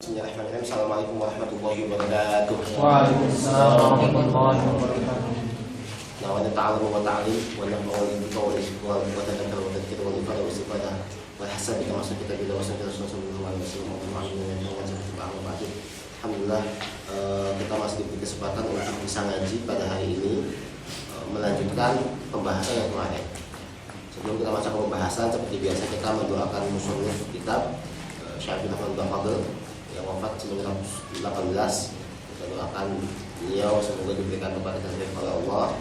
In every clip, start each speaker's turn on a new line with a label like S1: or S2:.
S1: Bismillahirrahmanirrahim. Assalamualaikum warahmatullahi wabarakatuh.
S2: Waalaikumsalam warahmatullahi wabarakatuh.
S1: Wa ta'ala wa ta'ala wa nafa'u bi qawli wa tadakkaru wa tadhkiru wa ifada wa istifada wa hasab kama kita bila wasal Rasulullah sallallahu alaihi wasallam. Alhamdulillah, kita masih diberi kesempatan untuk bisa ngaji pada hari ini, melanjutkan pembahasan yang kemarin. Sebelum kita masuk ke pembahasan, seperti biasa kita mendoakan musannif kitab Syekh Abdul Fadl yang wafat 1918. Kita doakan beliau semoga diberikan kepada taufik oleh Allah.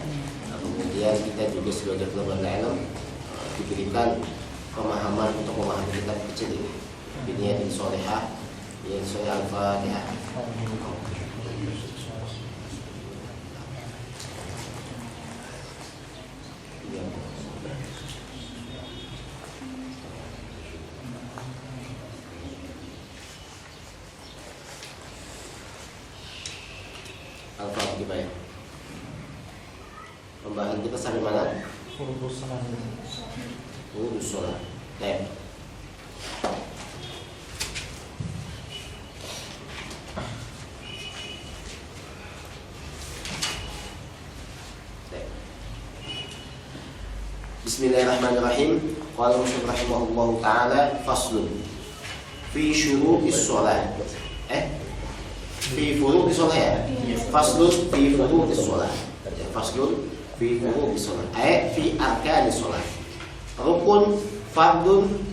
S1: Kemudian kita juga sebagai pelajar ilmu diberikan pemahaman untuk memahami kitab kecil ini. Biniat Sholihah, yang Sholihah Al-Fatihah. Al-Fatihah gimana? Pembahasan kita sampai mana?
S2: Furudus salat.
S1: Furudus salat. Baik. Bismillahirrahmanirrahim. Qala Rasulullah rahimahullahu taala faslun fi syurutis shalah. Fi furudis shalah ya. Faslun fi furudis shalah. Faslun fi furudis shalah. Fi arkanis shalah. Rukun, fardun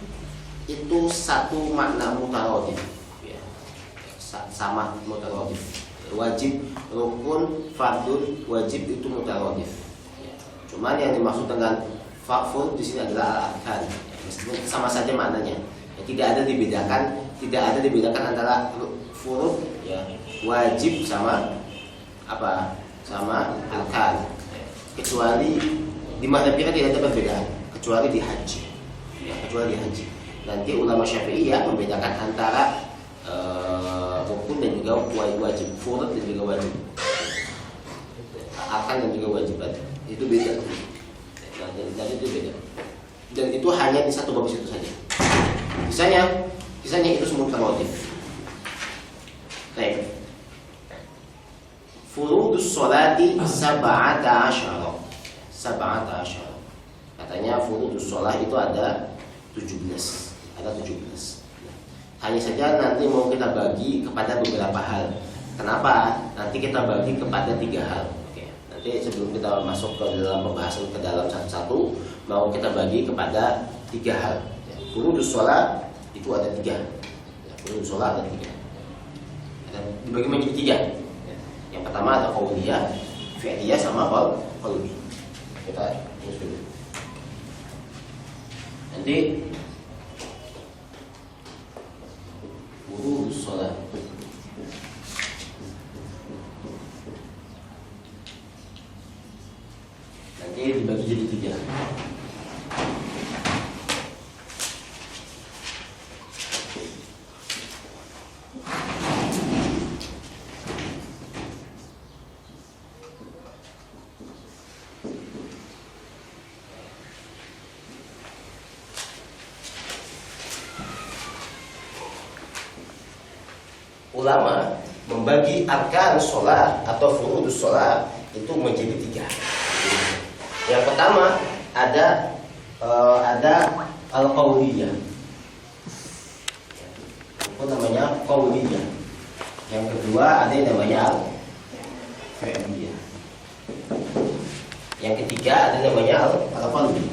S1: itu satu makna mutaradif. Ya. Sama mutaradif. Wajib, rukun, fardun, wajib itu mutaradif. Ya. Cuman yang dimaksud dengan fardun di sini adalah al-arkan. Meskipun sama saja maknanya. Ya, tidak ada dibedakan antara furud ya, wajib sama apa? Sama arkan. Kecuali di madhab kita tidak ada perbedaan, kecuali di haji. Ya, kecuali di haji. Nanti ulama Syafi'iyah membedakan antara rukun dan juga wajib, furud dan juga wajib. Arkan dan juga wajibat. Itu beda. Dan itu beda. Dan itu hanya di satu bab itu saja. Sisanya itu semua mutaradif. Baik. Furudus sholati sab'ata asyara. Katanya furudus sholat itu ada 17. Hanya saja nanti mau kita bagi kepada beberapa hal. Kenapa? Nanti kita bagi kepada 3 hal. Oke. Nanti sebelum kita masuk ke dalam pembahasan ke dalam satu-satu, mau kita bagi kepada 3 hal. Furudus sholat itu ada 3. Furudus sholat ada 3. Dan dibagi menjadi 3. Yang pertama ada qauliyah, fi'liyah sama qalbi. Kita tulis dulu. Nanti furudus shalah nanti dibagi jadi 3. Ulama membagi arkan sholat atau furudus sholat itu menjadi 3. Yang pertama ada al-qauliyah. Itu namanya qauliyah. Yang kedua ada yang namanya al-fi'liyah. Yang ketiga ada yang namanya al-qalbi.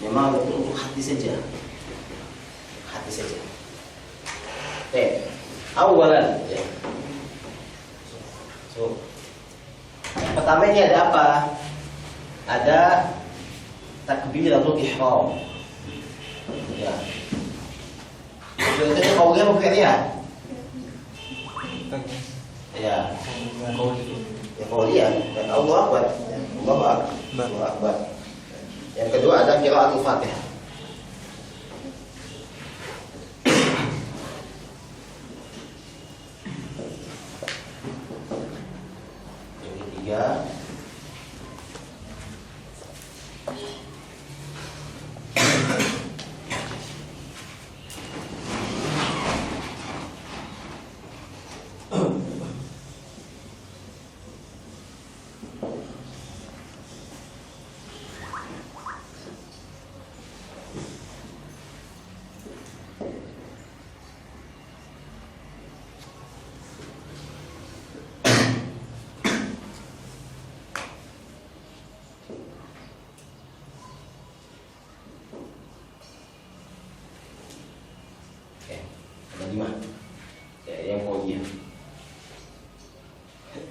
S1: Memang untuk hati saja. Awalan ya. Yang pertama ini ada apa? Ada takbiratul ihram. Ya. Itu qauliyah apa fi'liyah? Ya. Qauliyah. Allahu Akbar. Allahu Akbar. Yang kedua ada qiraatul Fatihah.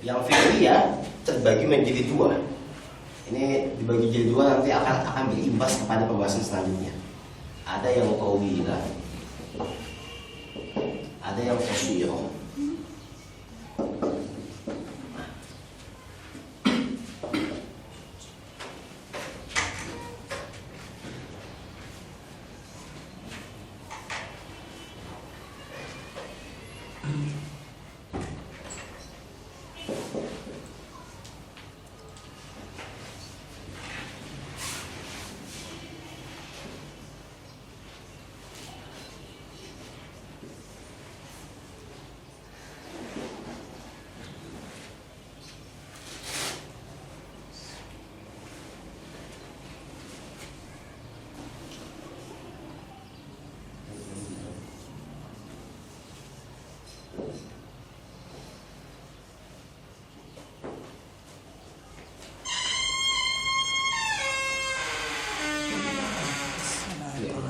S1: Yang fi'liyah terbagi menjadi dua. Ini dibagi jadi dua, nanti akan berimbas kepada pembahasan selanjutnya. Ada yang tawilah, ada yang qasirah.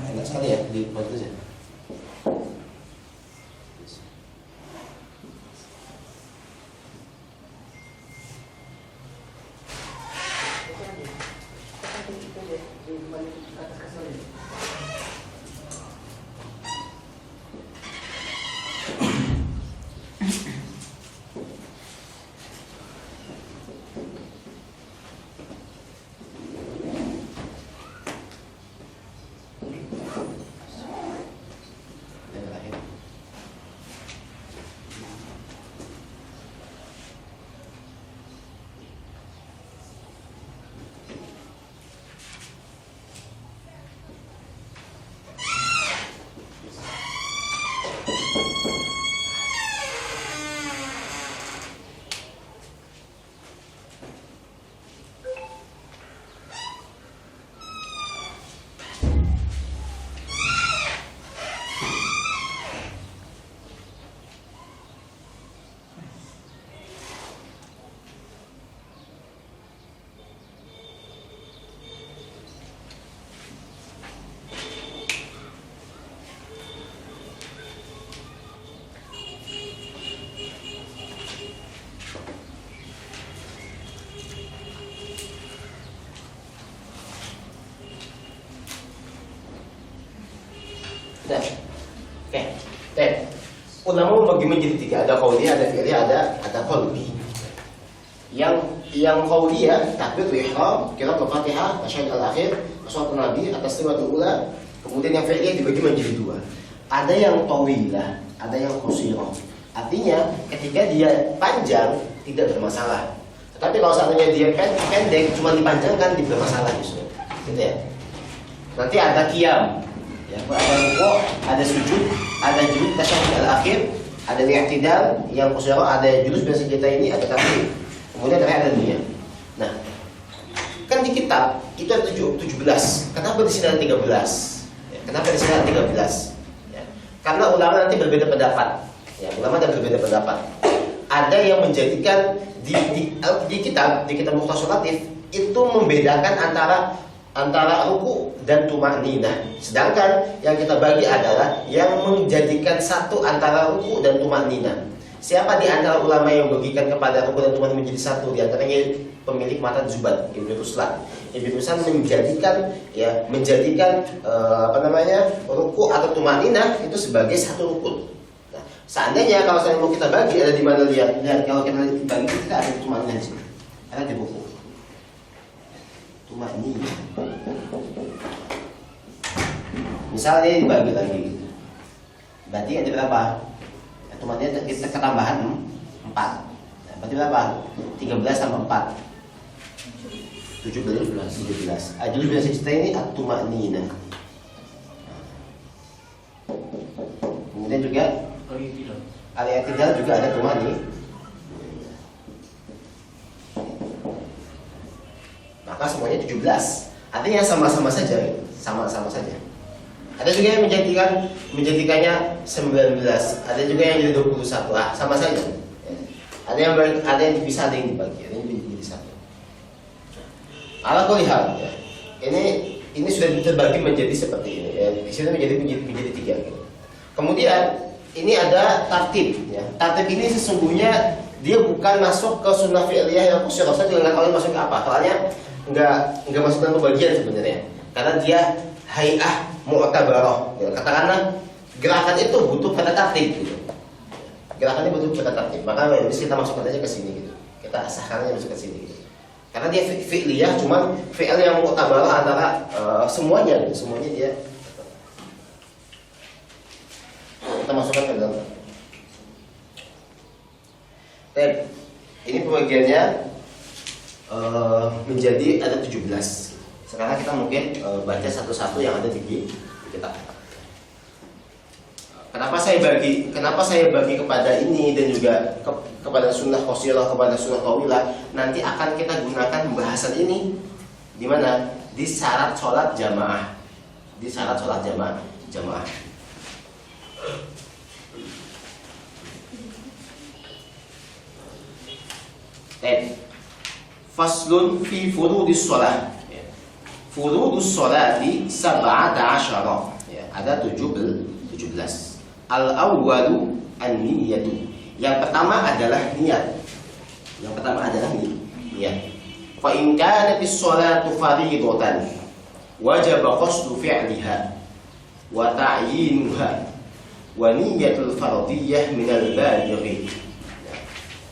S1: Enak sekali ya dibuat aja. Nah, oke. Ulama membagi menjadi tiga, ada qauliyah, ada fi'liyah, ada qalbi. Yang qauliyah takbir ihram, qiraatul Fatihah, tasyahhud al-akhir, salatu Nabi, at-taslimatul ula. Kemudian yang fi'liyah dibagi menjadi dua. Ada yang tawilah, ada yang qasirah. Artinya ketika dia panjang tidak bermasalah. Tetapi kalau seandainya dia pendek cuma dipanjangkan tidak bermasalah justru. Gitu ya. Nanti ada qiyam. Ya, ada rukuk, ada sujud, ada julus tasyahhud al-akhir, ada i'tidal, yang qasirah, ada julus biasa kita ini, ada takbir. Kemudian ada niat. Nah, kan di kitab itu ada 17. Kenapa di sini ada 13? Ya, kenapa di sini ada 13? Ya, karena ulama nanti berbeda pendapat. Ya, ulama ada berbeda pendapat. Ada yang menjadikan di kitab Mukhtasar Latif itu membedakan antara ruku dan tumakninah. Sedangkan yang kita bagi adalah yang menjadikan satu antara ruku dan tumakninah. Siapa di antara ulama yang membagikan kepada ruku dan tumakninah menjadi satu? Di antaranya pemilik Matan Zubat, Ibnu Ruslan. Ibnu Ruslan menjadikan ruku atau tumakninah itu sebagai satu rukun. Nah, seandainya kalau saya mau kita bagi, ada di mana lihat kalau kita bagi kita ada tumakninah di sini. Ada di buku. Tumakninah. Misalnya dibagi lagi, berarti ada berapa? Tumakninah kita ketambahan 4. Berarti berapa? 13 tambah 4 17. Ajul biasa kita ini at-tumakninah. Kemudian juga al-i'tidal juga ada tumakninah. Maka semuanya 17. Artinya sama-sama saja, sama-sama saja. Ada juga yang menjadikannya 19. Ada juga yang jadi 21. Sama saja. Ada yang dipisah, ada yang dibagi, ada yang jadi satu. Ala kulli hal, ya. Ini sudah terbagi menjadi seperti ini. Ya. Di sini menjadi 3. Gitu. Kemudian ini ada tartib. Ya. Tartib ini sesungguhnya dia bukan masuk ke sunnah fi'liyah yang khusyuk. Saya juga nggak tahu masuk ke apa. Soalnya nggak masuk dalam pembagian sebenarnya. Karena dia hay'ah mu'tabarah. Ya, katakanlah gerakan itu butuh pada tertib gitu. Gerakannya butuh pada tertib. Maka kita masukkan aja ke sini gitu. Kita sahkan aja masuk ke sini gitu. Karena dia fi'liyah, cuman fi'l yang mu'tabarah antara semuanya gitu. Semuanya dia kita masukkan ke dalam. Baik, ini pembagiannya menjadi ada 17. Sekarang kita mungkin baca satu-satu yang ada di kitab. Kenapa saya bagi kepada ini dan juga kepada sunnah qasirah, kepada sunnah tawilah? Nanti akan kita gunakan pembahasan ini di mana? Di syarat sholat jamaah. Di syarat sholat jamaah. Faslun fi furudis sholat. Furudus sholati sab'ata asyara. Ada 17. Al-awwalu an-niyatu. Yang pertama adalah niat. Fa in kanatis sholatu fardhatan wajib qasdu fi'liha wa ta'yinuha wa niyatul fardhiyah minal balighi.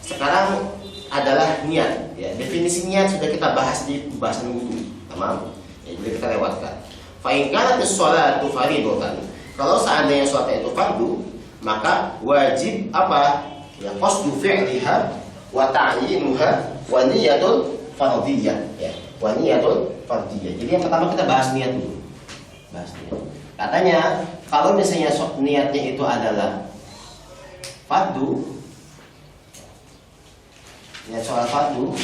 S1: Sekarang adalah niat. Ya, definisi niat sudah kita bahas di pembahasan ini. Tamam. Ya, jadi kita lewatkan. Fa in kanatis sholatu fardhatan. Kalau seandainya sholat itu fardu, maka wajib apa? Ya, qasdu fi'liha wa ta'yinuha wa niyatul fardhiyah. Ya, wa niyatul fardhiyah. Jadi yang pertama kita bahas niat dulu. Katanya kalau misalnya niatnya itu adalah fardu, niat sholat fardu,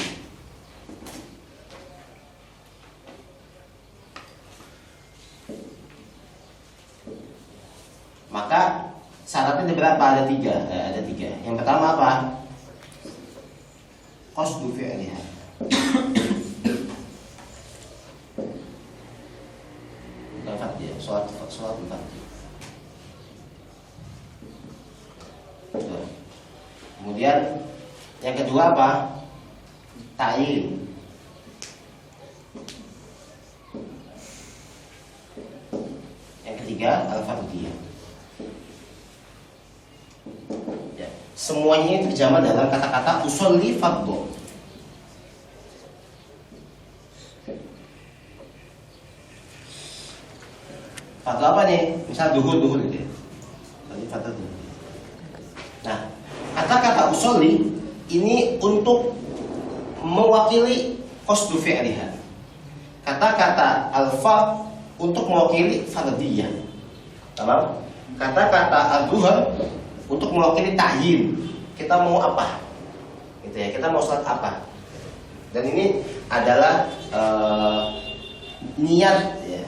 S1: maka syaratnya berapa? Ada tiga. Yang pertama apa? Qasdu fi'liha. Bukan fardu ya, sholat fardu. Kemudian yang kedua apa? Ta'yin. Yang ketiga al-fardhiyah. Ya, semuanya ini terjemah dalam kata-kata usolli fardhu. Fardhu apa nih? Misal duhur gitu ya. Fardhu. Nah, kata-kata usolli ini untuk mewakili qasdu fi'liha. Kata-kata al-fard untuk mewakili fardhiyah. Tamam? Kata-kata al-duhur untuk mewakili ta'yin. Kita mau apa? Gitu ya. Kita mau sholat apa? Dan ini adalah niat ya.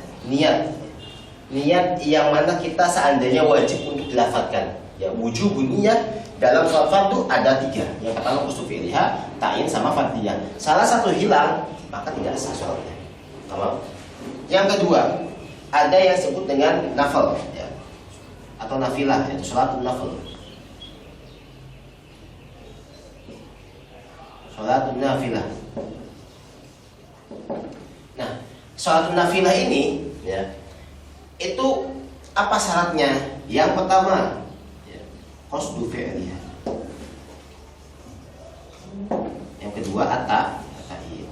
S1: Niat yang mana kita seandainya wajib untuk dilafadzkan. Ya, wujubun niat dalam sholat fardu ada 3. Yang pertama qasdu fi'liha, ta'yin sama fardhiyah. Salah satu hilang, maka tidak sah sholatnya. Tamam? Yang kedua, ada yang disebut dengan nafil ya. Atau nafilah, yaitu sholat nafil. Sholat nafilah. Nah, sholat nafilah ini ya, itu apa syaratnya? Yang pertama, ya, qasdu fi'liha. Yang kedua at-ta'yin.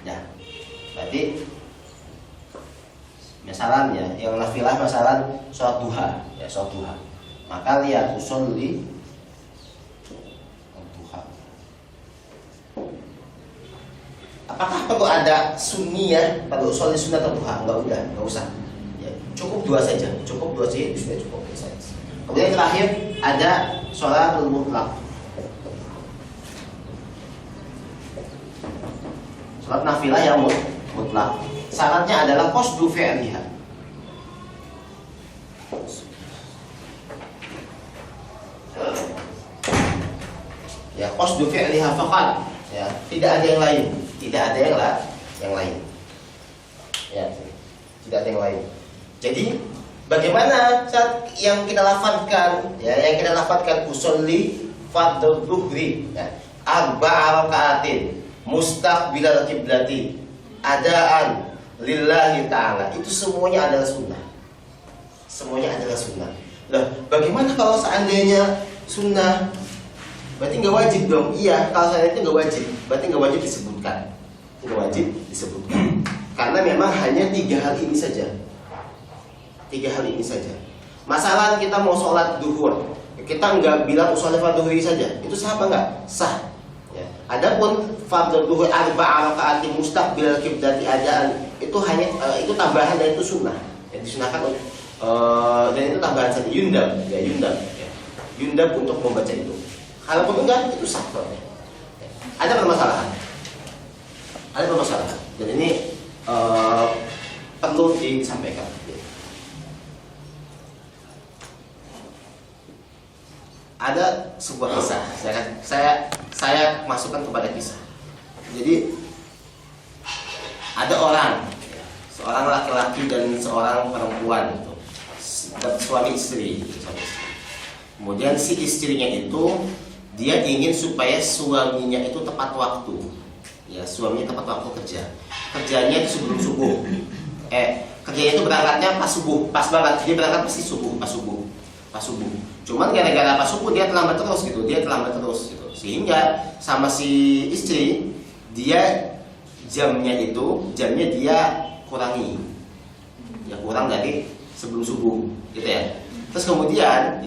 S1: Nah, berarti misalnya yang nafilah misalnya sholat duha, ya sholat duha. Maka lihat usolli duha. Apakah perlu ada sunniyah pada usolli sunnah atau duha? Enggak usah. Ya, cukup dua saja sudah cukup. Kemudian yang terakhir ada sholatul mutlaq. Sholat nafilah yang mutlak. Syaratnya adalah qasdu fi'liha. Ya, qasdu fi'liha faqat. Ya, tidak ada yang lain. Ya, tidak ada yang lain. Jadi Bagaimana saat yang kita lafadzkan, ya, yang kita lafadzkan usolli fardhu dhuhri, ya, arba'a raka'atin mustaqbilal kiblati adaan lillahi ta'ala, itu semuanya adalah sunnah. Semuanya adalah sunnah. Lah, bagaimana kalau seandainya sunnah? Berarti nggak wajib dong. Iya, kalau seandainya itu nggak wajib, berarti nggak wajib disebutkan. Nggak wajib disebutkan. Karena memang hanya 3 hal ini saja. 3 hal ini saja. Masalah kita mau sholat duhur, kita nggak bilang usolli fardhu duhri saja. Itu sah apa nggak? Sah. Ya. Adapun fardhu duhur arba'a raka'atin mustaqbilal kiblati adaan, itu hanya itu tambahan dan itu sunnah. Yang disunahkan dan itu tambahan saja, yundab, ya yundab, ya. Yundab untuk membaca itu. Kalau pun enggak, itu sah. Ya. Ada permasalahan. Ada permasalahan. Dan ini perlu disampaikan. Ada sebuah kisah. Saya masukkan kepada kisah. Jadi ada orang, seorang laki-laki dan seorang perempuan itu, suami istri. Kemudian si istrinya itu dia ingin supaya suaminya itu tepat waktu. Ya, suaminya tepat waktu kerja. Kerjanya itu sebelum subuh. Kerjanya itu berangkatnya pas subuh, pas banget. Dia berangkat pasti subuh, pas subuh. Cuman gara-gara pas subuh dia terlambat terus gitu, Sehingga sama si istri dia jamnya dia kurangi. Ya, kurang dari sebelum subuh, gitu ya. Terus kemudian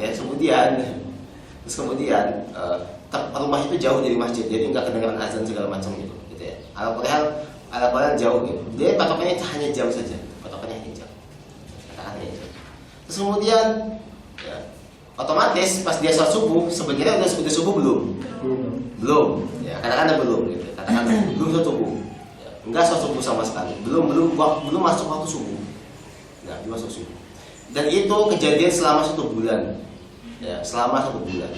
S1: rumah itu jauh dari masjid, jadi nggak kedengaran azan segala macam gitu ya. Al-Qur'an jauh gitu. Dia patokannya hanya jam saja, Terus kemudian ya, otomatis pas dia sholat subuh, sebenarnya udah subuh belum. Ya, katakan belum gitu. Belum sholat subuh. Ya, enggak sholat subuh sama sekali. Belum masuk waktu subuh. Enggak, belum masuk subuh. Dan itu kejadian selama 1 bulan. Ya, selama 1 bulan.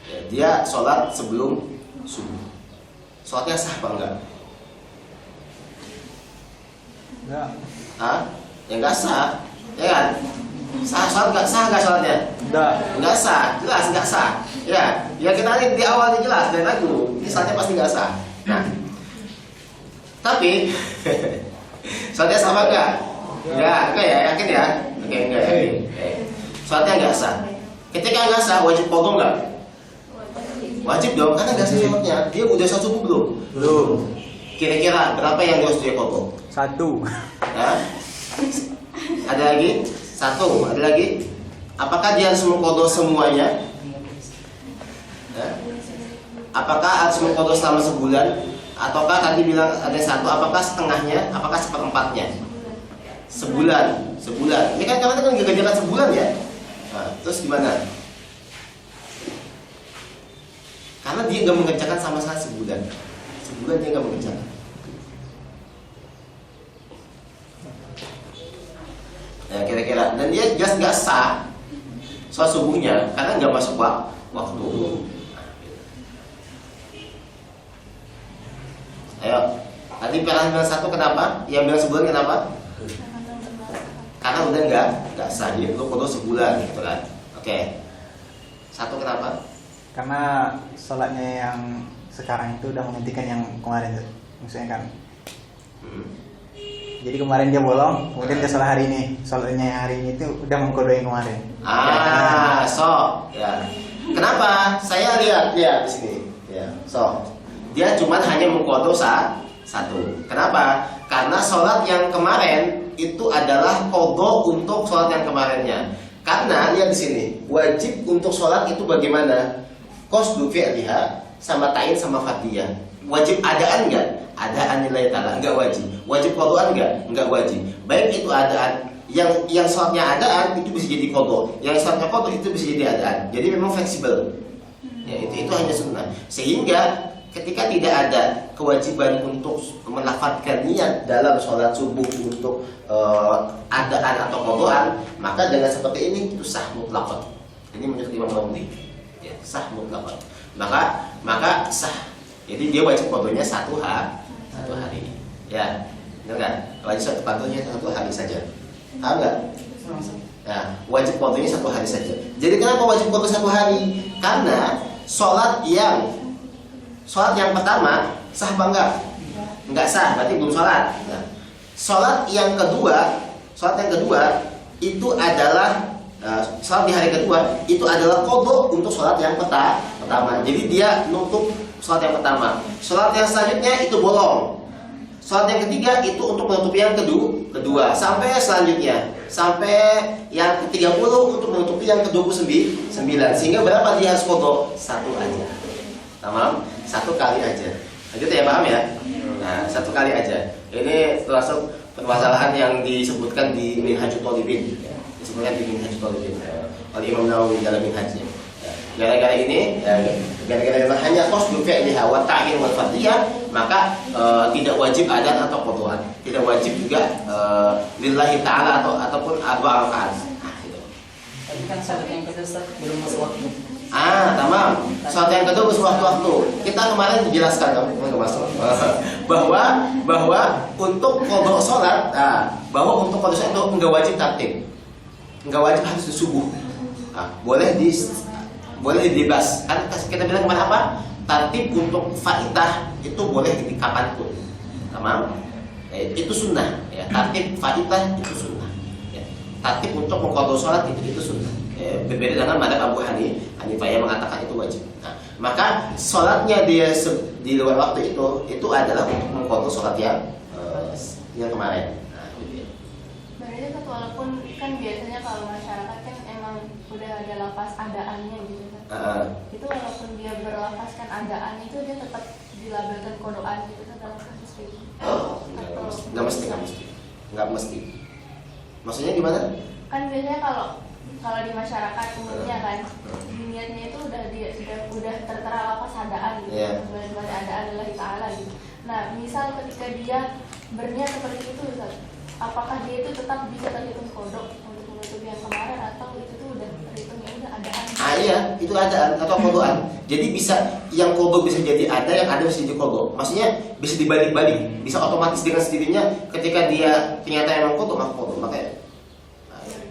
S1: Ya, dia sholat sebelum subuh. Sholatnya sah apa enggak?
S2: Enggak.
S1: Hah? Ya enggak sah. Ya kan? Sah enggak sholatnya? Enggak sah, jelas enggak sah. Ya kita lihat di awal jelas dan lagu, misalnya pasti enggak sah. Nah, tapi sholatnya sama enggak? Enggak ya, yakin ya? Oke, enggak yakin. Sholatnya enggak sah. Ketika enggak sah, wajib qadha enggak? Wajib dong, karena enggak sah sholatnya. Dia udah sholat subuh belum? Kira-kira berapa yang harus dia qadha?
S2: 1.
S1: Hah? Ada lagi? 1, ada lagi? Apakah dia harus mengqadha semuanya? Apakah harus mengqadha selama sebulan? Ataukah tadi bilang ada 1, apakah setengahnya? Apakah seperempatnya? Sebulan. Ini kan karena kan gak sebulan ya. Nah, terus gimana? Karena dia gak mengerjakan sama sekali sebulan dia gak mengerjakan. Ya kira-kira, dan dia jelas nggak sah sholat subuhnya karena nggak masuk waktu. Ayo, tadi pernah bilang 1 kenapa? Yang bilang sebulan kenapa? Karena udah nggak sah, dia perlu qadha sebulan gitu kan? Oke. 1 kenapa?
S2: Karena sholatnya yang sekarang itu udah menggantikan yang kemarin, maksudnya kan. Jadi kemarin dia bolong, kemudian dia sholat hari ini. Sholatnya yang hari ini itu udah mengqadha yang kemarin.
S1: Ya. Kenapa? Saya lihat di sini. Ya, dia cuma hanya mengqadha 1. Kenapa? Karena sholat yang kemarin itu adalah qadha untuk sholat yang kemarinnya. Karena lihat di sini, wajib untuk sholat itu bagaimana? Qasdu fi'liha sama ta'in sama fardiyah. Wajib adaan enggak? Adaan nilai ta'ala, enggak wajib. Wajib qadhaan enggak wajib. Baik itu adaan, yang sholatnya adaan itu bisa jadi qadha, yang sholatnya qadha itu bisa jadi adaan. Jadi memang fleksibel. Ya, itu hanya sunnah. Sehingga ketika tidak ada kewajiban untuk melafadzkan niat dalam sholat subuh untuk adaan atau qadhaan, maka dengan seperti ini itu sah mutlaqan. Ini menurut Imam Nawawi. Ya, sah mutlaqan. Maka sah. Jadi dia wajib qadhanya 1 hari. Ya, benar kan? Wajib 1 qadhanya 1 hari saja. Tahu enggak? Nah, wajib qadha satu hari saja. Jadi kenapa wajib qadha satu hari? Karena sholat yang pertama sah apa enggak? Enggak sah, berarti belum sholat. Nah, sholat yang kedua itu adalah sholat di hari kedua itu adalah qadha untuk sholat yang pertama. Jadi dia nutup sholat yang pertama. Sholat yang selanjutnya itu bolong. Sholat yang ketiga itu untuk menutupi yang kedua sampai selanjutnya sampai yang ke-30 untuk menutupi yang ke-29. Sehingga berapa dia harus qadha? Satu aja. Tamam? Satu kali aja. Itu ya, paham ya? Nah, satu kali aja. Ini termasuk permasalahan yang disebutkan di Minhajul Talibin. Disebutkan di Minhajul Talibin oleh Imam Nawawi dalam Minhajnya. Gara-gara ini, gara-gara hanya qasdu fi'liha wa ta'yin wal fardiyah, maka tidak wajib adzan atau qadhaan. Tidak wajib juga lillahi ta'ala ataupun arba' rakaat. Nah, gitu.
S3: Tadi kan salat yang kedua belum masuk waktu.
S1: Tamam. Salat yang kedua sewaktu-waktu. Kita kemarin dijelaskan bahwa untuk qadha salat, bahwa untuk qadha salat itu enggak wajib tartib. Enggak wajib harus di subuh. Boleh dibebas. Kan kita bilang kemarin apa? Tartib untuk faidah itu boleh di kapanpun. Tamam? Itu sunnah. Ya. Tartib faidah itu sunnah. Ya. Tartib untuk qadha salat itu sunnah. Berbeda dengan madzhab Abu Hanifah yang mengatakan itu wajib. Nah, maka sholatnya dia di luar waktu itu adalah untuk mengqadha sholat yang kemarin. Nah, gitu.
S4: Berarti kan walaupun kan biasanya kalau masyarakat kan emang udah ada lafaz adaannya gitu kan. Itu walaupun dia berlafazkan adaan itu dia tetap dilabelkan qadhaan gitu kan dalam kasus itu.
S1: Nggak mesti. Maksudnya gimana?
S4: Kan biasanya kalau di masyarakat umumnya kan niatnya itu udah tertera lafaz adaan gitu. Sebagai adaan lillahi ta'ala gitu. Nah, misal ketika dia berniat seperti itu, Ustaz, apakah dia itu tetap bisa terhitung qadha untuk menutupi yang kemarin atau itu tuh udah terhitung ya udah adaan?
S1: Iya, itu adaan atau qadhaan. Jadi bisa yang qadha bisa jadi ada, yang ada bisa jadi qadha. Maksudnya bisa dibalik-balik, bisa otomatis dengan sendirinya ketika dia ternyata emang qadha maka qadha. Makanya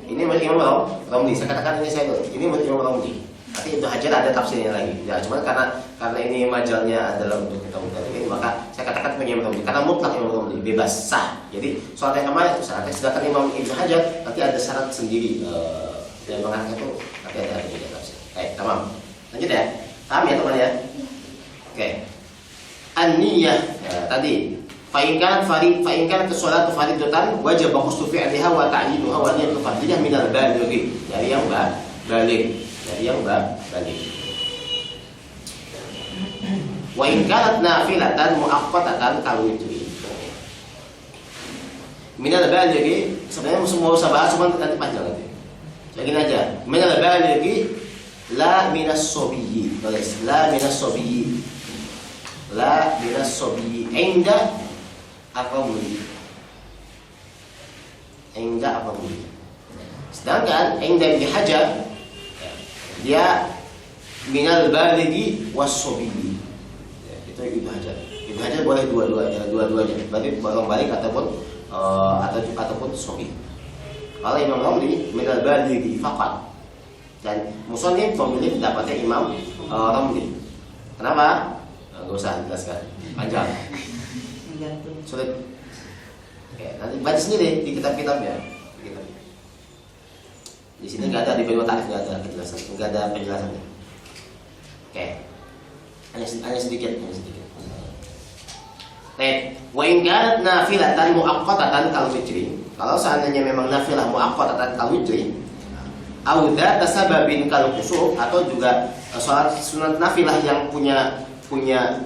S1: ini Imam Romli, saya katakan ini Imam Romli. Tapi itu Hajar ada tafsirnya lagi. Ya, cuma karena ini majalnya adalah untuk kita ini, maka saya katakan punya Imam Romli. Karena mutlak Imam Romli bebas sah. Jadi soal yang kemarin itu syaratnya. Sedangkan Imam Ibnu Hajar nanti ada syarat sendiri. Dan mengatakan itu nanti ada juga tafsir. Tamam. Lanjut ya. Paham ya teman ya? Oke. An-niyah tadi. Fa'inkan kesolatu faridatan wajib qasdu fi'liha wa ta'yinuha wa niyyatu fardiyah minal baligh. Dari yang balik. Wa in kanat nafilatan muaqqatatan kal witri. Minal baligh sebenarnya semua usah bahas cuma nanti panjang nanti. Jadi aja. Minal baligh la minas sabiyyi. La minas sabiyyi. La minas sabiyyi. Inda apa muli. Sedangkan inda Ibnu Hajar dia minal balighi was-sabiyyi. Itu Ibnu Hajar. Ibnu Hajar boleh dua-duanya. Berarti bolong balik ataupun sabi. Kalau Imam Romli minal balighi faqat. Dan musannif memilih pendapatnya Imam Romli. Kenapa? Enggak usah jelaskan. Panjang. Sulit. Oke, nanti baca sendiri di kitab-kitabnya. Di sini nggak ada, di Baitul Ta'rif nggak ada penjelasan, nggak ada penjelasannya. Oke, hanya sedikit. Wa in kanat nafilatan muaqqatatan kal witri. Kalau seandainya memang nafilah muaqqatatan kal witri, au dzata sababin kal khusuf, atau juga salat sunat nafilah yang punya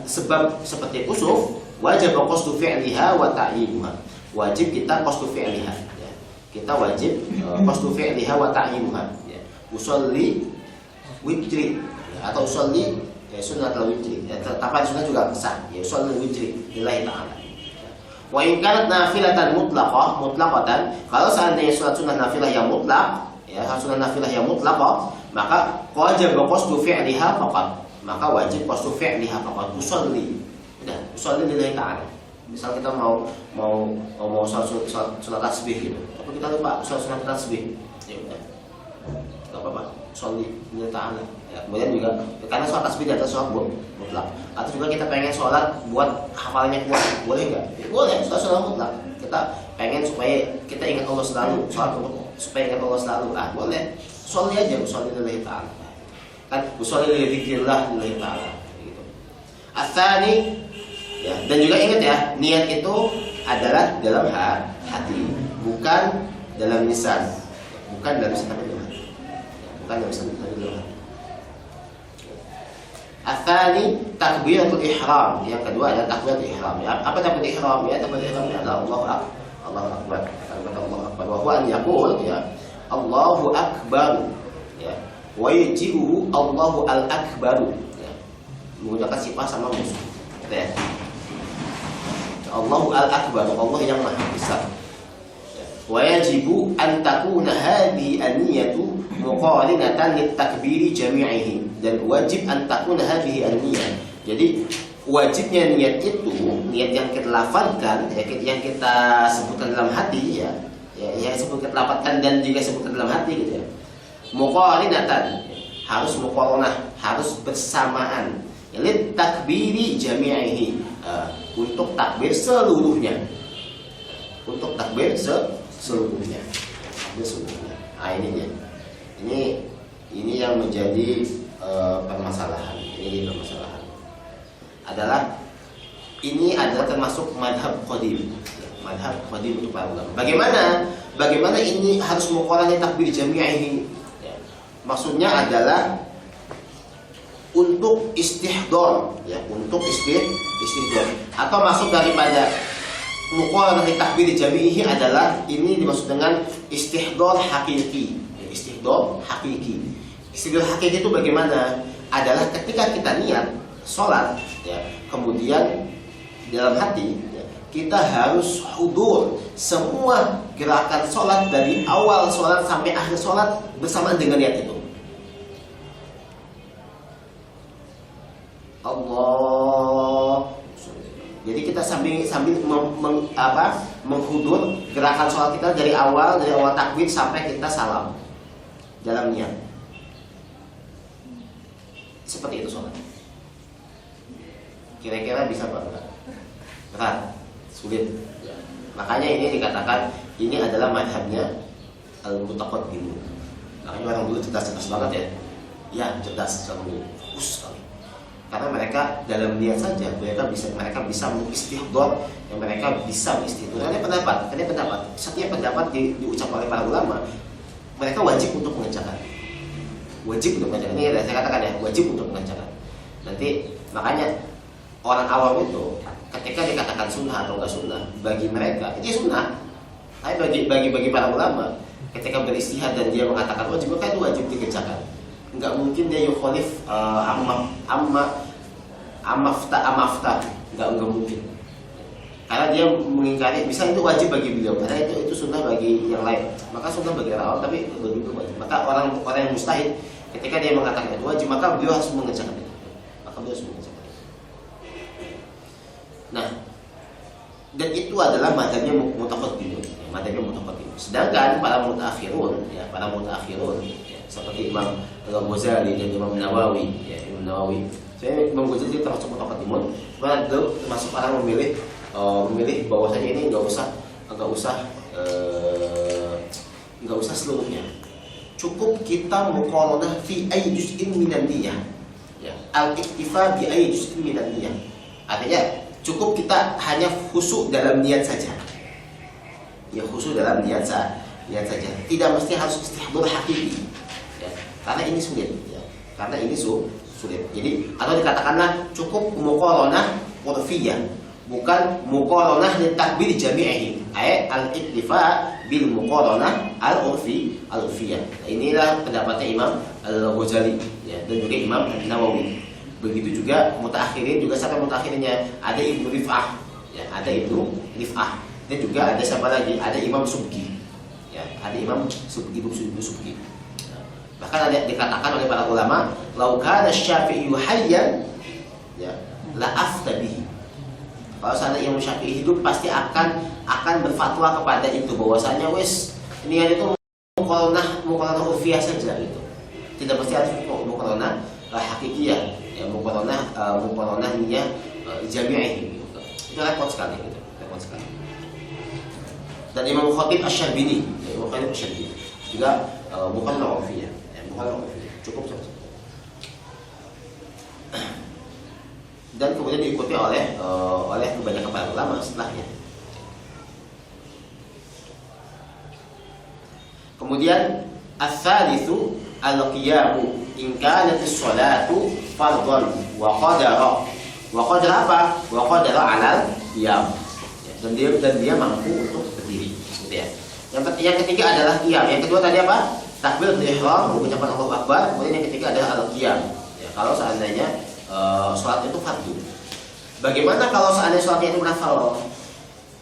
S1: sebab seperti khusuf, wajib qasdu fi'liha wa ta'yinuha. Wajib kita qasdu fi'liha. Ya. Kita wajib qasdu fi'liha wa ta'yinuha. Ya. Usolli witri atau usolli sunnatul witri. Ya, tapi sunat juga sah. Ya, usolli witri lillahi ta'ala. Wa in kanat nafilatan mutlaqatan, kalau seandainya sunat nafilah yang mutlak, ya, sunat nafilah yang mutlaqah, maka wajib qasdu fi'liha faqat. Maka wajib qasdu fi'liha faqat. Usolli lillahi ta'ala. Misal kita mau sholat tasbih gitu, tapi kita lupa sholat tasbih, ya udah, nggak apa-apa, sholat lillahi ta'ala. Ya, kemudian juga karena sholat tasbih di atas sholat mutlak, atau juga kita pengen sholat buat hafalannya kuat, boleh nggak? Ya, boleh, sholat mutlak. Kita pengen supaya kita ingat Allah selalu, sholat supaya ingat Allah selalu, boleh, sholat aja, sholat lillahi ta'ala. Kan, sholat lillahi ta'ala. Gitu. Atsani. Ya, dan juga ingat ya, niat itu adalah dalam hati, bukan dalam lisan, bukan dalam lisan tapi dalam hati. Bukan dalam lisan tapi dalam hati. Atsani takbiratul ihram. Yang kedua adalah takbiratul ihram. Ya, apa takbiratul ihram? Ya, takbiratul ihram adalah Allahu akbar. Kalimat Allahu akbar. Wa huwa an yaqul ya Allahu akbar. Ya. Wa yajibu Allahu al-akbar. Ya. Menggunakan sifat sama musuh. Ya. Allahu al-akbar, Allah yang maha besar. Wa yajibu an takuna hadhihi an-niyatu muqarinatan lit-takbiri jami'ihi. Dan wajib an takuna hadhihi an-niyah. Jadi wajibnya niat itu, niat yang kita lafazkan, yang kita sebutkan dalam hati yang sebutkan lafazkan dan juga sebutkan dalam hati gitu ya. Muqarinatan, harus muqaranah, harus bersamaan. Lit-takbiri jami'ihi. Untuk takbir seluruhnya, untuk takbir seluruhnya, ini dia. Ini yang menjadi permasalahan. Ini permasalahan adalah ini adalah termasuk madhab qadim, madhab qadim untuk para ulama. Bagaimana ini harus muqarrarnya takbir jami'ihi? Ya. Maksudnya adalah untuk istihdor, ya, untuk istihdor. Atau maksud daripada muqarrarah takbir jami'ihi adalah ini dimaksud dengan istihdor hakiki. Ya, istihdor hakiki. Istihdor hakiki itu bagaimana? Adalah ketika kita niat sholat, ya, kemudian dalam hati ya, kita harus hudur semua gerakan sholat dari awal sholat sampai akhir sholat bersamaan dengan niat itu. Allah. Jadi kita sambil menghudur gerakan sholat kita dari awal takbir sampai kita salam dalam niat. Seperti itu sholat. Kira-kira bisa apa enggak? Berat, sulit. Makanya ini dikatakan ini adalah madhabnya al-mutaqaddimun. Makanya orang dulu cerdas banget ya. Ya, cerdas orang dulu. Fokus sekali. Karena mereka dalam niat saja mereka bisa mengistihdor, yang mereka bisa mengistihdor. Ini pendapat. Setiap pendapat diucapkan oleh para ulama, mereka wajib untuk mengerjakan. Wajib untuk mengerjakan. Ini saya katakan ya, wajib untuk mengerjakan. Nanti makanya orang awam itu ketika dikatakan sunnah atau enggak sunnah, bagi mereka itu sunnah. Tapi bagi para ulama, ketika beristihad dan dia mengatakan wajib, maka itu wajib dikerjakan. Enggak mungkin dia yukhalif amafta, enggak mungkin. Karena dia mengingkari, bisa itu wajib bagi beliau, karena itu sunnah bagi yang lain. Maka sunnah bagi orang awam, tapi bagi beliau wajib. Maka orang yang mustahid, ketika dia mengatakan itu wajib, maka beliau harus mengerjakan itu. Nah, dan itu adalah madhabnya mutaqaddimun. Sedangkan para mutaakhirun, ya, seperti Imam Al-Ghazali dan Imam Nawawi, ya, Imam Nawawi. Saya Imam Ghazali termasuk mutaqaddimun, karena dia termasuk orang memilih bahwasanya ini enggak usah seluruhnya. Cukup kita muqarranah fi ayyi juz'in minan niyah. Ya, al-iktifa bi ayyi juz'in minan niyah. Artinya cukup kita hanya khusyuk dalam niat saja. Ya, khusyuk dalam niat saja. Tidak mesti harus istihdor hakiki. Ya, karena ini sulit, ya. Sulit. Jadi atau dikatakanlah cukup muqarranah urfiyah, bukan muqarranah li takbir jami'ihi. Al-iktifa bil muqarranah al-urfiyah. Inilah pendapatnya Imam Al-Ghazali, ya, dan juga Imam Nawawi. Begitu juga mutaakhirin, juga sampai mutaakhirinnya ada Ibnu Rif'ah, ya, dan juga ada siapa lagi? Ada Imam Subki, ya, ada Imam Subki, Ibnu Subki. Bahkan ada dikatakan oleh para ulama, "Lau kana Syafi'i hayyan, ya, la afta bihi." Kalau seandainya Imam Syafi'i hidup pasti akan berfatwa kepada itu bahwasanya wis niat itu muqaranah urfiyah saja gitu. Tidak mesti harus muqaranah hakikiyah, ya muqaranah niat jami'i gitu. Itu repot sekali gitu. Repot sekali. Dan Imam Khatib Asy-Syarbini, Imam Khatib Asy-Syarbini juga bukan urfiyah, ya, bukan urfiyah. Cukup saja. Dan kemudian diikuti oleh kebanyakan para ulama setelahnya. Kemudian as-salisu al-qiyamu in kanat as-salatu fardhan wa qadara apa? Wa qadara 'alal qiyam. Dan dia mampu untuk berdiri, gitu ya. Yang ketiga adalah qiyam. Yang kedua tadi apa? Takbir ihram, mengucapkan Allahu Akbar. Kemudian yang ketiga adalah al-qiyam. Ya, kalau seandainya sholat itu fardu. Bagaimana kalau seandainya sholatnya itu nafal?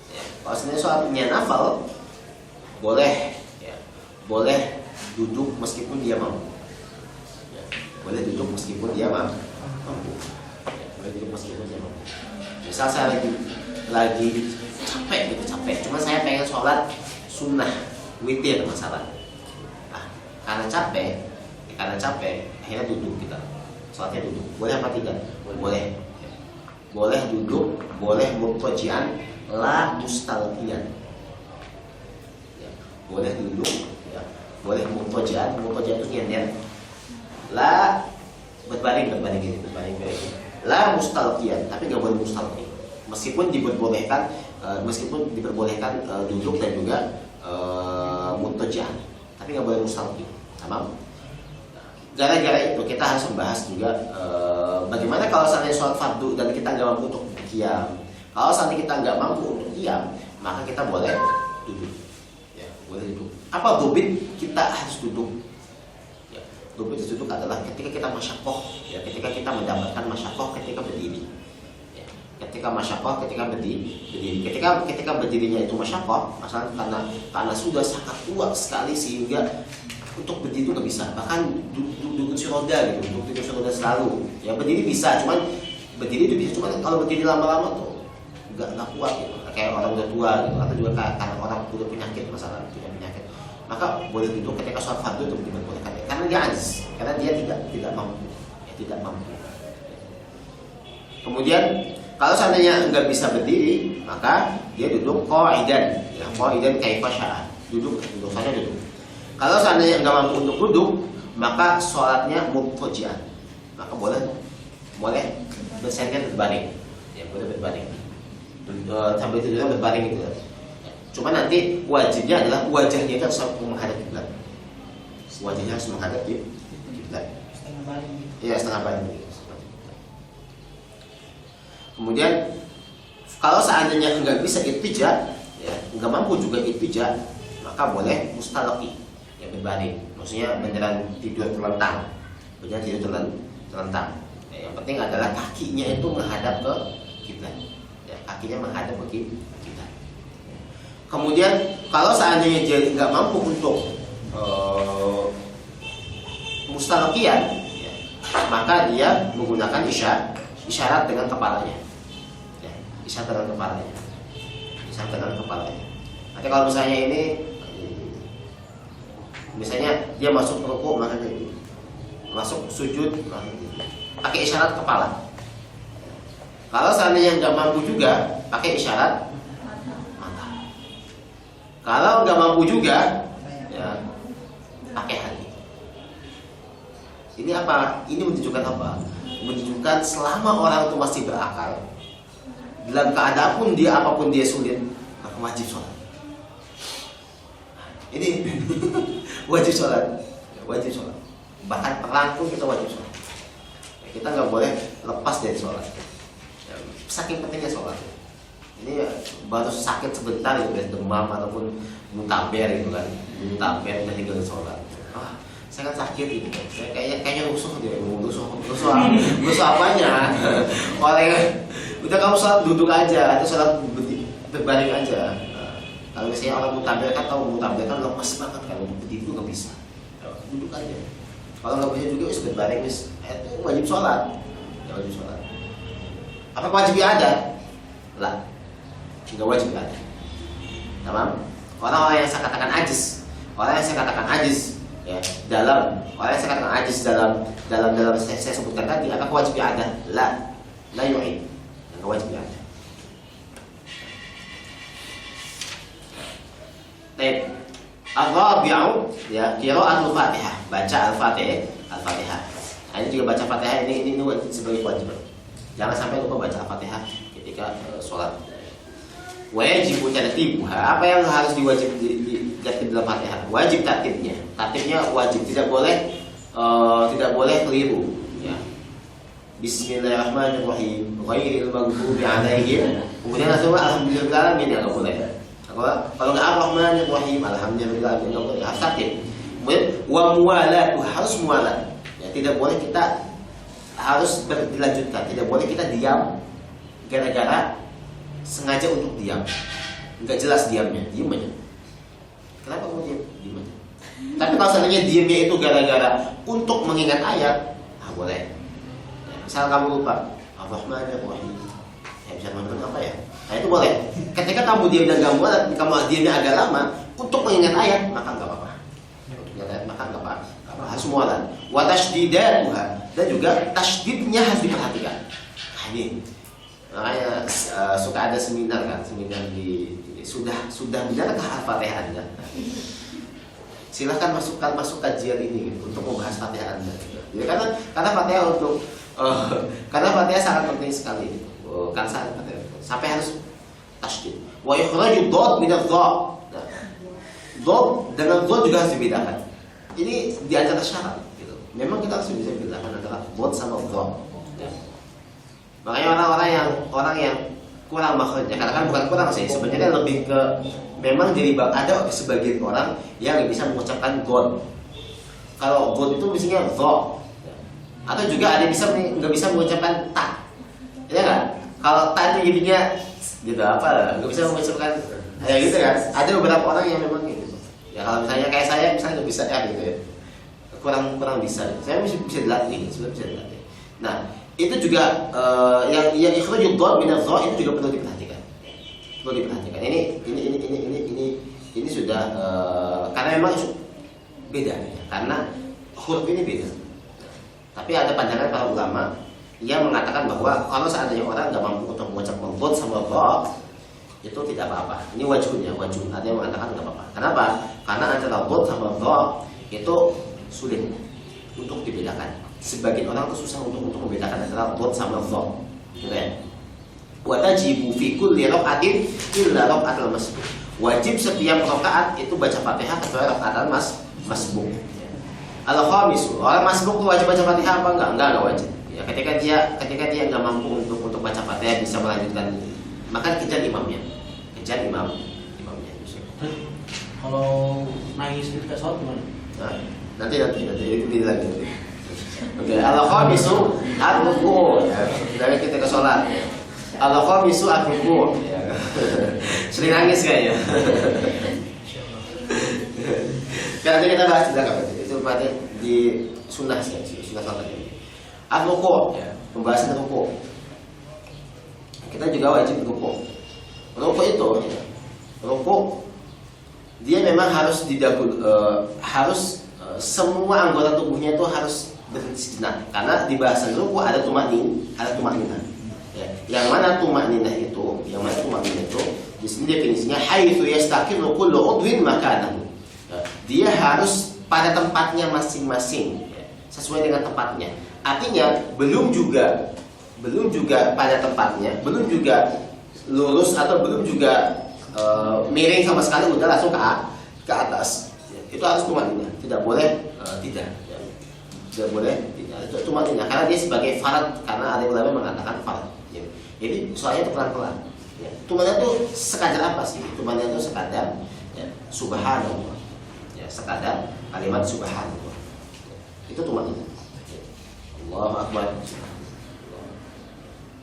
S1: Ya, kalau seandainya sholatnya nafal, boleh duduk meskipun dia mampu. Ya, boleh duduk meskipun dia mampu. Ya, boleh duduk meskipun dia mampu. Misal saya lagi capek. Cuma saya pengen sholat sunnah witir masalah. Nah, karena capek, akhirnya duduk kita. Sholatnya duduk. Boleh apa tidak? Boleh. Boleh duduk, boleh mutajian, la mustalqiyan. Ya, boleh duduk, ya. Boleh mutajian itu niat. La berbaring gini. La mustalqiyan, tapi nggak boleh mustalqi. Meskipun diperbolehkan duduk dan juga mutajian, tapi nggak boleh mustalqi. Tamam? Gara-gara itu kita harus membahas juga bagaimana kalau seandainya sholat fardu dan kita nggak mampu untuk diam. Kalau seandainya kita nggak mampu untuk diam, maka kita boleh duduk. Ya, boleh duduk. Apa dobit kita harus duduk? Ya, dobit duduk adalah ketika kita masyakoh, ya, ketika kita mendapatkan masyakoh ketika berdiri. Ya, ketika masyakoh, ketika berdiri. Ketika berdirinya itu masyakoh, masalah karena sudah sangat kuat sekali sehingga untuk berdiri itu nggak bisa, bahkan duduk kursi roda gitu, duduk kursi roda selalu. Ya berdiri bisa, cuman berdiri itu bisa, cuman kalau berdiri lama-lama tuh nggak kuat gitu. Kayak orang udah tua gitu, atau juga karena orang udah penyakit masalah, punya penyakit. Maka boleh duduk ketika sholat fardu itu diperbolehkan, karena dia ajiz, karena dia tidak mampu, ya, tidak mampu. Kemudian kalau seandainya nggak bisa berdiri, maka dia duduk qa'idan, ya qa'idan kaifa syaa, duduk saja duduk. Kalau seandainya nggak mampu untuk duduk, maka sholatnya mubtaji'an. Maka boleh bersandar berbaring. Ya, boleh berbaring. Sambil tidurnya berbaring gitu. Cuma nanti wajibnya adalah wajahnya itu harus menghadap kiblat. Wajahnya harus menghadap kiblat.
S3: Setengah baling.
S1: Iya, setengah baling. Kemudian kalau seandainya nggak bisa ittija, ya, nggak mampu juga ittija, maka boleh mustalaqi. Ya, berbaring, maksudnya beneran tidur terlentang, Ya, yang penting adalah kakinya itu menghadap ke kiblat, ya, kakinya menghadap ke kiblat. Kemudian kalau seandainya dia nggak mampu untuk mustalqiyan, ya, maka dia menggunakan isyarat dengan kepalanya, ya, isyarat dengan kepalanya. Nanti kalau misalnya ini misalnya dia masuk rukuk maka gitu, masuk sujud maka gitu, pakai isyarat kepala. Kalau seandainya nggak mampu juga, pakai isyarat mata. Kalau nggak mampu juga, ya pakai hati. Ini apa? Ini menunjukkan apa? Menunjukkan selama orang itu masih berakal, dalam keadaan pun dia apapun dia sulit, maka wajib sholat. Ini wajib sholat. Bahkan perang pun kita wajib sholat. Kita nggak boleh lepas dari sholat. Saking pentingnya sholat. Ini baru sakit sebentar gitu, demam ataupun muntaber gitu kan, muntaber dan tinggal sholat. Saya kan sakit gitu, saya kayaknya rusuh dia, rusuh apanya? Udah kamu sholat duduk aja atau sholat berbaring aja. Kalau misalnya orang mutabir kan tahu mutabir kan lepas banget, kalau berdiri itu nggak bisa, duduk aja. Kalau nggak bisa juga wis berbaring wis, itu wajib sholat, ya wajib sholat. Apa wajib adat? lah, nggak wajib ada. Tamam? Orang-orang yang saya katakan ajiz, ya, dalam orang yang saya katakan ajiz dalam saya sebutkan tadi, apakah wajib ada? La yu'id, nggak wajib ada. Baik. Ar-rabi'u ya qira'atul Fatihah, baca Al-Fatihah. Nah, ini juga baca Fatihah ini sebagai wajib. Jangan sampai lupa baca Al-Fatihah ketika sholat. Wajib tartibuha. Apa yang harus diwajib tertib dalam Fatihah? Wajib tertibnya. Tertibnya wajib, tidak boleh keliru. Ya. Bismillahirrahmanirrahim. Ghairil maghdubi 'alaihim. Kemudian langsung alhamdulillah ya enggak boleh. Kalau nggak Ar-Rahmanir-Rahim, alhamdulillah enggak boleh. Harus tertib. Kemudian wa muwalat, harus muwalat. Ya, tidak boleh kita harus dilanjutkan. Tidak boleh kita diam gara-gara sengaja untuk diam. Enggak jelas diamnya, diam aja. Kenapa kamu diam? Diam aja. Tapi kalau seandainya diamnya itu gara-gara untuk mengingat ayat, boleh. Ya, misal kamu lupa Ar-Rahmanir-Rahim. Ya, bisa menurut apa ya? Nah, itu boleh. Ketika kamu diam dan kamu diamnya agak lama untuk mengingat ayat, maka nggak apa-apa. Maka nggak apa-apa. Harus mualan. Wa tasydidatuha, dan juga tasydidnya harus diperhatikan. Nah, ini makanya suka ada seminar di sudah benarkah Al-Fatihah Anda? Silahkan masuk kajian ini gitu, untuk membahas Fatihah Anda. Ya, karena Fatihah karena Fatihah sangat penting sekali. Kan sangat penting. Sampai harus tasydid. Wa yukhraju dhad min adh-dha. Nah, dhad dengan dhad juga harus dibedakan. Ini di antara syarat gitu. Memang kita harus bisa bedakan antara dhad sama dha. Ya. Makanya orang yang kurang makhrajnya, karena bukan kurang sih, sebenarnya lebih ke memang jadi ada sebagian orang yang bisa mengucapkan dhad. Kalau dhad itu biasanya dha. Ya. Atau juga ada yang nggak bisa mengucapkan ta. Ya kan? Kalau tadi jadinya gitu nggak bisa mengucapkan ya gitu kan. Ada beberapa orang yang memang gitu. Ya kalau misalnya kayak saya misalnya nggak bisa ya gitu ya. Kurang bisa. Saya bisa dilatih, sudah bisa dilatih. Nah, itu juga yang ikhrajud dhad min adh-dha itu juga perlu diperhatikan. Ini sudah karena memang beda ya. Karena huruf ini beda. Tapi ada pandangan para ulama yang mengatakan bahwa kalau seandainya orang nggak mampu untuk mengucapkan dhad sama dha, itu tidak apa-apa. Ini wajhnya. Ada yang mengatakan nggak apa-apa. Kenapa? Karena antara dhad sama dha itu sulit untuk dibedakan. Sebagian orang itu susah untuk membedakan antara dhad sama dha. Gitu ya. Wa tajibu fi kulli raka'atin illa raka'atul masbuk. Wajib setiap rakaat itu baca Fatihah kecuali rakaat masbuk. Al-khamisu, orang masbuk itu wajib baca Fatihah apa enggak? Enggak wajib. Ya, ketika dia nggak mampu untuk baca Fatihah bisa melanjutkan, maka kejar imamnya.
S3: Kalau nangis ketika sholat gimana?
S1: Nah, nanti ini lagi. Oke, al-khamisu ar-ruku'. Dari ketika sholat. Al-khamisu ar-ruku'. Sering nangis kayaknya. Nanti kita bahas di belakang. Itu berarti di sunnah sholat ini. Ar-ruku', ya, pembahasan ruku'. Kita juga wajib ruku'. Ruku' itu, ya, ruku' dia memang harus semua anggota tubuhnya itu harus berhenti sejenak. Karena di bahasan ruku' ada tumakninah. Ya, yang mana tumakninah itu? Di sini definisinya haitsu yastaqirru kullu udwin makanahu. Dia harus pada tempatnya masing-masing, ya, sesuai dengan tempatnya. Artinya belum juga pada tempatnya, belum juga lurus atau belum juga miring sama sekali, udah langsung ke atas. Itu harus tumakninah, tidak boleh tidak. Tidak boleh tidak. Itu tumakninah karena dia sebagai farad, karena ada ulama mengatakan farad. Ya. Jadi soalnya itu pelan-pelan. Ya. Tumakninah itu sekadar apa sih? Tumakninah itu sekadar ya, subhanallah. Ya, sekadar kalimat subhanallah. Itu tumakninah. Allahu Akbar.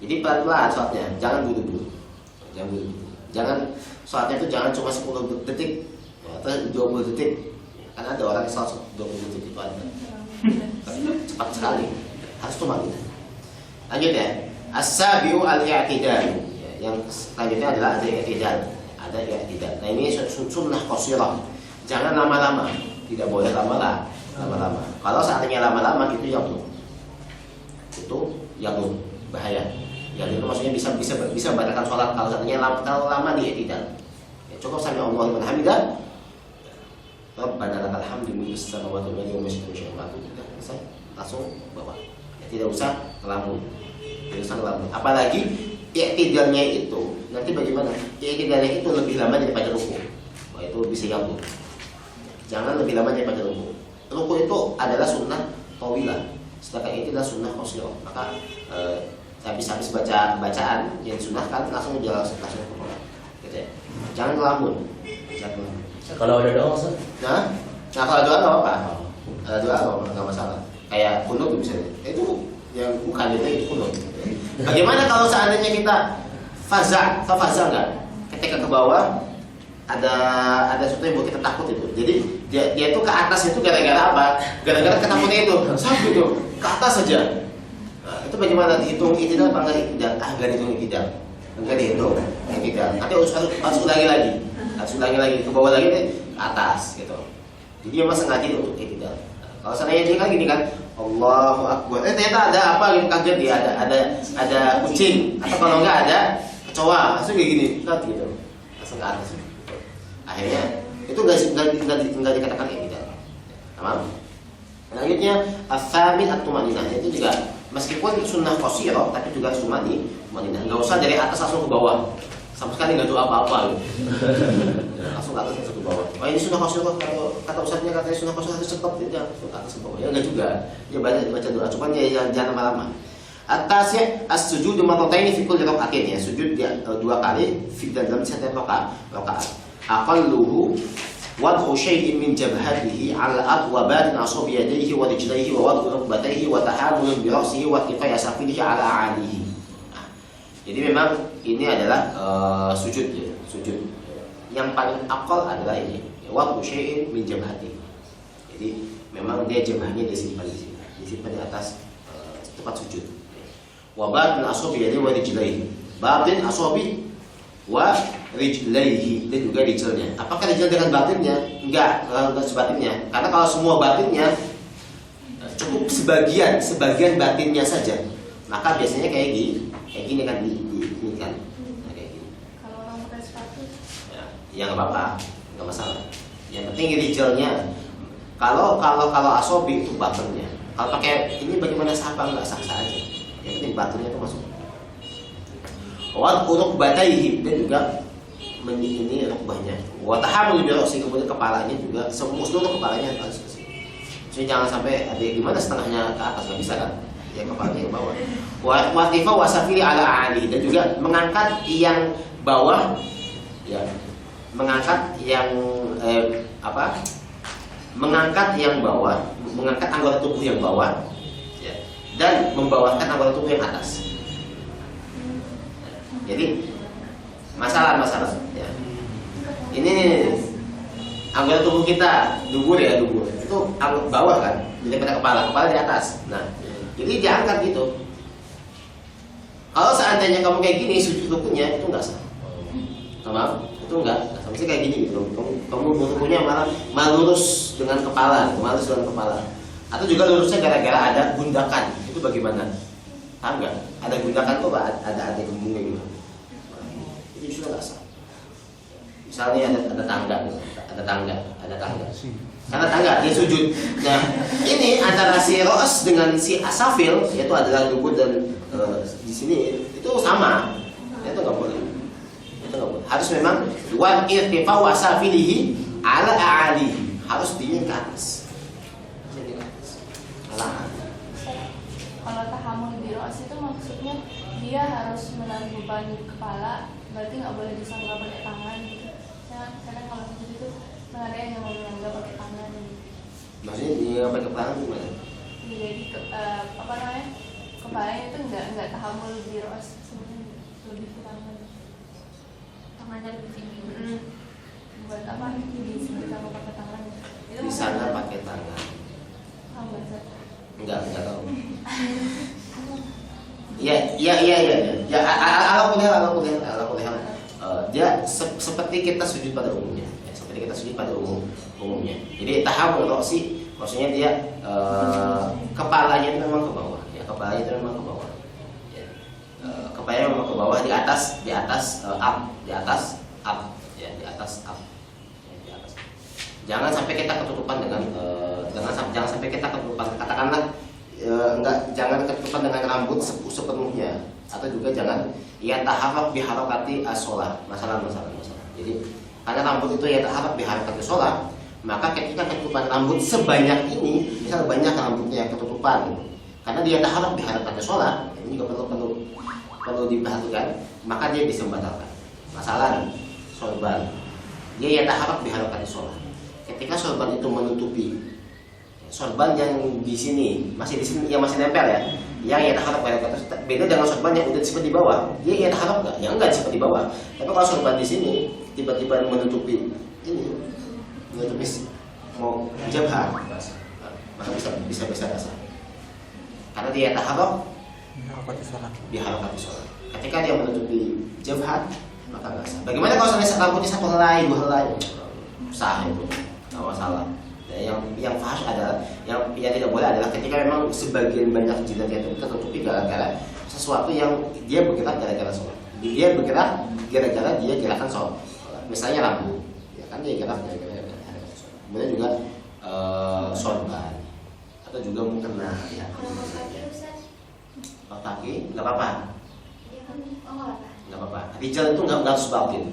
S1: Jadi pelan-pelan sholatnya, jangan buru-buru. Jangan sholatnya itu jangan cuma 10 detik atau 20 detik. Karena ada orang yang sholat 20 detik itu ada. Cepat sekali. Harus tumakninah. Lanjut ya. As-sabiu al-i'tidal. Yang selanjutnya adalah ada i'tidal. Ada i'tidal. Nah ini sunnah qashirah. Jangan lama-lama. Tidak boleh lama-lama. Kalau seandainya lama-lama itu yaqut. Itu yaqut, bahaya. Yang itu maksudnya bisa membatalkan sholat kalau seandainya terlalu lama di i'tidal. Ya, cukup sampai Allahu liman hamidah. Rabbana lakal hamdu mil'us samawati wal ardi wa ma syi'ta wa selesai, langsung bawa. Ya, tidak usah ngelamun. Tidak usah ngelamun. Apalagi i'tidalnya itu nanti bagaimana? I'tidalnya itu lebih lama daripada ruku. Wah, itu bisa yaqut. Jangan lebih lama daripada ruku. Ruku itu adalah sunnah tawilah, sedangkan itu adalah sunnah qashirah. Maka habis baca bacaan yang disunahkan langsung ke sholat. Gitu ya. Jangan ngelamun.
S3: Kalau ada doa, Ustaz?
S1: Nah kalau doa nggak apa-apa. Ada doa nggak masalah. Kayak kunut misalnya. Itu yang bukan itu kunut. Bagaimana kalau seandainya kita faza nggak? Ketika ke bawah ada sesuatu yang buat kita takut itu. Jadi dia itu ke atas itu gara-gara apa? Gara-gara ketakutnya itu. Sampai itu ke atas saja. Nah, itu bagaimana dihitung i'tidal apa enggak i'tidal? Enggak dihitung i'tidal. Enggak dihitung i'tidal. Nanti harus ulangi lagi ke bawah lagi ke atas gitu. Jadi memang sengaja untuk i'tidal. Kalau seandainya dia kan gini kan, Allahu Akbar. Ternyata ada apa gitu, kaget dia ada kucing atau kalau enggak ada kecoa, langsung kayak gini, gitu. Langsung ke atas. Akhirnya itu enggak dikatakan i'tidal. Tamam? Selanjutnya as-samin at-tumaninah. Itu juga meskipun sunnah qashirah tapi juga tumaninah. Enggak usah dari atas langsung ke bawah. Sama sekali nggak tahu apa-apa gitu. Langsung ke atas langsung ke bawah. Oh ini sunnah qashirah, kata ustaznya katanya sunnah qashirah harus cepat ya, langsung ke atas ke bawah. Ya enggak juga. Ya baca doa, cuman ya jangan lama-lama. At-tasi' as-sujudu marrataini fi kulli rak'atin, ya sujud dia 2 kali fi dalam setiap rakaat. Aqalluhu wad'u syai'in min jabhatihi 'ala al-ard wa batin asabi yadayhi wa rijlaihi wa wad'u rukbatayhi wa tahammul bi ra'sihi wa tifai asafilihi 'ala 'alihi. Jadi memang ini adalah sujud. Yang paling akal adalah ini. Wad'u syai'in min jabhatihi. Jadi memang dia jabahnya disimpan di atas tempat sujud. Wa batin asabi yadayhi wa rijlaihi. Batin asabi wa rijlaihi, dan juga rijlnya. Apakah rijl dengan batinnya? Enggak sebatinnya. Karena kalau semua batinnya cukup sebagian batinnya saja, maka biasanya kayak gini kan ini kan. Nah, kayak gini.
S4: Kalau orang pakai sepatu?
S1: Ya nggak apa-apa, nggak masalah. Yang penting rijlnya. Kalau asobi itu batinnya. Kalau pakai ini bagaimana sahaba nggak sah-sah aja. Yang penting batinnya itu masuk. Uruk bataihi, dan juga ini rukbahnya. Wa tahammul bi ra'si, kemudian kepalanya juga seluruh kepalanya harus ke sini. Jadi jangan sampai ada gimana setengahnya ke atas, nggak bisa kan? Ya kepalanya ke bawah. Wa tifa wa safili ala ali, dan juga mengangkat yang bawah, ya mengangkat yang mengangkat yang bawah, mengangkat anggota tubuh yang bawah, ya, dan membawahkan anggota tubuh yang atas. Jadi masalah ya. Ini anggota tubuh kita dubur itu anggota bawah kan, daripada kepala di atas. Nah, jadi diangkat gitu. Kalau seandainya kamu kayak gini sujud rukunya itu nggak sah. Maaf, itu nggak sama sih kayak gini gitu. Kamu rukunya malah lurus dengan kepala. Atau juga lurusnya gara-gara ada gundakan. Itu bagaimana? Tahu nggak? Ada gundakan tuh ada gembungnya gitu. Itu sudah nggak sah. Misalnya ada tangga. Karena tangga dia sujud. Nah, ini antara si ro'as dengan si asafil, yaitu adalah lutut dan di sini itu sama. Itu nggak boleh. Harus memang wan irtifa'u asafilihi ala a'alihi, harus dingin ke atas.
S4: Kalau tahammul bi ra's itu maksudnya dia harus menahan beban kepala, berarti nggak boleh disangga pakai tangan gitu. Kadang kalau sujud itu ada yang mau menyangga pakai tangan gitu.
S1: Maksudnya dia pakai tangan gimana?
S4: Jadi kepalanya itu nggak tahammul bi ra's, sebenarnya lebih ke tangan. Tangannya lebih tinggi. Buat apa? Disangga pakai tangan. Itu
S1: di sana pakai tangan. Enggak tahu. Ya. Ya, ala kuliah. dia seperti kita sujud pada umumnya, ya, seperti kita sujud pada umumnya. Jadi tahawul roksi, maksudnya dia kepalanya itu memang ke bawah, ya, kepalanya itu memang ke bawah, ya. Kepalanya memang ke bawah di atas up, ya, di atas up. Ya, di atas. Jangan sampai kita ketutupan dengan jangan sampai kita ketutupan, katakanlah jangan ketutupan dengan rambut sepenuhnya, atau juga jangan ya taharrak biharakati as-shalah, masalah. Jadi karena rambut itu ya taharrak biharakati as-shalah, maka ketika ketutupan rambut sebanyak ini, misal banyak rambutnya yang ketutupan, karena dia taharrak biharakati as-shalah, ini juga perlu diperhatikan, maka dia bisa membatalkan. Masalah sorban, dia ya taharrak biharakati as-shalah. Ketika sorban itu menutupi, sorban yang di sini masih yang masih nempel ya, yang ia taharap pada atas, beda dengan sorban yang udah disimpan di bawah. Dia ia taharap nggak? Yang enggak disimpan di bawah. Tapi kalau sorban di sini tiba-tiba menutupi ini, menutupi mau jabhah, maka bisa basah. Karena dia taharap biharakati sholat. Ketika dia menutupi jabhah, maka basah. Bagaimana kalau rambutnya satu helai, dua helai, sah itu, nggak masalah. Yang fahsh adalah yang tidak boleh adalah ketika memang sebagian banyak jidatnya itu tertutupi gara-gara sesuatu yang dia bergerak gara-gara sholat. Dia bergerak gara-gara dia gerakan sholat. Misalnya rambut, ya kan dia gerak gara-gara sholat. Kemudian juga sorban atau juga mukena, ya. Kalau kaki nggak apa-apa. Nggak apa-apa. Rijal itu nggak harus batin.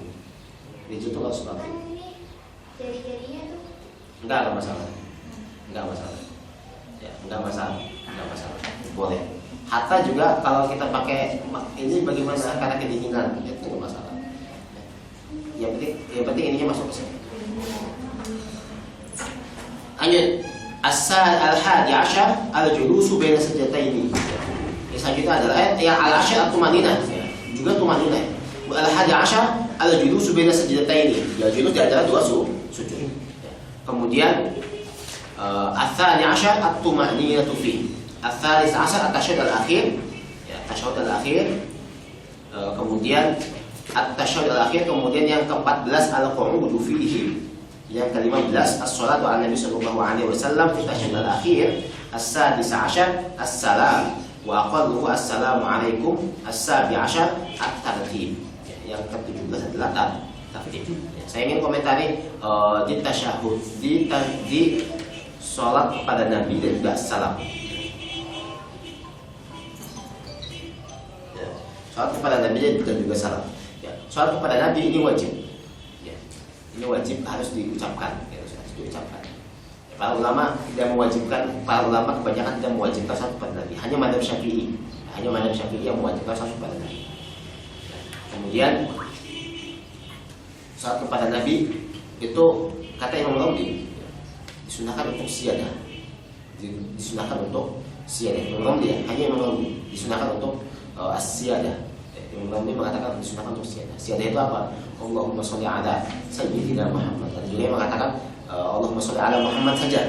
S1: Rijal itu nggak harus batin.
S5: Jari-jarinya tuh
S1: Enggak masalah. Ya, enggak masalah. Boleh. Hatta juga kalau kita pakai ini bagaimana karena kedinginan, itu enggak masalah. Yang penting ininya masuk ke sini. Lanjut. Al-hadi asyar al-julusu baina sajdataini. Yang selanjutnya adalah yang al-asyar at-tumaninah, juga tumaninah. Al-hadi asyar al-julusu baina sajdataini. Ya, julus di antara dua sujud. Kemudian al-thani asyar at-tuma'ninatu fi. Al-thalis asyar at-tasyahud al-akhir, ya, tasyahud al-akhir. Kemudian at-tasyahud al-akhir, kemudian yang ke-14 al-qu'udu fihi. Yang ke-15 as-shalatu ala Nabi sallallahu alaihi wasallam fi tasyahud al-akhir. As-sadis asyar as-salam wa aqalluhu assalamu alaikum. As-sabi asyar at-tartib. Yang ke-17 adalah tartib. Saya ingin komentari di tasyahud, di sholat kepada Nabi dan juga salam. Ya, sholat kepada Nabi dan juga salam. Ya, sholat kepada Nabi ini wajib. Ya, ini wajib, harus diucapkan. Ya, harus diucapkan. Ya, para ulama tidak mewajibkan, para ulama kebanyakan tidak mewajibkan sholat kepada Nabi. Hanya mazhab Syafi'i, yang mewajibkan sholat kepada Nabi. Ya, kemudian saat kepada Nabi itu kata Imam Nawawi disunahkan untuk siyadah, Imam Nawawi ya, hanya Imam Nawawi disunahkan untuk as-siyadah. Imam Nawawi mengatakan disunahkan untuk siyadah. Siyadah itu apa? Allahumma sholli ala sayyidina Muhammad. Dan juga mengatakan Allahumma sholli ala Muhammad saja.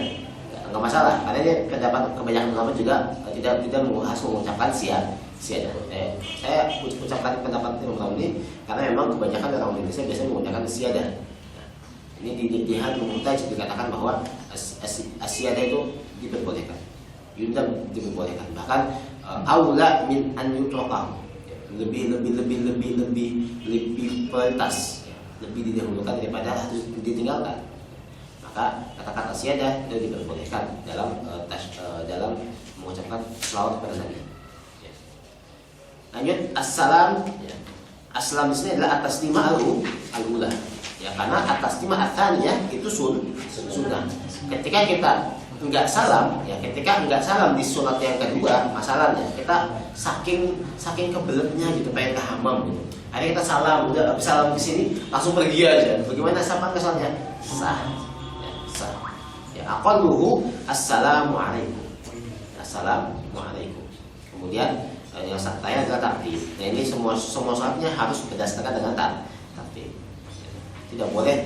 S1: Enggak masalah, karena ini pendapat kebanyakan ulama juga tidak harus mengucapkan siyadah. Saya ucapkan pendapat Imam Nawawi karena memang kebanyakan orang Indonesia biasanya menggunakan siyadah. Ini di hal muhtaj dikatakan bahwa siyadah itu diperbolehkan, yundam diperbolehkan, bahkan aula min an yutraqah, lebih prioritas, lebih didahulukan daripada harus ditinggalkan. Maka kata-kata siyadah itu diperbolehkan dalam mengucapkan selawat kepada Nabi. Lanjut, assalam. Assalam di sini adalah atas lima al-ula. Ya, karena atas lima at-thaniyah itu sunnah. Ketika kita enggak salam di sholat yang kedua, masalahnya kita saking kebeletnya gitu, pengen ke hamam gitu. Akhirnya kita udah habis salam di sini langsung pergi aja. Bagaimana sapan kesannya? Sah. Ya, aqalluhu assalamu alaikum. Kemudian yang saya adalah tartib. Nah, ini semua sholatnya harus berdasarkan dengan tartib. Tidak boleh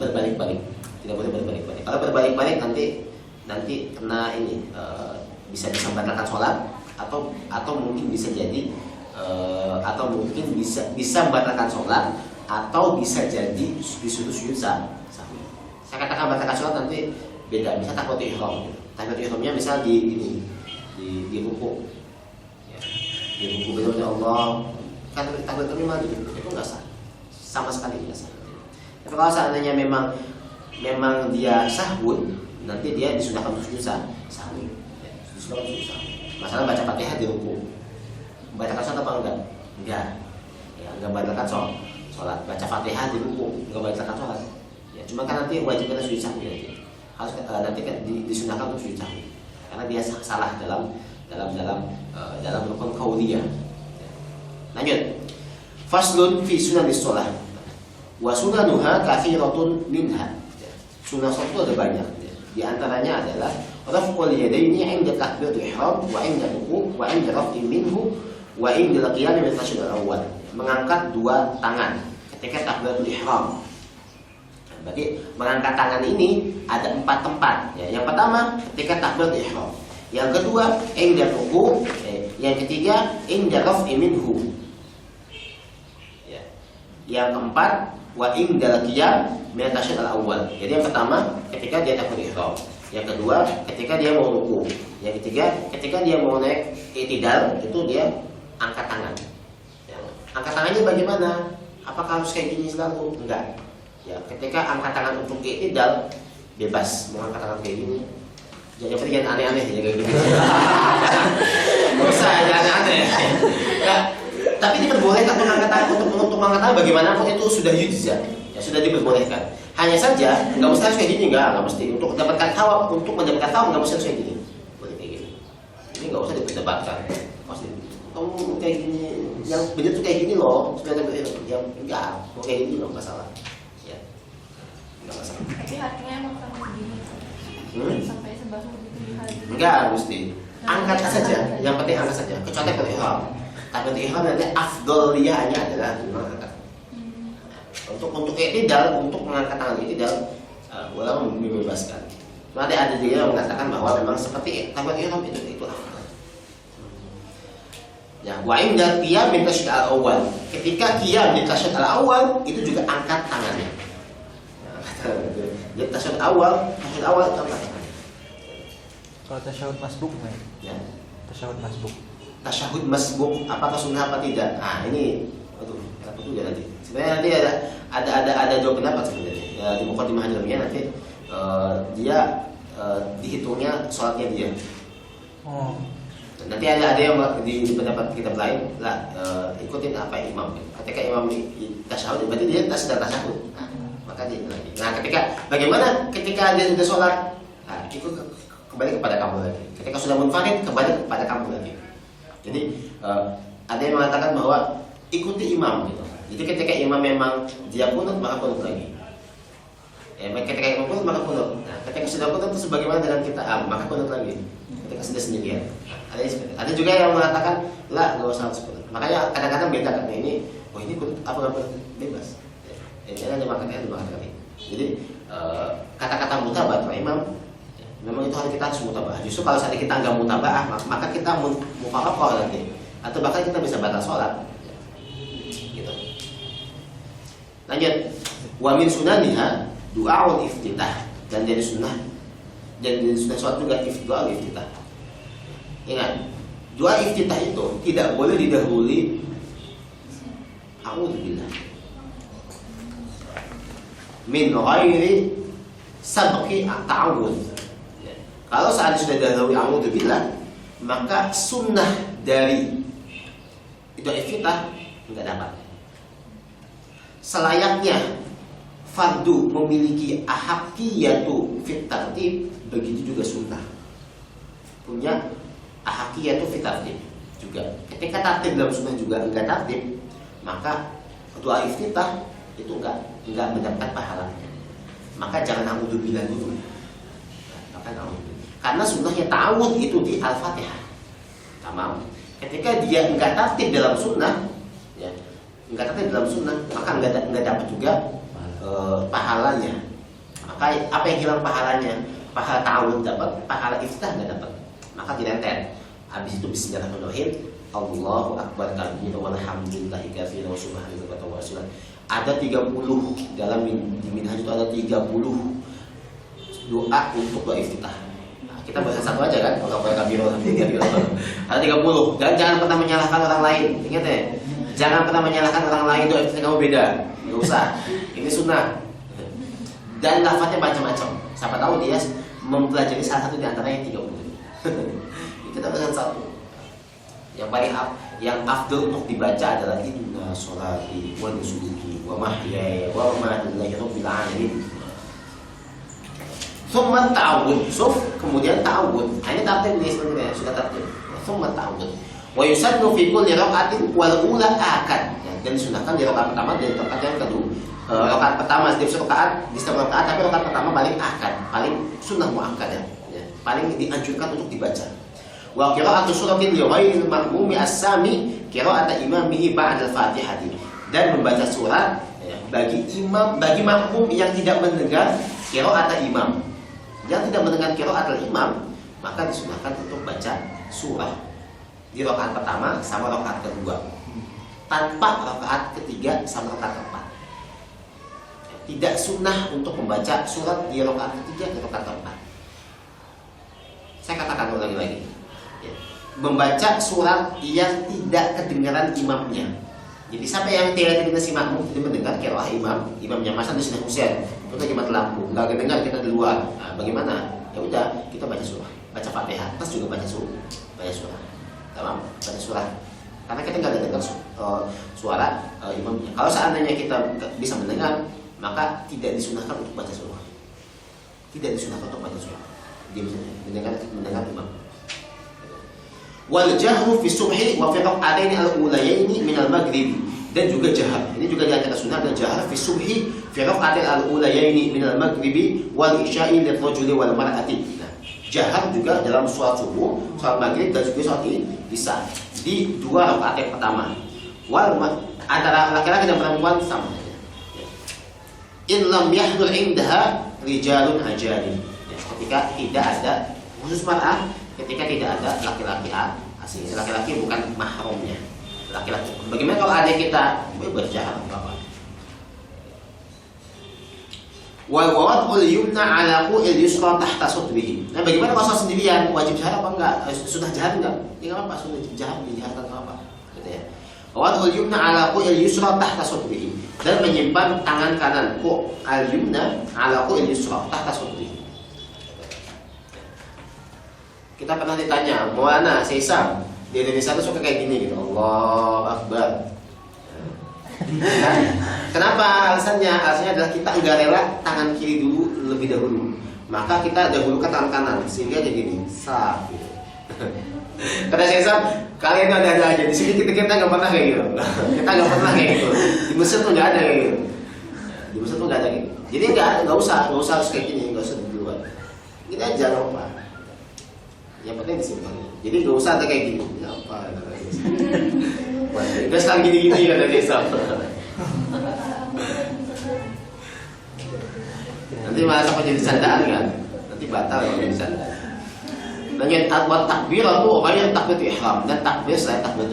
S1: berbalik-balik. Kalau berbalik-balik nanti kena ini bisa membatalkan sholat atau mungkin bisa jadi atau mungkin bisa membatalkan sholat, atau bisa jadi disuruh sujud sahwi. Saya katakan batalkan sholat nanti beda, bisa takbiratul ihram. Takbiratul ihramnya misal di ruku, ya. Di ruku betul Allah, kan takbiratul ihram itu nggak sah, sama sekali nggak sah. Tapi kalau seandainya memang dia sahwun, nanti dia disunahkan untuk sujud sahwi. Ya, disunahkan sujud sahwi. Masalah baca Fatihah di ruku, batalkan sholat apa enggak? Enggak. Ya, enggak batalkan sholat. Baca Fatihah di ruku, enggak batalkan sholat. Ya, cuma kan nanti wajib kita sujud sahwi nanti. Harus nanti kan disunahkan untuk sujud sahwi. Karena dia salah dalam rukun qauliyah. Ya. Lanjut. Faslun fi sunanis shalah. Wa sunanuha kathiratun minha. Sunnah sholat itu ada banyak. Di antaranya adalah raf'ul yadaini 'inda takbiratul ihram wa 'inda ruku' wa 'inda raf'in minhu wa 'inda al-qiyam min al-tashaddud al-awwal. Mengangkat dua tangan ketika takbiratul ihram. Berarti mengangkat tangan ini ada 4 tempat. Ya, yang pertama ketika takbiratul ihram. Yang kedua 'inda ruku', yang ketiga 'inda raf'in minhu. Ya. Yang keempat wa indal qiyam min al-tashaddud al-awwal. Jadi yang pertama ketika dia takbiratul ihram, yang kedua ketika dia mau ruku, yang ketiga ketika dia mau naik i'tidal, itu dia angkat tangan. Ya. Angkat tangannya bagaimana? Apakah harus kayak gini selalu? Enggak. Ya, ketika angkat tangan untuk i'tidal bebas mau angkat tangan kayak gini. Jangan aneh-aneh ya kayak gitu. Enggak usah aneh-aneh. Ya. Tapi diperbolehkan untuk mengangkat tangan bagaimanapun itu sudah yujza, ya sudah diperbolehkan. Hanya saja nggak mesti harus kayak gini, nggak mesti. Untuk mendapatkan thawab nggak mesti harus kayak gini. Boleh kayak gini. Ini nggak usah diperdebatkan. Pasti kamu kayak gini, yang benar tuh kayak gini loh. Sudah yang enggak mau kayak gini loh, masalah. Ya, nggak masalah.
S4: Tapi hatinya emang sampai begini. Sampai sebahu gitu di hati.
S1: Enggak mesti. Angkat saja. Yang penting angkat saja. Kecuali kalau ihram. Takbiratul ihram nanti afdoliyahnya adalah mengangkat. Untuk i'tidal, untuk mengangkat tangan i'tidal, ulama membebaskan. Nanti ada juga yang mengatakan bahwa memang seperti takbiratul ihram itu afdal. Ya, wa inda qiyam min tashaddud al-awwal. Ketika qiyam min tashaddud al-awwal itu juga angkat tangannya. Jadi tashaddud awal itu angkat tangan.
S2: Kalau tasyahud masbuk,
S1: Ya.
S2: tasyahud masbuk.
S1: Tasyahud masbuk apakah sunnah apa tidak? Ah ini, aduh, apa juga nanti. Sebenarnya nanti ada dua pendapat sebenarnya. Ya, di Muqaddimah Al-Ilmiyah nanti dia dihitungnya sholatnya dia.
S2: Oh.
S1: Nanti ada yang di pendapat kita lain lah ikutin apa imam. Ketika imam tasyahud berarti dia sedang tasyahud. Nah, maka dia lagi. Nah, bagaimana ketika dia sudah sholat? Nah, ikut kembali kepada kamu lagi. Ketika sudah munfarid kembali kepada kamu lagi. Jadi ada yang mengatakan bahwa ikuti imam gitu. Jadi ketika imam memang dia kunut maka kunut lagi. Ketika imam kunut maka kunut. Nah, ketika sudah kunut itu sebagaimana dengan kita maka kunut lagi. Ketika sudah sendirian. Ada juga yang mengatakan lah nggak usah kunut. Makanya kadang-kadang beda kan ini. Oh ini kunut apa nggak bebas. Ini hanya makanya ini. Jadi kata-kata mutabah para imam memang itu kita harus mutabah. Justru kalau saat kita nggak mutabah, maka kita mufaraqah nanti, atau bahkan kita bisa batal sholat. Gitu. Lanjut. Wa min sunaniha du'aul iftitah, dan dari sunnah sholat juga du'aul iftitah. Ingat, doa iftitah itu tidak boleh didahului a'udzubillah min ghairi sabqi ta'awudz. Kalau saat sudah dahului a'udzubillah, maka sunnah dari itu iftitah enggak dapat. Selayaknya fardu memiliki ahaqiyatu fit tartib, begitu juga sunnah punya ahaqiyatu fit tartib juga. Ketika tartib dalam sunnah juga enggak tartib, maka doa iftitah itu enggak mendapat pahalanya. Maka jangan a'udzubillah dulu. Maka a'udzubillah. Karena sunnahnya ta'awudz itu di Al-Fatihah. Tamam. Ketika dia enggak tertib dalam sunnah, ya, enggak tertib dalam sunnah, maka enggak dapat juga pahalanya. Maka apa yang hilang pahalanya? Pahala ta'awudz dapat, pahala iftitah enggak dapat. Maka direnten. Habis itu bismillahirrahmanirrahim, Allahu akbar kabira walhamdulillahi katsira wa subhanallahi wa ta'ala. Ada 30 dalam di minhaj itu ada 30 doa untuk doa iftitah. Nah, kita bahas satu aja kan, Allahu akbar kabira walhamdulillahi ada 30. Dan jangan pernah menyalahkan orang lain. Ingat ya, jangan pernah menyalahkan orang lain, doa iftitah kamu beda. Enggak usah. Ini sunnah. Dan lafadznya macam-macam. Siapa tahu dia mempelajari salah satu di antara yang 30. Kita bahas satu. Yang paling yang afdal untuk dibaca adalah inna sholati wa nusuki wa mahyaya wa mamati lillahi rabbil alamin. Tsumma ta'awud, kemudian ta'awud. Ini tartib ini sebenarnya sudah tartib. Tsumma ta'awud. Wa yusannu fi kulli raka'atin wal ula akad. Dan disunahkan di rakaat pertama dan rakaat yang kedua. Rakaat pertama setiap rakaat di setiap rakaat, tapi rakaat pertama paling akad, paling sunnah muakkad ya. Paling dianjurkan untuk dibaca. Wa qira'atu suratin li ghairil ma'mumi as-sami qira'ata imamihi ba'da al-Fatihah. Dan membaca surat ya, bagi makmum yang tidak mendengar qira'at imam. Yang tidak mendengar qira'at imam, maka disunahkan untuk baca surah di rakaat pertama sama rakaat kedua. Tanpa rakaat ketiga sama rakaat keempat. Tidak sunnah untuk membaca surat di rakaat ketiga dan rakaat keempat. Saya katakan lagi. Ya. Membaca surat yang tidak kedengaran imamnya. Jadi siapa yang tidak kedengaran si makmum tidak mendengar qiraah imamnya, masa di sini Husain, kita cuma lampu, nggak kedengar kita di luar. Nah, bagaimana? Ya udah, kita baca surah, baca Fatihah, terus juga baca surah. Tamam, baca surah. Karena kita nggak dengar suara imamnya. Kalau seandainya kita bisa mendengar, maka tidak disunahkan untuk baca surah. Tidak disunahkan untuk baca surah. Dia bisa mendengar imam. Wal jahru fi subhi wa fi raq'ataini al-ulayaini min al-maghrib. Dan juga jahar. Ini juga di antara sunnah dan jahar fi subhi fi raq'ataini al-ulayaini min al-maghrib wal isya'i lirrajuli wal mar'ati. Nah, jahar juga dalam sholat subuh, sholat maghrib dan juga sholat isya di dua rakaat yang pertama. Wal antara laki-laki dan perempuan sama. In lam yahdur indaha rijalun ajali. Ketika tidak ada khusus mar'ah, ketika tidak ada laki-laki asing, laki-laki bukan mahramnya, laki-laki. Bagaimana kalau adik kita berjahar apa? Wal wad'ul yumna ala qu'il yusra tahta sudrihi. Nah, bagaimana kalau sendirian, wajib jahar apa enggak? Sudah jahar enggak? Ya enggak apa-apa, sudah jahar dijaharkan apa? Gitu ya. Wad'ul yumna ala qu'il yusra tahta sudrihi. Dan menyimpan tangan kanan ku al-yumna ala qu'il yusra tahta sudrihi. Kita pernah ditanya, Maulana Sesam di Indonesia itu suka kayak gini gitu, Allahu Akbar. Nah, kenapa alasannya? Alasannya adalah kita enggak rela tangan kiri dulu lebih dahulu, maka kita dahulukan tangan kanan sehingga jadi gini, sah. Gitu. Kata Sesam, kalian ada aja di sini kita nggak pernah kayak gitu. Kita nggak pernah kayak gitu. Di Mesir tuh nggak ada kayak gitu. Di Mesir tuh nggak ada gitu. Jadi nggak usah harus kayak gini, nggak usah duluan. Kita aja nggak apa. Yang penting disimpan. Jadi nggak usah ada kayak gini. Ya apa? Gak sekarang gini-gini kata Desa. Nanti malah sampai jadi sandaan kan? Nanti batal kalau jadi sandaan. Dan yang takbir itu orang yang takbir ihram dan takbir selain takbir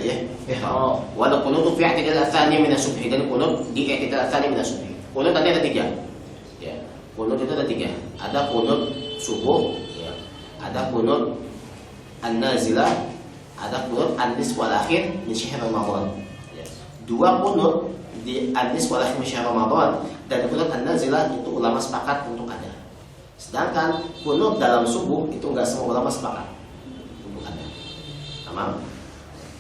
S1: ihram. Walau qunut fi i'tidal tsani min as-subhi dan qunut di i'tidal tsani min as-subhi. Qunut tadi ada 3. Ya. Qunut itu ada 3. Ada qunut subuh, ya. Ada qunut an-nazilah, ada qunut an-nisf wal akhir min syahr Ramadan. Ya. 2 qunut di an-nisf wal akhir min syahr Ramadan dan qunut an-nazilah itu ulama sepakat untuk ada. Sedangkan qunut dalam subuh itu enggak semua ulama sepakat untuk ada. Tamam.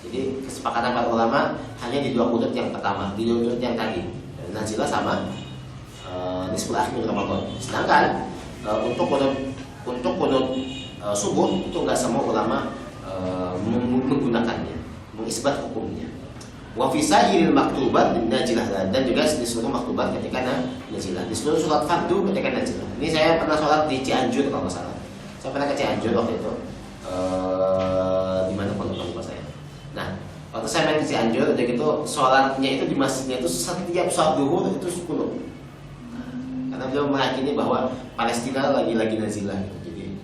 S1: Jadi kesepakatan para ulama hanya di 2 qunut yang pertama, di 2 qunut yang tadi, nazilah sama nisful akhir Ramadan. Sedangkan untuk qunut subuh itu enggak semua ulama menggunakannya, mengisbat hukumnya. Wa fi sa'iril maktubat najilah dan juga di seluruh maktubat ketika najilah, di seluruh sholat fardu ketika najilah. Ini saya pernah sholat di Cianjur kalau nggak salah. Saya pernah ke Cianjur waktu itu. Di mana pun lupa saya. Nah, waktu saya main di Cianjur, udah gitu sholatnya itu di masjidnya itu setiap sholat duhur itu qunut. Karena beliau meyakini bahwa Palestina lagi nazilah. Jadi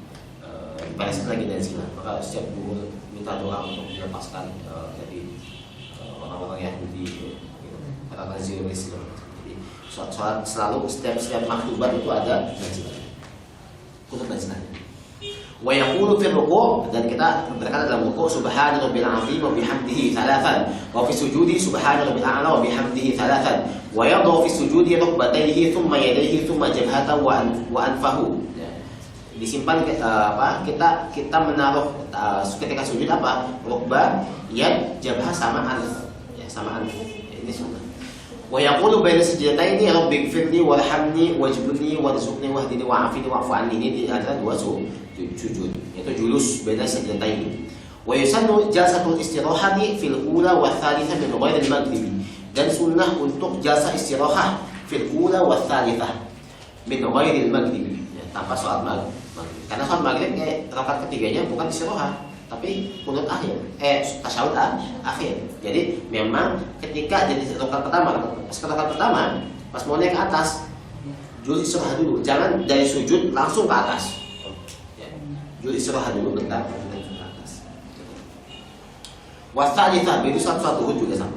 S1: di Palestina lagi nazilah, maka setiap duhur minta doa untuk melepaskan orang Yahudi, gitu. Orang Zionis. Jadi sholat selalu setiap maktubat itu ada nazilah. Kutub nazilahnya. Wa yaqulu fi ruku', dan kita berkata dalam ruku' subhana rabbil azim wa bihamdihi thalathan, wa fi sujudi subhana rabbil a'la wa bihamdihi thalathan, wa yadhu fi sujudi rukbatayhi thumma yadayhi thumma jabhatahu wa anfahu. Disimpan kita menaruh ketika sujud rukbah, yad, jabhah sama anf, ya, sama anf. Ini sunnah. Wa yaqulu baina sajdataini rabbighfirli warhamni wajburni warzuqni wahdini wa'afini wa'fu anni. Ini adalah dua sujud, yaitu julus baina sajdataini. Wa yusannu jalsatul istirahati fil ula wa tsalitsah min ghairi al-maghribi. Dan sunnah untuk jalsa istirahah fil ula wa tsalitsah min ghairi al-maghribi, tanpa sholat maghrib. Karena sholat maghrib rakaat ketiganya bukan istirahat, tapi kunut akhir, tasyahud akhir. Jadi memang ketika jadi rakaat pertama, pas mau naik ke atas, julus istirahat dulu. Jangan dari sujud langsung ke atas. Ya. Julus istirahat dulu bentar, kemudian ke atas. Wassalitsah, itu satu juga sama.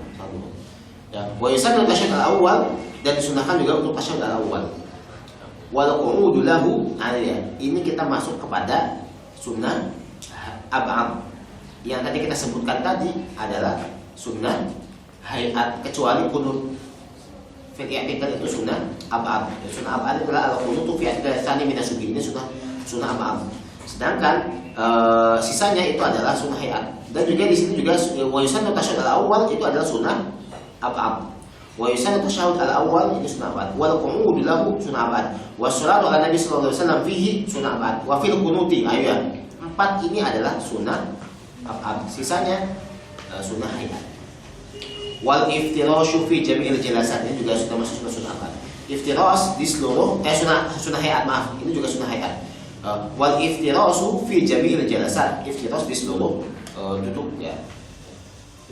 S1: Ya. Wa yusannu tasyahud al-awwal, dan disunahkan juga untuk tasyahud al-awwal. Wal qu'udu lahu, ini kita masuk kepada sunnah ab'ad. Yang tadi kita sebutkan tadi adalah sunnah hayat, kecuali kunut fil i'tikad itu sunnah ab'ad. Sunnah ab'ad adalah al-qunutu fi i'tikad min as-sugi. Ini sunnah ab'ad. Sedangkan sisanya itu adalah sunnah hayat. Dan juga di sini juga wa yusannu tasyahud al-awwal itu adalah sunnah ab'ad. Wa yusannu tasyahud al-awwal itu sunnah ab'ad. Wal qu'udu lahu sunnah ab'ad. Wassalatu ala Nabi sallallahu alaihi wasallam fihi sunnah ab'ad. Wa fil qunuti, ayo ya. 4 ini adalah sunnah ab'ad. Sisanya sunnah hayat. Wal iftirashu fi jami'il jalasat, ini juga sudah masuk sunnah ab'ad. Iftiras di seluruh sunnah hayat, maaf. Ini juga sunnah hayat. Wal iftirasu fi jami'il jalasat. Iftiras di seluruh duduk ya.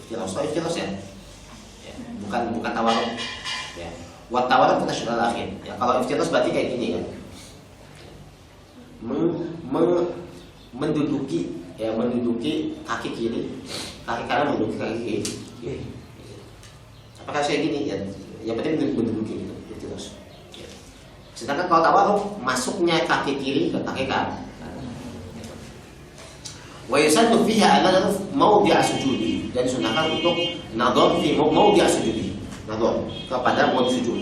S1: Iftiras ya. Bukan tawaruk. Ya. Wa tawaruk kita sudah akhir. Ya, kalau iftiras berarti kayak gini kan. Menduduki kaki kiri, kaki kanan menduduki kaki kiri. Apakah saya gini ya? Yang penting menduduki gitu. Iftiras. Ya. Sedangkan kalau tawaruk masuknya kaki kiri ke kaki kanan. Wa yusannu fiha an-nadhar mawdi'a sujudi, dan disunahkan untuk nadhar fi mawdi'a sujudi, nadhar kepada mawdi sujud.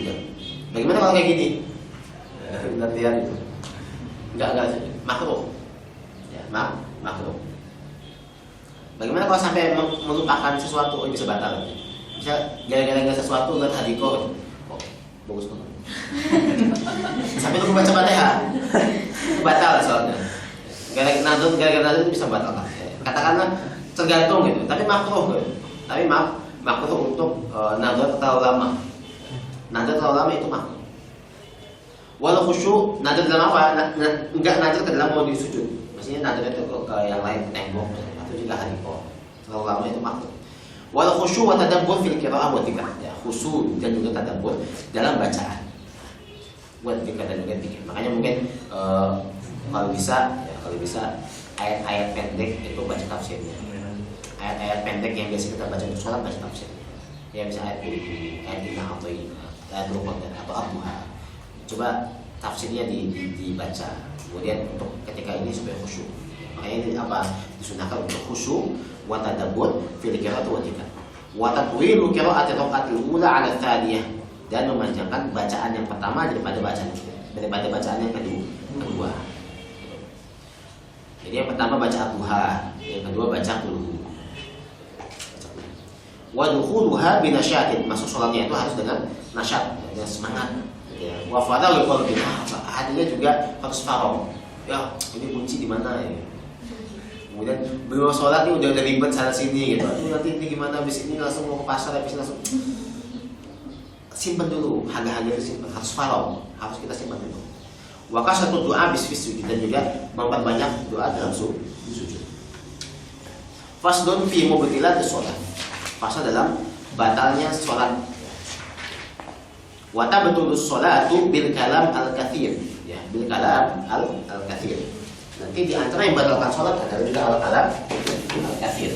S1: Bagaimana kalau kayak gini? Latihan itu. Enggak makruh. Ya, makruh. Bagaimana kalau sampai melupakan sesuatu, bisa batal? Bisa gara-gara sesuatu enggak hadiko. Oh, bagus banget. Sampai lupa baca Fatihah. Batal soalnya. Gara-gara nadhar itu bisa batalkan. Katakanlah tergantung gitu, tapi makruh gitu. Tapi makruh untuk nadhar terlalu lama. Nadhar terlalu lama itu makruh. Walau khusyuk, nadhar dalam apa? Enggak nadhar ke dalam mau disujud. Maksudnya nadhar itu ke yang lain, tembok atau juga hadiko. Terlalu lama itu makruh. Walau khusyuk wa tadabbur fil qiraa'ah wa dzikr. Ya, khusyuk dan juga tadabbur dalam bacaan. Buat dzikir dan juga dzikir. Makanya mungkin kalau bisa ayat-ayat pendek itu baca tafsirnya. Ayat-ayat pendek yang biasa kita baca untuk sholat, baca tafsirnya. Ya bisa ayat ini, ayat inna atayna, ayat ruqad atau ad-duha. Coba tafsirnya dibaca. Kemudian untuk ketika ini supaya khusyuk. Makanya ini disunahkan untuk khusyuk wa tadabbur fil qiraa'ati wa dzikr. Wa tatwilu qiraa'ati raq'atil ula 'ala tsaniyah, dan memanjangkan bacaan yang pertama daripada bacaan yang kedua. Jadi yang pertama baca ad-duha, yang kedua baca qul. Wa dukhuluha binasyatin, masuk sholatnya itu harus dengan nasyat, dengan semangat. Ya. Wa fadhal qalbi, hatinya juga harus faragh. Ya, ini kunci di mana ya? Kemudian belum sholat ini udah ribet sana sini gitu. Aduh, nanti ini gimana, habis ini langsung mau ke pasar, habis langsung simpan dulu, harga-harga disimpan, harus faragh, harus kita simpan dulu. Wa kasatu doa bis sujud, dan juga memperbanyak doa dalam sujud. Faslun fi mubtilatis shalah. Fasal dalam batalnya salat. Wa tabtulus shalatu bil kalam al-katsir. Ya, bil kalam al-katsir. Nanti di antara yang batalkan salat adalah juga al-kalam al-katsir.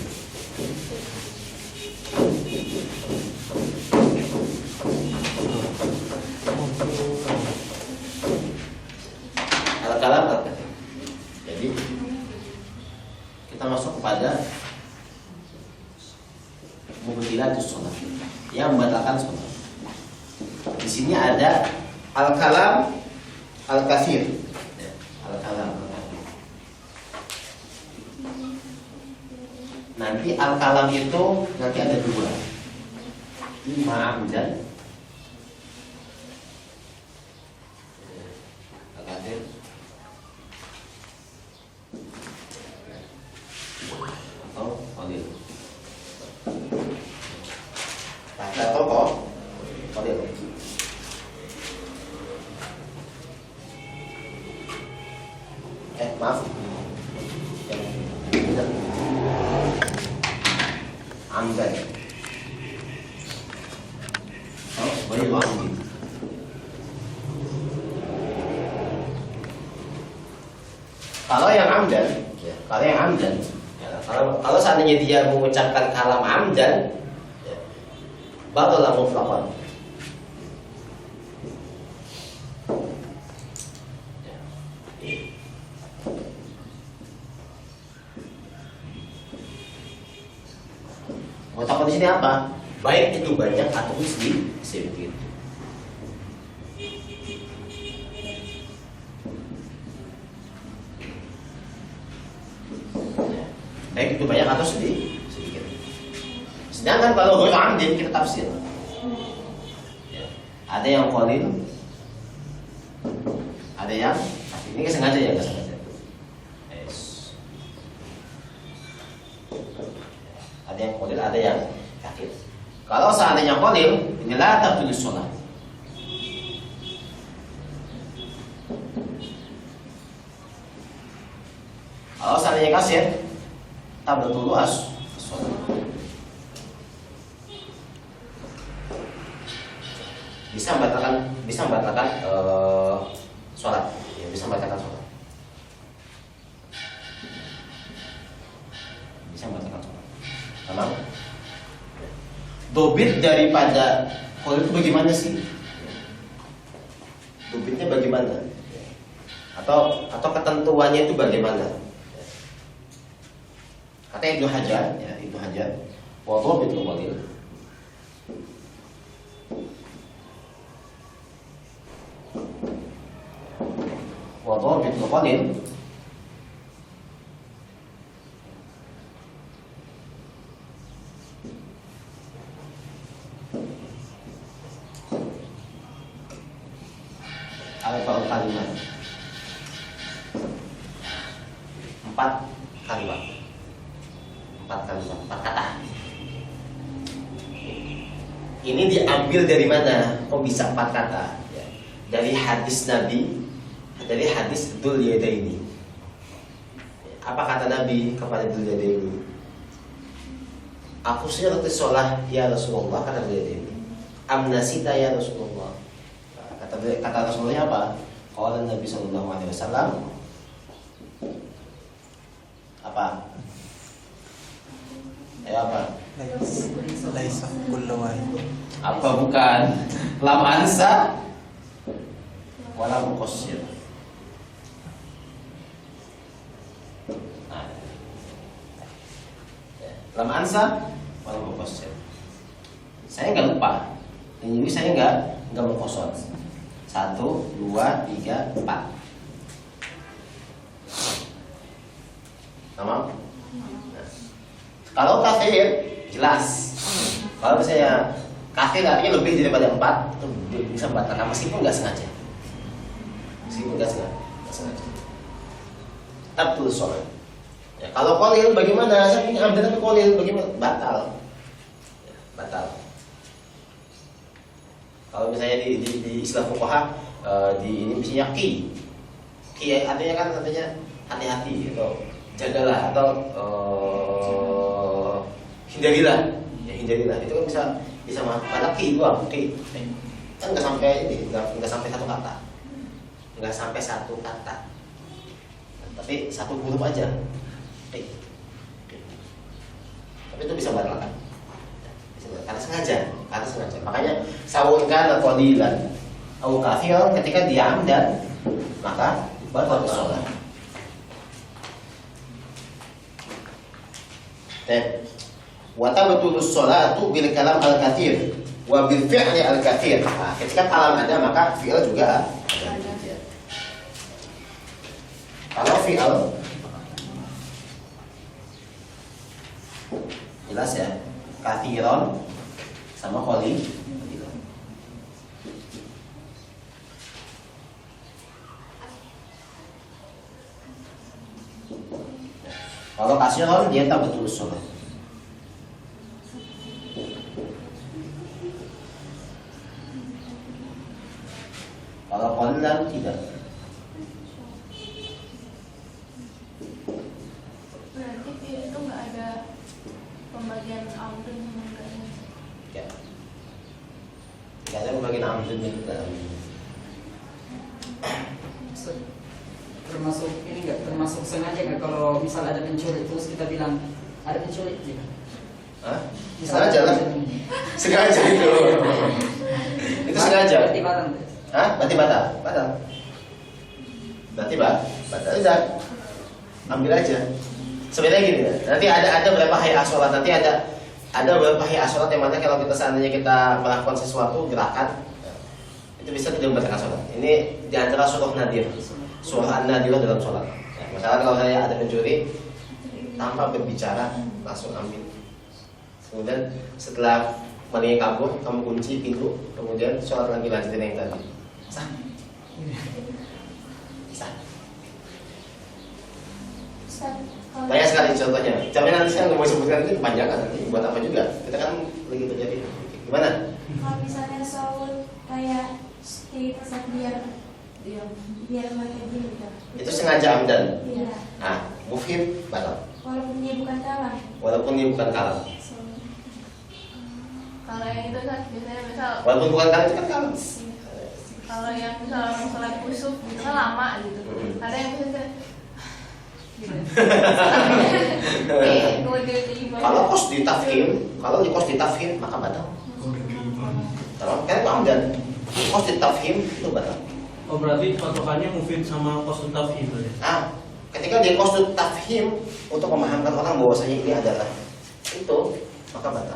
S1: Di sini ada al-kalam al-katsir. Ya, al-kalam al-katsir. Nanti al-kalam itu nanti ada dua. Ima amdan al-katsir atau qalil. Atau kok qalil. Maaf. Amdan. Oh, boleh amdan. Kalau yang amdan, ya, kalau yang amdan, ya, kalau seandainya dia mengucapkan kalam amdan, ya, batalah mutlaqan. Mutlaqan di sini apa? Baik itu banyak atau sedikit. Baik itu banyak atau sedikit. Sedangkan kalau ghairu amdin kita tafsir. Ya. Ada yang qalil, ada yang ini sengaja ya, nggak sengaja. Yes. Ada yang qalil, ada yang kathir. Kalau seandainya qalil, ini la tabtul shalah. Kalau seandainya kasir, tabtul as shalah. Bisa membatalkan sholat, ya, bisa membatalkan sholat, bisa membatalkan sholat. Tamam. Dobit daripada qalil itu bagaimana sih? Dobitnya bagaimana? Atau ketentuannya itu bagaimana? Kata Ibnu Hajar, ya, Ibnu Hajar, wa dhabitul qalil وضابط القليل arba'u kalimat, 4 kalimat, 4 kata. Ini diambil dari mana? Kok bisa 4 kata? Ya, dari hadis Nabi, dari hadis Dzul Yadaini. Apa kata Nabi kepada Dzul Yadaini? Aku sirati sholah ya Rasulullah, kata Dzul Yadaini. Amnasita ya Rasulullah. Kata Rasulullah apa? Qala Nabi sallallahu alaihi wasallam. Apa? Apa?
S2: Laisa kullu wahid.
S1: Apa bukan? Lam ansa wala muqassir. Lam ansa wala muqassir. Saya enggak lupa. Ini saya enggak mengkosor. 1, 2, 3, 4. Tamam? Kalau kafir jelas. Kalau misalnya kafir artinya lebih daripada 4, itu bisa membatalkan meskipun nggak sengaja. Meskipun nggak sengaja. Tabtul sholat. Ya, kalau qalil bagaimana? Saya punya amdan tapi qalil bagaimana? Batal. Ya, batal. Kalau misalnya di istilah fuqaha di ini misalnya qi artinya kan katanya hati-hati atau jagalah atau hindarilah, ya hindarilah. Itu kan bisa pada qi doang, qi. Kan nggak sampai ini, nggak sampai 1 kata, nggak sampai 1 kata, tapi 1 huruf aja. Tapi itu bisa batalkan, karena sengaja. Makanya sawun kana qalilan au katsiran, ketika dia amdan maka batal sholat. Wa tabtulu sholatu bil kalam al katsir. Wa bil fi'li al-katsir. Nah, ketika kalam ada maka fi'il juga ada. Kalau fi'il jelas ya, kathiron sama qali. Kalau kasiron dia tak betul sholat. Kalau qalilan tidak.
S4: Berarti fi'il itu nggak ada pembagian amrin sama enggaknya.
S1: Ya. Tidak ada pembagian amrin dan dalam.
S6: Termasuk ini enggak, termasuk sengaja nggak kalau misal ada pencuri terus kita bilang ada pencuri gitu.
S1: Hah?
S6: Misal
S1: Sengaja lah. Sengaja itu. Itu sengaja.
S6: Berarti batal.
S1: Hah? Berarti batal? Batal. Berarti batal. Udah. Ambil aja. Sebenarnya gini ya. Nanti ada berapa hayat sholat. Nanti ada beberapa hayat sholat yang mana kalau kita seandainya kita melakukan sesuatu gerakan itu bisa tidak membatalkan sholat. Ini di antara surah nadir. Surah an-nadirah dalam sholat. Ya, misalkan kalau saya ada pencuri tanpa berbicara langsung ambil. Kemudian setelah malingnya kabur, kamu kunci pintu, kemudian sholat lagi lanjutin yang tadi. Sah. Sah. Banyak sekali contohnya. Tapi nanti saya nggak mau sebutkan ini kepanjangan nanti buat apa juga. Kita kan lagi terjadi. Gimana?
S5: Kalau misalnya Saul kayak kita biar mereka gitu.
S1: Itu sengaja amdan.
S5: Iya.
S1: Nah, mufhim batal.
S5: Walaupun dia bukan kalam.
S1: Walaupun dia bukan kalam.
S4: Kalau yang itu kan biasanya misal
S1: Walaupun bukan kalam itu kan kalam.
S4: kalau yang misal orang sholat kusuf gitu kan lama gitu. Ada yang biasanya gitu. Kemudian diimbang.
S1: Kalau kos ditafhim, maka batal. Kalau kan itu amdan. Kos ditafhim itu batal.
S3: Oh berarti patokannya mufid sama qasdut tafhim ya?
S1: Ah, ketika dia qasdut tafhim untuk memahamkan orang bahwasanya ini adalah itu, maka batal.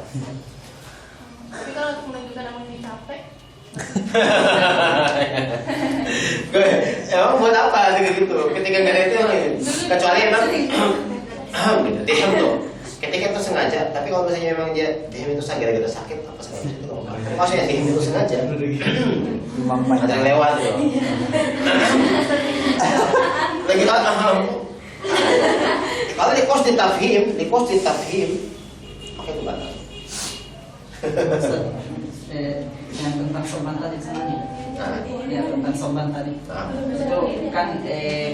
S4: Tapi kalau untuk menunjukkan emang dia capek,
S1: emang buat apa sih gitu? Ketika nggak ada itu, kecuali emang gitu, dihem tuh. Ketika itu sengaja, tapi kalau misalnya memang dia dihem itu gara-gara sakit apa sengaja itu nggak apa-apa. Maksudnya dihem itu sengaja. Ada yang lewat tuh. Lagi kan kalau di kos ditafhim, maka itu batal.
S6: Yang tentang sorban tadi sebenarnya.
S1: Nah.
S6: Ya tentang sorban tadi.
S1: Nah.
S6: Itu kan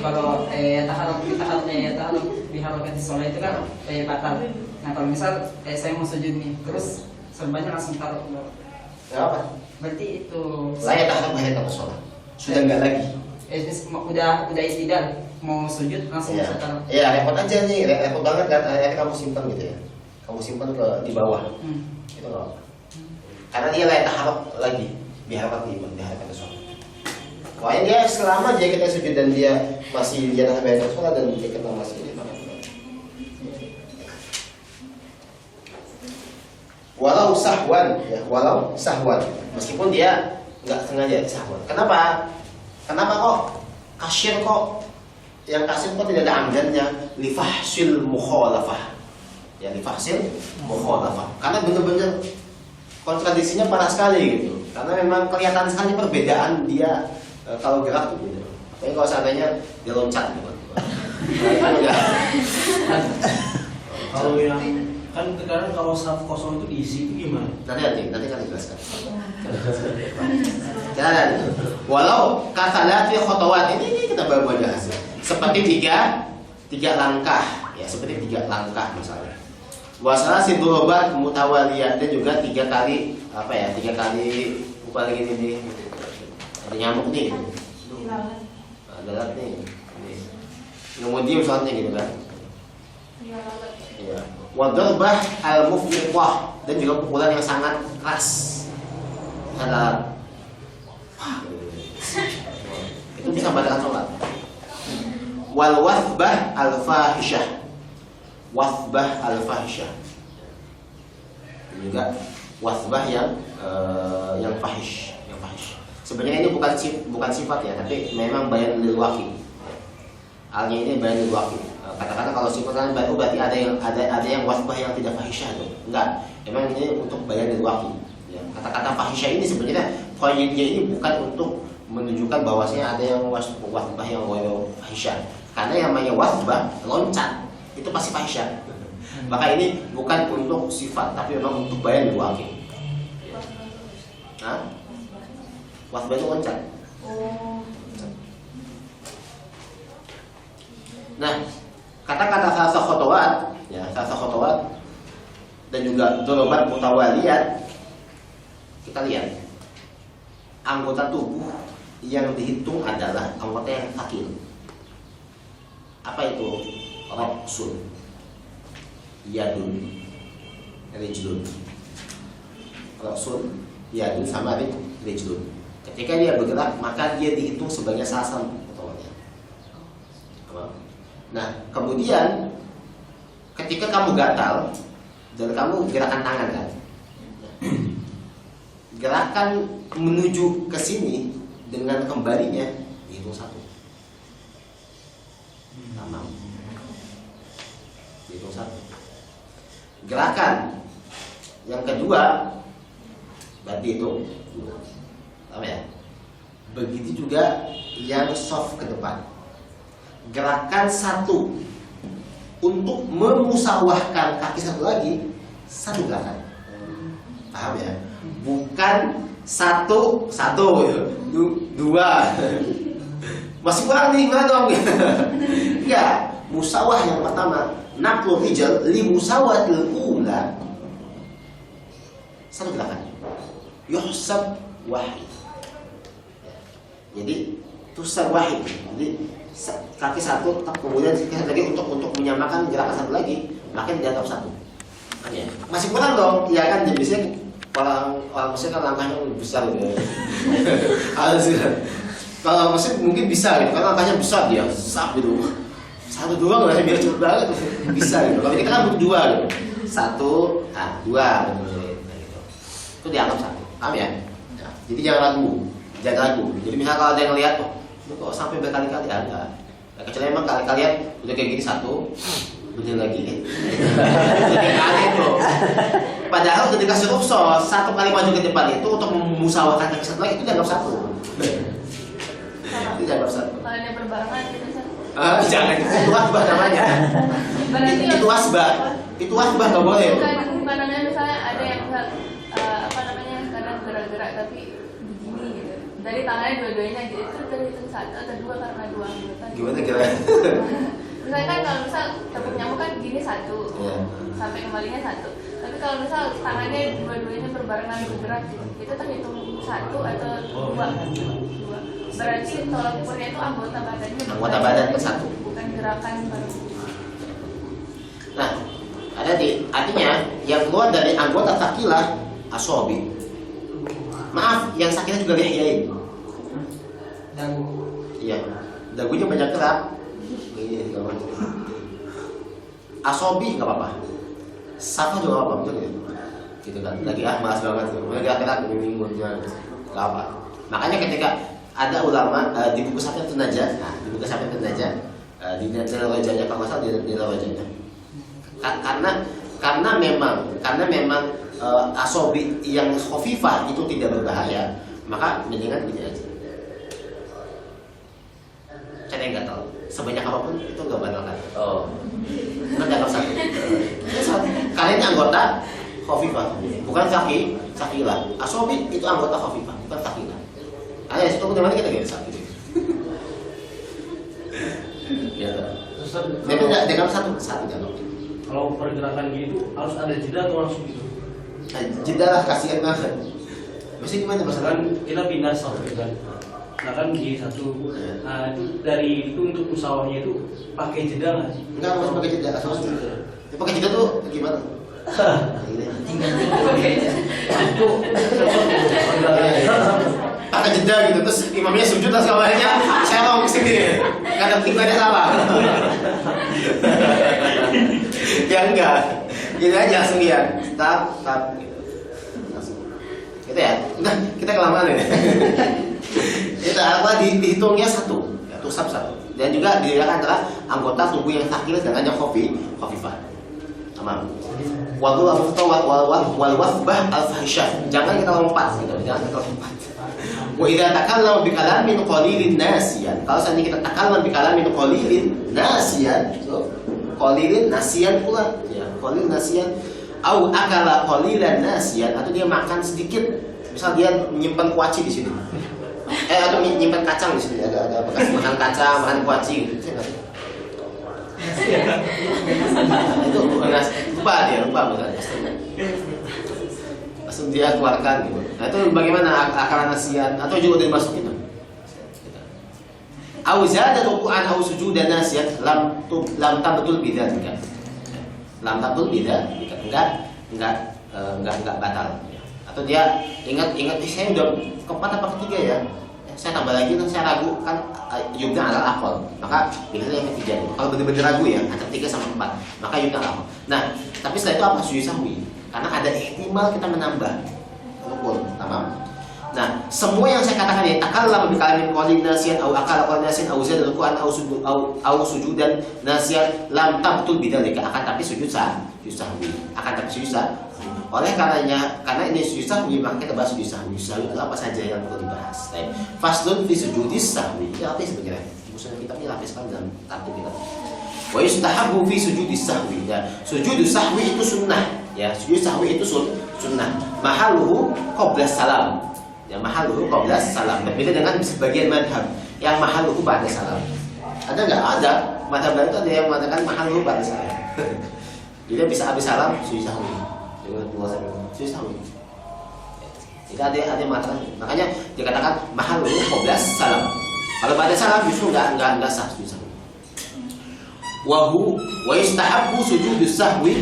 S6: kalau taharuk biharokati sholat itu kan batal. Nah kalau misal saya mau sujud nih, terus sorbannya langsung taruh ke bawah.
S1: Nggak apa?
S6: Berarti itu
S1: Layak tahap sholat. Sudah nggak lagi.
S6: udah istidal mau sujud langsung
S1: Iya.
S6: bisa taruh.
S1: Iya, repot aja nih, repot banget kan. Akhirnya kamu simpan gitu ya. Kamu simpan di bawah. Itu nggak apa. Karena dia layak tahap lagi diharapkan ke sholat. Pokoknya dia selama dia kita sujud dan dia masih di atas bayar sholat dan dia kita masih di mana. Walau sahwan, meskipun dia nggak sengaja sahwan. Kenapa kok kasir kok tidak ada amdannya? Lifahsil mukhalafah. Ya lifahsil mukhalafah. Karena benar-benar kontradiksinya parah sekali gitu. Karena memang kelihatan sekali perbedaan dia kalau gerak tuh beda. Tapi kalau seandainya dia loncat gitu. Kan enggak.
S3: Kalau yang kan sekarang kalau saf kosong itu diisi itu gimana?
S1: Nanti kan dijelaskan. Jangan. Walau kasalati khotowat ini kita baru bahas. Seperti tiga langkah, ya seperti 3 langkah misalnya. Wasala sidurobat mutawaliyat dan juga 3 kali upah gini nih. Ada nyamuk nih. Ada lalat nih. Kemudian misalnya gitu kan. Ya. Wadarbah al-mufliqah dan juga pukulan yang sangat keras. Ada itu bisa batalkan sholat. Wal wathbah al-fahisyah. Wathbah al-fahisyah juga wasbah yang fahish, Sebenarnya ini bukan sifat ya, tapi memang bayan lil waqi. Halnya ini bayan lil waqi. Katakanlah kalau sifatnya baru berarti ada yang wasbah yang tidak fahisyah tuh. Enggak. Memang ini untuk bayan lil waqi. Ya, kata-kata fahisyah ini sebenarnya qaidnya ini bukan untuk menunjukkan bahwasanya ada yang wasbah yang fahisyah. Karena yang namanya wasbah loncat itu pasti fahisyah. Maka ini bukan untuk sifat, tapi memang untuk bayan lil waqi. Hah? Wasbah itu loncat. Nah, kata-kata salasa khotowat, ya, salasa khotowat dan juga dorobat mutawaliyat, kita lihat anggota tubuh yang dihitung adalah anggota yang fakir. Apa itu? Roksun, yadun, rijlun. Roksun, yadun sama rijlun. Ketika dia bergerak, maka dia dihitung sebagai salasa khotowatnya. Nah, kemudian ketika kamu gatal dan kamu gerakan tangan kan, gerakan menuju ke sini dengan kembalinya dihitung satu. Tamam. Dihitung satu. Gerakan yang kedua berarti itu dua. Paham ya? Begitu juga yang soft ke depan. Gerakan satu untuk memusawahkan kaki satu lagi, satu gerakan. Paham ya? Bukan satu dua. Masih kurang nih, gimana dong? Ya, musawah yang pertama, naqlu rijal li musawatil ula. Satu gerakan. Yuhsab wahid. Jadi tusab wahid. Jadi kaki satu, kemudian lagi untuk menyamakan gerakan satu lagi, maka dianggap satu. Ya. Masih kurang dong, ya kan? Jadi biasanya orang Mesir kan langkahnya lebih besar gitu. Kalau Mesir mungkin bisa gitu, karena langkahnya besar dia, sap gitu. Satu dua nggak biar cepet banget, bisa gitu. Kalau kita kan butuh dua gitu. Satu, dua gitu. Itu dianggap satu, paham ya? Nah, jadi jangan ragu. Jadi misalnya kalau ada yang lihat, kok sampai berkali-kali ada. Nah, kecuali emang kali-kalian udah kayak gini satu, kemudian lagi. Jadi aneh bro. Padahal ketika rukhsah satu kali maju ke depan itu untuk memusawahkan kaki satu lagi itu dianggap satu. Itu dianggap satu.
S4: Kalau dia berbarengan gitu kan?
S1: Jangan, itu wasbah namanya. Itu wasbah. Itu wasbah nggak boleh.
S4: Bukan namanya misalnya ada yang kadang gerak-gerak tapi begini gitu. Dari tangannya dua-duanya gitu, itu terhitung satu atau dua karena dua anggota.
S1: Gimana kira?
S4: Misalnya kan kalau misal tepuk nyamuk kan gini satu, sampai kembalinya satu. Tapi kalau misal tangannya dua-duanya berbarengan bergerak gitu, itu terhitung satu atau dua. Berarti tolak ukurnya itu anggota badannya.
S1: Anggota badan ke satu.
S4: Bukan gerakan baru.
S1: Nah, artinya yang keluar dari anggota takilah asobi. Maaf, yang sakitnya juga lihyain.
S6: Dagu.
S1: Iya, dagunya banyak gerak. Ini nggak apa-apa. Asobi nggak apa-apa. Safa juga nggak apa-apa, betul ya? Gitu kan? Lagi malas banget, lagi gerak ini nggak apa. Makanya ketika ada ulama di buku Safin Tunaja, di buku Safin Tunaja, di dalam wajahnya kalau nggak salah di dalam wajahnya. Karena memang asobi yang khafifah itu tidak berbahaya, maka mendingan gini aja. Cara yang gatal sebanyak apapun itu nggak batalkan. Nanti anggap satu. Kalian anggota khafifah, bukan sakilah. Asobi itu anggota khafifah, bukan sakilah. Ayo situ mana kita gak sakit. Ya. Tapi dengan satu jangan.
S3: Kalau pergerakan gitu harus ada jeda atau langsung gitu?
S1: Jeda lah, kasihan banget. Mesti gimana
S3: Misalkan kita pindah satu kan, nah kan di satu, nah itu dari itu untuk musawahnya itu pakai jeda nggak sih?
S1: Enggak, harus pakai jeda. Pakai jeda tuh gimana? Pakai jeda gitu, terus imamnya sujud terus kawannya saya mau kesini, nggak ada tinggalnya salah. Ya enggak, gini aja langsung ya, stop gitu. Gitu ya. Nah, kita kelamaan ya. Itu apa dihitungnya satu, ya, tusab satu. Dan juga diriwayatkan adalah anggota tubuh yang sakil dengan yang khafifah. Tamam. Wal wasbah al-fahsyah. Jangan kita lompat gitu, jangan kita lompat. Wa idza takallama bi kalamin qalilin nasiyan. Kalau seandainya kita takallam bi kalamin qalilin nasiyan, so, qalilin nasiyan pula, ya, qalil nasiyan. Au akala qalilan nasiyan, atau dia makan sedikit, misal dia menyimpan kuaci di sini. Atau menyimpan kacang di sini, ada bekas makan kacang, makan kuaci gitu. Itu lupa misalnya. Langsung dia keluarkan gitu. Nah itu bagaimana akal nasian atau juga dimasukin? Au zada ruku'an au sujudan nasian lam tabtul bidzalika. Lam tabtul bidzalika enggak batal. Atau dia ingat saya udah keempat apa ketiga ya. Saya tambah lagi, saya ragu kan yubna ala akal, maka biasanya yang ketiga. Kalau benar-benar ragu ya antara 3 sama 4, maka yubna ala akal. Nah, tapi setelah itu apa? Sujud sahwi, karena ada ihtimal kita menambah rukun, tamam. Nah, semua yang saya katakan ya takallam bi kalamin qalil nasiyan au aqala qalil nasiyan au zada ruku'an au sujudan nasiyan lam tabtul bidzalika, akan tapi sujud sahwi, akan tapi sujud sahwi. Oleh karena ini sujud sahwi, maka kita bahas sujud sahwi. Sahwi itu apa saja yang perlu dibahas. Faslun fi sujudis sahwi. Ya apa sebenarnya? Musuhnya kita ini lapiskan dalam tartib kita. Wa yustahabbu fi sujudis sahwi. Ya, sujud sahwi itu sunnah. Ya, sujud sahwi itu sunnah. Mahaluhu qabla salam. Ya, mahaluhu qabla salam. Berbeda dengan sebagian madhab yang mahaluhu ba'da salam. Ada nggak? Ada. Madhab lain itu ada yang mengatakan mahaluhu ba'da salam. Jadi bisa habis salam sujud sahwi. Dengan dua sujud sahwi. Jadi ada yang mengatakan, makanya dikatakan mahal dulu 15 salam. Kalau pada salam justru enggak sah sujud sahwi. Wa yustahabbu sujudus sahwi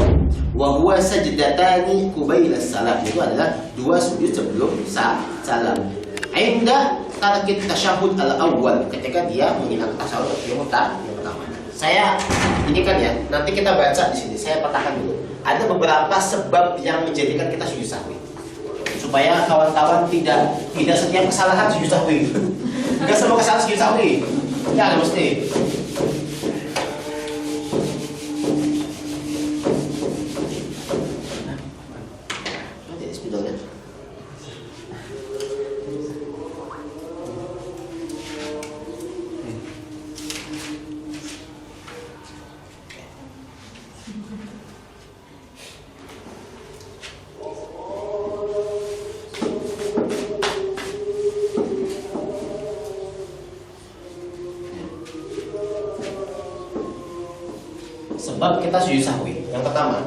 S1: wa huwa sajdatani qabla salam. Itu adalah 2 sujud sebelum salam. Inda tarkit tasyahud al-awwal, ketika dia menghilangkan tasyahud yang pertama. Saya ini kan ya, nanti kita baca di sini. Saya petakan dulu. Ada beberapa sebab yang menjadikan kita sujud sahwi, supaya kawan-kawan tidak setiap kesalahan sujud sahwi. Enggak semua kesalahan sujud sahwi. Ya, mesti. Nanti spidolnya. Sebab kita sujud sahwi. Yang pertama,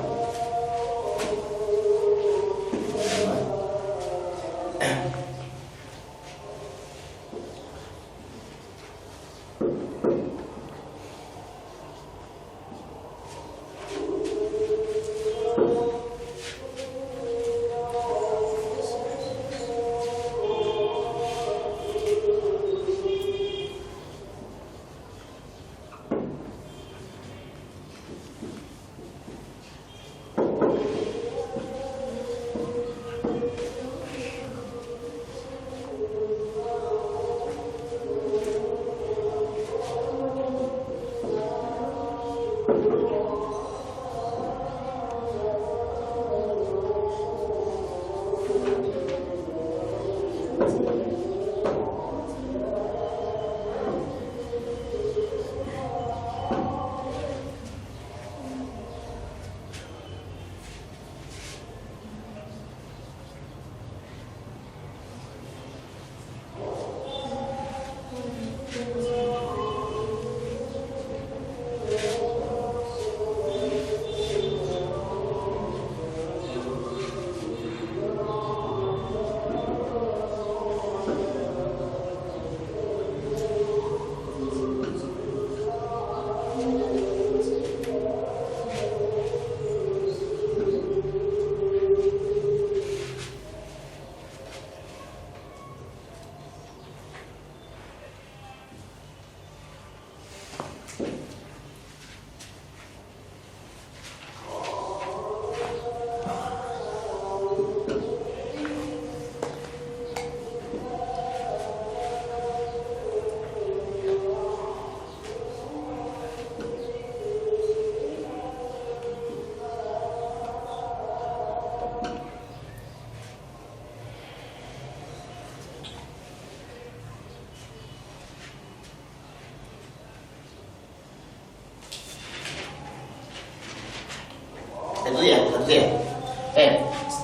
S1: ya.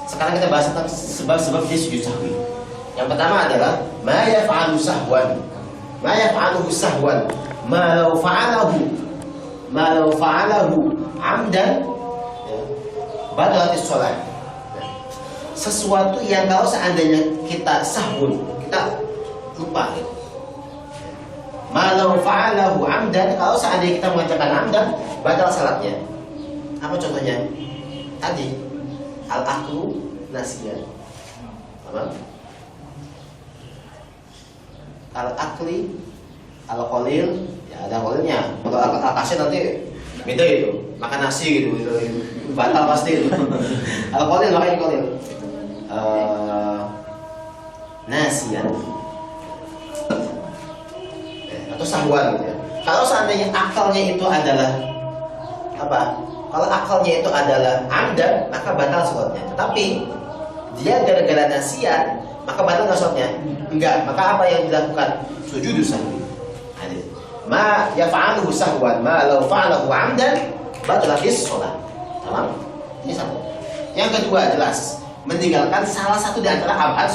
S1: Sekarang kita bahas tentang sebab-sebab dia sujud sahwi. Yang pertama adalah ma yaf'alu sahwan. Ma yaf'aluhu sahwan. Ma law fa'alahu amdan badalatis sholat. Sesuatu yang kalau seandainya kita sahwun, kita lupa gitu. Ma law fa'alahu amdan, kalau seandainya kita mengerjakan amdan, batal salatnya. Apa contohnya? Tadi al-aklu nasiya. Apa? Al-akli al-qalil, ya ada qalilnya. Kalau al-kasir nanti beda itu, makan nasi gitu, batal pasti itu. Al-qalil makanya qalil. Nasiya atau sahwan gitu ya. Kalau seandainya akalnya itu adalah apa? Kalau akalnya itu adalah amdan, maka batal sholatnya. Tetapi dia gara-gara nasiyan, maka batal nggak sholatnya? Enggak. Maka apa yang dilakukan? Sujudu sahwi. Ma yaf'aluhu sahwan, ma law fa'alahu amdan batalatis sholat. Tamam? Ini satu. Yang kedua jelas meninggalkan salah satu di antara abad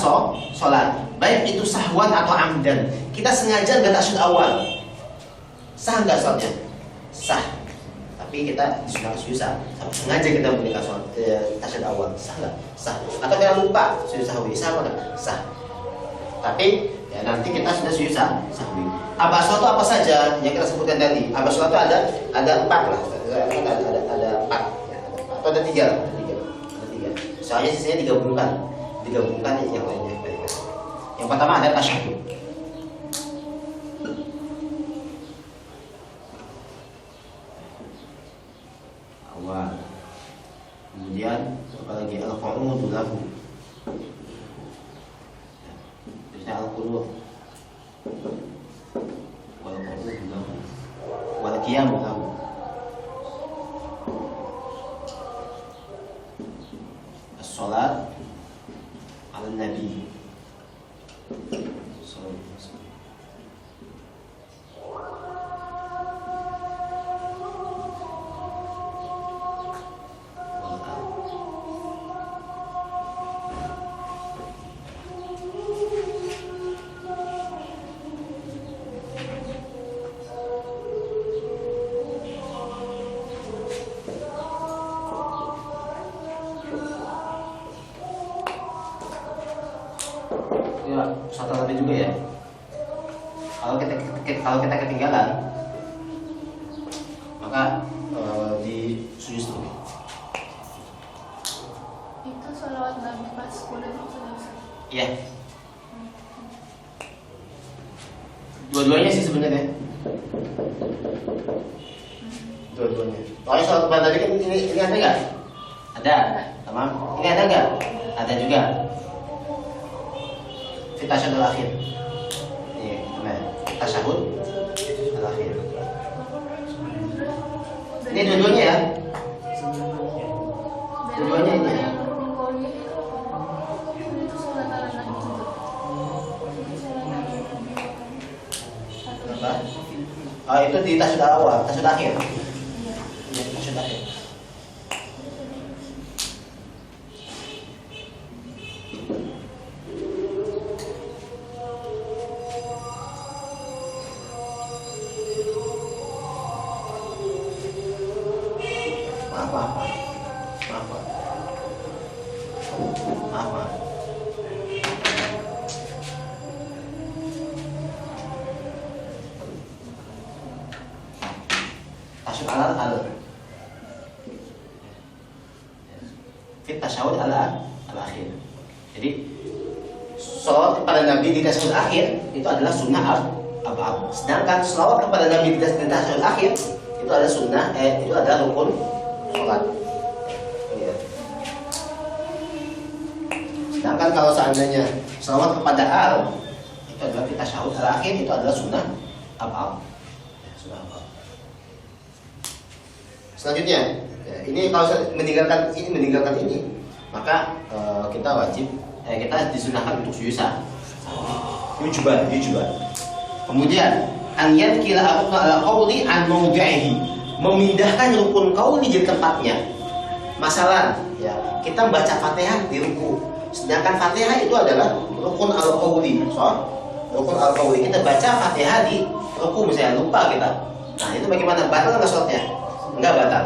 S1: sholat, baik itu sahwan atau amdan. Kita sengaja nggak tasyahud awal, sah nggak sholatnya? Sah. Tapi kita sudah susah, sengaja kita meninggalkan sholat tasyahud awal, sah nggak? Sah. Atau kita lupa sujud sahwi, sah apa nggak? Sah. Tapi ya nanti kita sudah sujud sahwi. Abad sholat itu apa saja yang kita sebutkan tadi? Abad sholat itu ada 4 lah, ada 4 ya, atau ada 3. Soalnya sisanya digabungkan yang lainnya. Yang pertama ada tasyahud. Awal. Kemudian apalagi al-qu'udu lahu. Bisa al-qunut. Wal-qu'udu lahu. Wal-qiyamu lahu. Salat ala Nabi sallallahu alaihi wasallam. Ya, satu lagi juga ya. Kalau kita ketinggalan, maka di sujud sahwi.
S4: Itu sholawat Nabi pas udah selesai.
S1: Iya. Dua-duanya sih sebenarnya. Dua-duanya. Soalnya sholat kepada tadi kan ini ada nggak? Ada. Tamam. Ini ada nggak? Ada juga. Tasyahud al-akhir. Iya, benar. Tasyahud al-akhir. Ini dua-duanya ya. Dua-duanya ini ya.
S4: Itu sholat ala Nabi juga.
S1: Apa? Oh, itu di tasyahud awal, tasyahud akhir. Iya, tasyahud akhir. Maaf. Tasyahud al fit tasyahud al-akhir. Jadi sholawat kepada Nabi di tasyahud akhir itu adalah sunnah abad. Sedangkan sholawat kepada Nabi di tasyahud akhir itu adalah sunnah itu adalah rukun sholat. Sedangkan kalau seandainya sholawat kepada al itu adalah fit tasyahud al-akhir itu adalah sunnah abad. Selanjutnya, ya, ini kalau meninggalkan ini, maka kita wajib, kita disunahkan untuk sujud sahwi. Yujuban. Kemudian, an yankila ala qawli an mawdi'ihi, memindahkan rukun qauli di tempatnya. Masalah, ya, kita baca Fatihah di ruku. Sedangkan Fatihah itu adalah rukun al-qawli. Rukun al-qawli. Kita baca Fatihah di ruku misalnya, lupa kita. Nah, itu bagaimana? Batal nggak sholatnya? Enggak batal.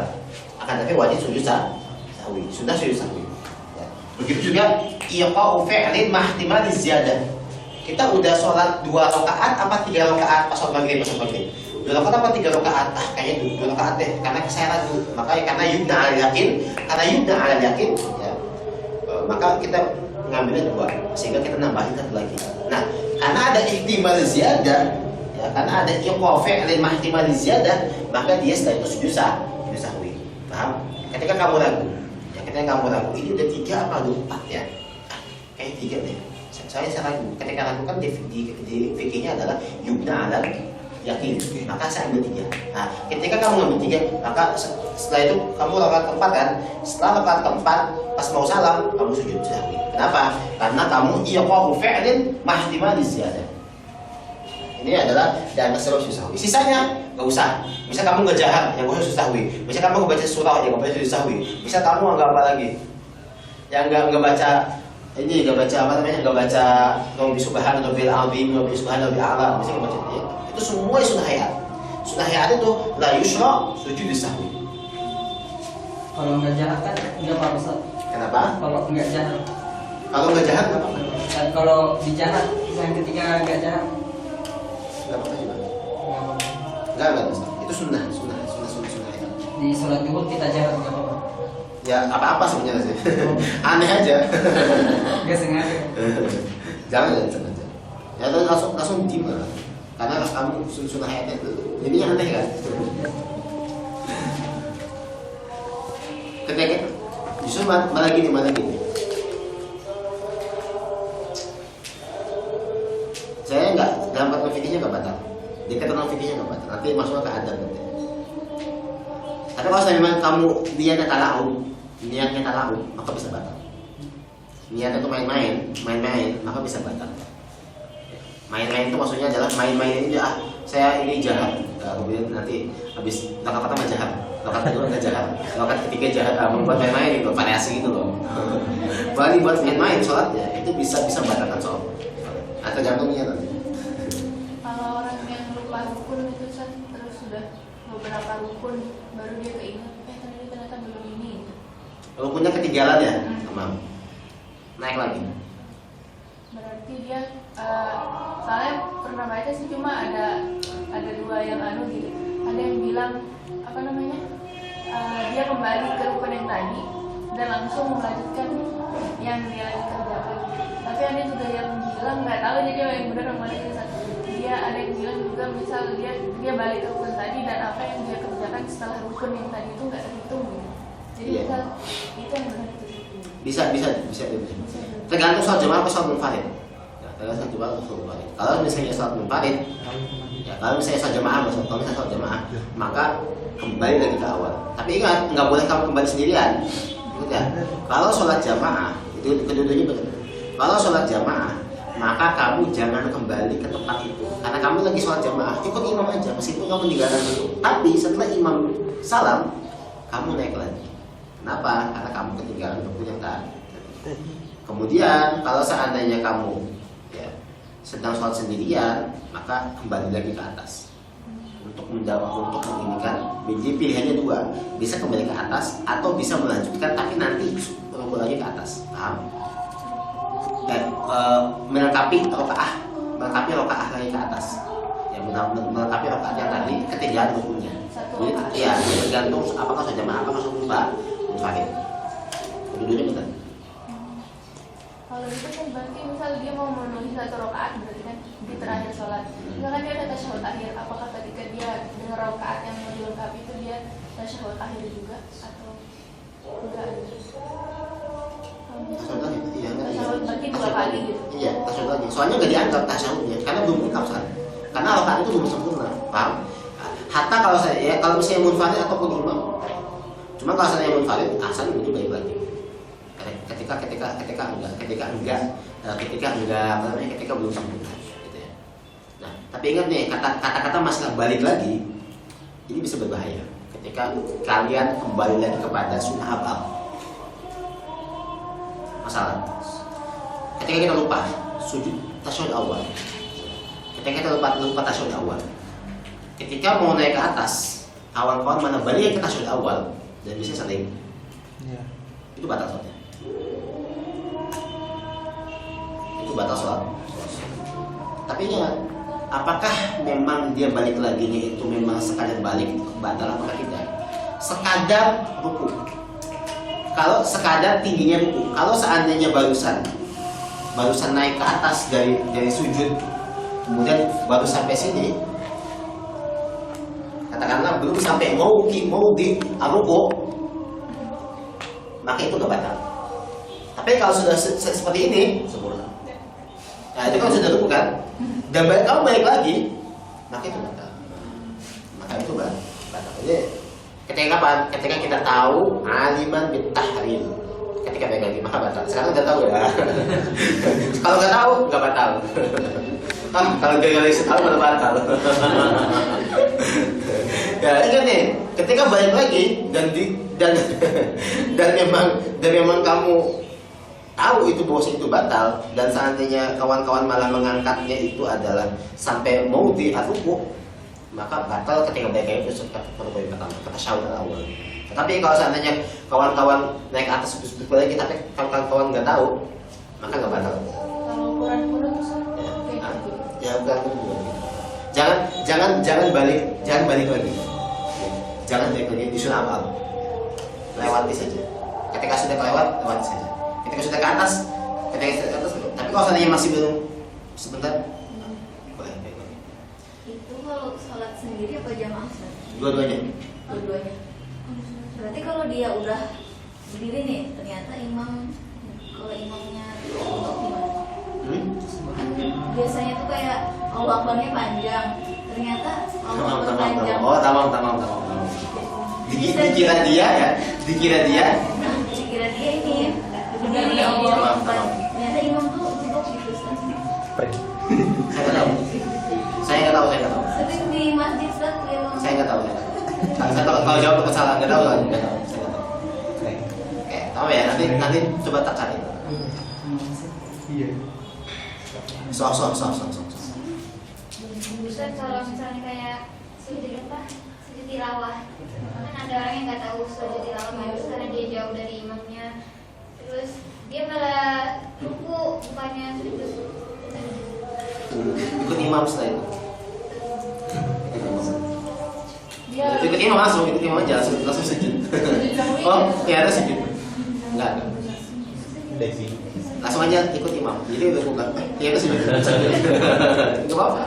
S1: Akan tapi wajib sujud sahwi. Sudah sujud sahwi. Ya. Begitu juga iqa'u fi'lin mahtimali ziyadah. Kita udah sholat 2 rakaat apa 3 rakaat pas sholat maghrib. 2 rakaat apa 3 rakaat? Kayaknya 2 rakaat deh, karena saya ragu. Makanya karena yubna al yakin, ya, maka kita ngambilnya 2, sehingga kita nambahin 1 lagi. Nah, karena ada ihtimal ziyadah, ya, karena ada iqa'u fi'lin mahtimali ziyadah, maka dia setelah itu sujud sahwi. Paham? Ketika kamu ragu, ini udah 3 apa 4 ya? Kayak 3 deh. Saya ragu. Ketika ragu kan di fikihnya adalah yubna alal yakin. Maka saya ambil 3. Nah, ketika kamu ngambil 3, maka setelah itu kamu rakaat keempat kan? Setelah rakaat keempat, pas mau salam, kamu sujud sahwi. Kenapa? Karena kamu iqa'u fi'lin mahtimali ziyadah. Ini adalah dan masalah sujud sahwi. Sisanya nggak usah. Misal kamu nggak jahat, yang nggak usah sujud sahwi. Misal kamu nggak baca surah, yang nggak baca sujud sahwi. Misal kamu nggak apa lagi, yang nggak baca ini, nggak baca apa namanya, nggak baca Rabbi Subhanahu Rabbil Azim, Rabbi Subhanahu Rabbil A'la. Misal nggak baca ya. Itu semua sunnah hayat. Sunnah hayat itu la yusra sujud sahwi.
S6: Kalau nggak jahat kan nggak apa Ustaz.
S1: Kenapa?
S6: Kalau nggak jahat.
S1: Kalau nggak jahat nggak apa-apa.
S6: Dan kalau di jahat, yang ketika nggak jahat.
S1: Nggak apa-apa juga. Nggak Ustaz. Itu sunnah hayat.
S6: Di sholat zuhur kita jahat nggak apa-apa.
S1: Ya apa-apa sebenarnya sih. Aneh aja.
S6: Nggak sengaja.
S1: Jangan sengaja. Ya langsung diem lah. Karena kamu sunnah hayatnya itu jadinya aneh kan. Ketika justru malah gini. Saya nggak dalam kata fikihnya nggak batal. Di keterangan fikihnya nggak batal. Nanti masuknya ke adab nanti. Tapi kalau memang kamu niatnya talahu, maka bisa batal. Niatnya itu main-main, maka bisa batal. Main-main itu maksudnya adalah main-main ini saya ini jahat. Kemudian nanti habis rakaat pertama jahat, rakaat kedua nggak jahat, rakaat ketiga jahat. Buat main-main itu variasi gitu loh. Bali buat main-main sholatnya itu bisa batalkan sholat. Atau tergantung niat nanti.
S4: Kalau orang yang lupa rukun itu terus sudah beberapa rukun baru dia keinget, tadi ternyata belum ini.
S1: Rukunnya ketinggalan ya, Tamam. Naik lagi.
S4: Berarti dia soalnya pernah baca sih, cuma ada 2 yang gitu. Ada yang bilang apa namanya, dia kembali ke rukun yang tadi dan langsung melanjutkan yang dia lagi kerjakan. Tapi ada juga yang bilang nggak tahu jadi yang benar yang mana. Dia ada yang bilang juga misal dia balik ke rukun tadi dan apa yang dia kerjakan setelah rukun yang tadi itu nggak terhitung gitu. Jadi misal itu yang benar itu.
S1: Bisa. Tergantung sholat jamaah atau sholat munfarid. Ya, tergantung sholat jamaah atau sholat munfarid. Kalau misalnya sholat munfarid, ya kalau misalnya sholat jamaah, maka kembali lagi ke awal. Tapi ingat, nggak boleh kamu kembali sendirian. Ingat ya? Kalau sholat jamaah itu kedua-duanya benar. Kalau sholat jamaah, maka kamu jangan kembali ke tempat itu. Karena kamu lagi sholat jamaah, ikut imam aja meskipun kamu meninggalkan itu. Tapi setelah imam salam, kamu naik lagi. Kenapa? Karena kamu ketinggalan rukun yang tadi. Kemudian kalau seandainya kamu sedang sholat sendirian, maka kembali lagi ke atas untuk menginginkan. Jadi pilihannya 2, bisa kembali ke atas atau bisa melanjutkan tapi nanti rukun lagi ke atas. Paham? Dan melengkapi rokaah lagi ke atas. Ya, melengkapi rokaah yang tadi ketinggalan rukunnya. Jadi ya tergantung apakah sholat jamaah apakah sholat munfarid. Kedua-duanya benar.
S4: Kalau itu kan berarti misal dia mau memenuhi 1 rakaat berarti kan di terakhir sholat. Misalkan dia ada tasyahud akhir, apakah ketika dia dengar rakaat yang mau dilengkapi itu dia tasyahud akhir juga atau enggak?
S1: Tasyahud lagi, iya enggak?
S4: Tasyahud berarti 2 kali gitu.
S1: Iya, tasyahud lagi. Soalnya nggak dianggap tasyahudnya karena belum lengkap kan. Karena rakaat itu belum sempurna, paham? Hatta kalau misalnya munfarid ataupun imam. Cuma kalau saya munfarid, asal itu baik lagi. Ketika belum sempurna gitu ya. Nah, tapi ingat nih kata-kata masalah balik lagi ini bisa berbahaya ketika kalian kembali lagi kepada sunnah abal. salah. Ketika kita lupa sujud tasyahud awal, ketika kita lupa tasyahud awal, ketika mau naik ke atas, kawan-kawan mana balik ke tasyahud awal dan bisa saling, itu batal sholatnya. Itu batal sholat. Tapi ingat, apakah memang dia balik lagi itu memang sekadar balik batal atau tidak? Sekadar ruku. Kalau sekadar tingginya ruku, kalau seandainya barusan naik ke atas dari sujud, kemudian baru sampai sini, katakanlah belum sampai mau di ruku, maka itu gak batal. Tapi kalau sudah seperti ini, sempurna. Nah itu kan sudah ruku kan, dan kamu balik lagi, maka itu batal. Jadi ketika kapan? Ketika kita tahu aliman bitahrim. Ketika balik lagi maka batal. Sekarang udah tahu ya. Kalau nggak tahu nggak batal. Kalau dia nggak tahu malah batal. Ya ingat nih, ketika balik lagi dan memang kamu tahu itu bahwa itu batal, dan seandainya kawan-kawan malah mengangkatnya itu adalah sampai mau di ruku, maka batal ketika balik lagi itu seperti pertama kata syawal awal. Tapi kalau seandainya kawan-kawan naik ke atas sebut lagi, tapi kawan-kawan nggak tahu, maka nggak batal.
S4: Kalau kurang-kurang
S1: Ya bukan. Jangan balik lagi. Jangan balik lagi di sunnah awal. Lewati saja. Ketika sudah kelewat, lewati saja. Ketika sudah ke atas. Tapi kalau seandainya masih belum, sebentar. Boleh.
S7: Itu kalau sholat sendiri apa jamaah?
S1: Dua-duanya.
S7: Berarti kalau dia udah berdiri nih, ternyata kalau imamnya gimana? Biasanya tuh kayak Allah Akbarnya panjang, ternyata Allah Akbar panjang.
S1: Oh, tamam. Dikira dia
S7: ini berdiri Allah Akbar. Ternyata imam tuh duduk gitu.
S1: Saya nggak tahu.
S7: Sering di masjid Ustaz yang
S1: Saya nggak tahu. Saya kalau jawab itu salah, nggak tahu. Saya nggak tahu. Oke, tahu ya. Nanti coba tak cari.
S2: Iya.
S1: So.
S8: Ustaz, kalau misalnya kayak sujud tilawah, kan ada orang yang nggak tahu sujud tilawah harus karena dia jauh dari imamnya, terus dia malah ruku bukannya sujud.
S1: Ikut imam setelah itu. Ikut imam aja, langsung sujud. Oh, ya ada sujud. Enggak. Langsung aja ikut imam. Jadi udah bukan. Ya ada sujud. Enggak apa-apa.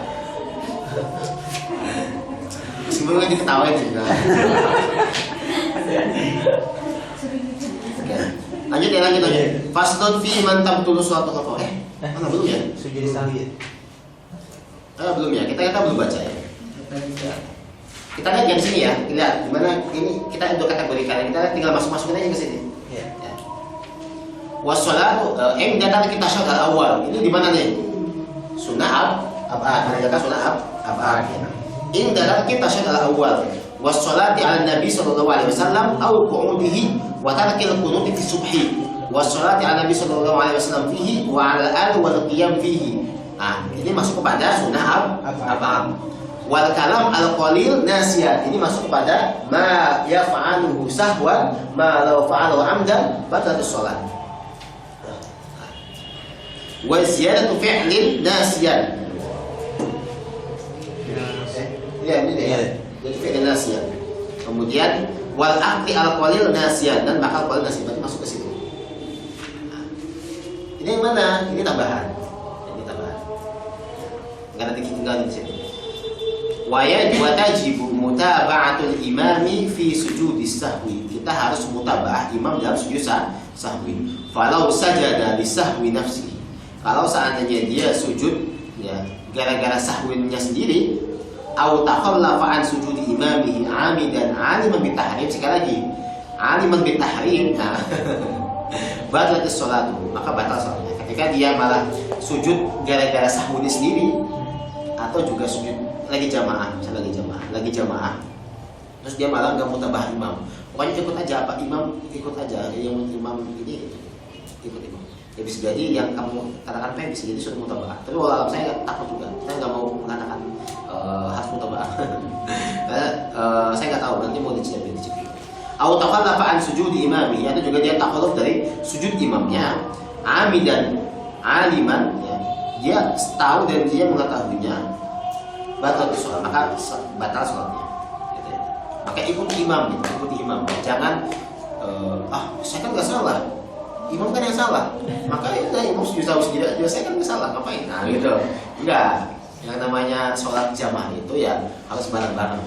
S1: Sebelum lagi ketawain juga. Lanjut aja. Fasdun fi man tabtulu suatu kafah. Mana belum ya?
S2: Sujud sahwi.
S1: Belum ya. Kita belum baca ya. Kita lihat yang sini ya. Lihat gimana ini kita untuk kategorikan. Kita tinggal masukin aja ke sini. Ya. Wassalatu datang kita syahad awal. Ini di mana nih? Sunnah abad. Mereka sunnah abad. Ini dalam kita syahad awal. Wassalati ala Nabi sallallahu alaihi wasallam au qu'udihi wa tarkil qunut fi subhi. Wassalati ala Nabi sallallahu alaihi wasallam fihi wa ala al wal qiyam fihi. Ini masuk kepada sunnah abad. Wal kalam al qalil nasiyan. Ini masuk kepada ma yaf'aluhu sahwan ma law fa'alahu amdan batatus shalah. Wa ziyadatu fi'lin nasiyan. Ya, ini dia. Jadi fi'lin nasiyan. Kemudian wal aqli al qalil nasiyan, dan bakal qalil nasiyan berarti masuk ke situ. Ini yang mana? Ini tambahan. Enggak ada tinggal di sini. Wa tajibu mutaba'atul imami fi sujudis sahwi. Kita harus mutaba'ah imam dalam sujud sahwi. Falau sajada li sahwi nafsihi. Kalau seandainya dia sujud ya gara-gara sahwinya sendiri, au takhallafa an sujudi imamihi amidan aliman bitahrim, sekali lagi aliman bitahrim, batatus sholatu, maka batal salatnya. Ketika dia malah sujud gara-gara sahwinya sendiri, atau juga sujud lagi jamaah, misalnya lagi jamaah, terus dia malah nggak mutabah imam, pokoknya ikut aja apa imam ikut aja, yang imam ini ikut. Ya bisa jadi yang kamu katakan P bisa jadi suatu mutaba'ah. Tapi walau saya takut juga. Saya nggak mau mengatakan harus mutaba'ah. Karena saya nggak tahu nanti mau dicari. Au takhallafa an sujudi imami, atau juga dia takhalluf dari sujud imamnya, amidan, aliman, ya. Dia tahu dan dia mengetahuinya, batal sholat, maka batal sholatnya. Gitu ya. Maka ikuti imam, jangan saya kan nggak salah, imam kan yang salah, maka ya imam tahu sendiri, saya kan nggak salah, ngapain? Nah gitu, enggak. Yang namanya sholat jamaah itu ya harus bareng-bareng.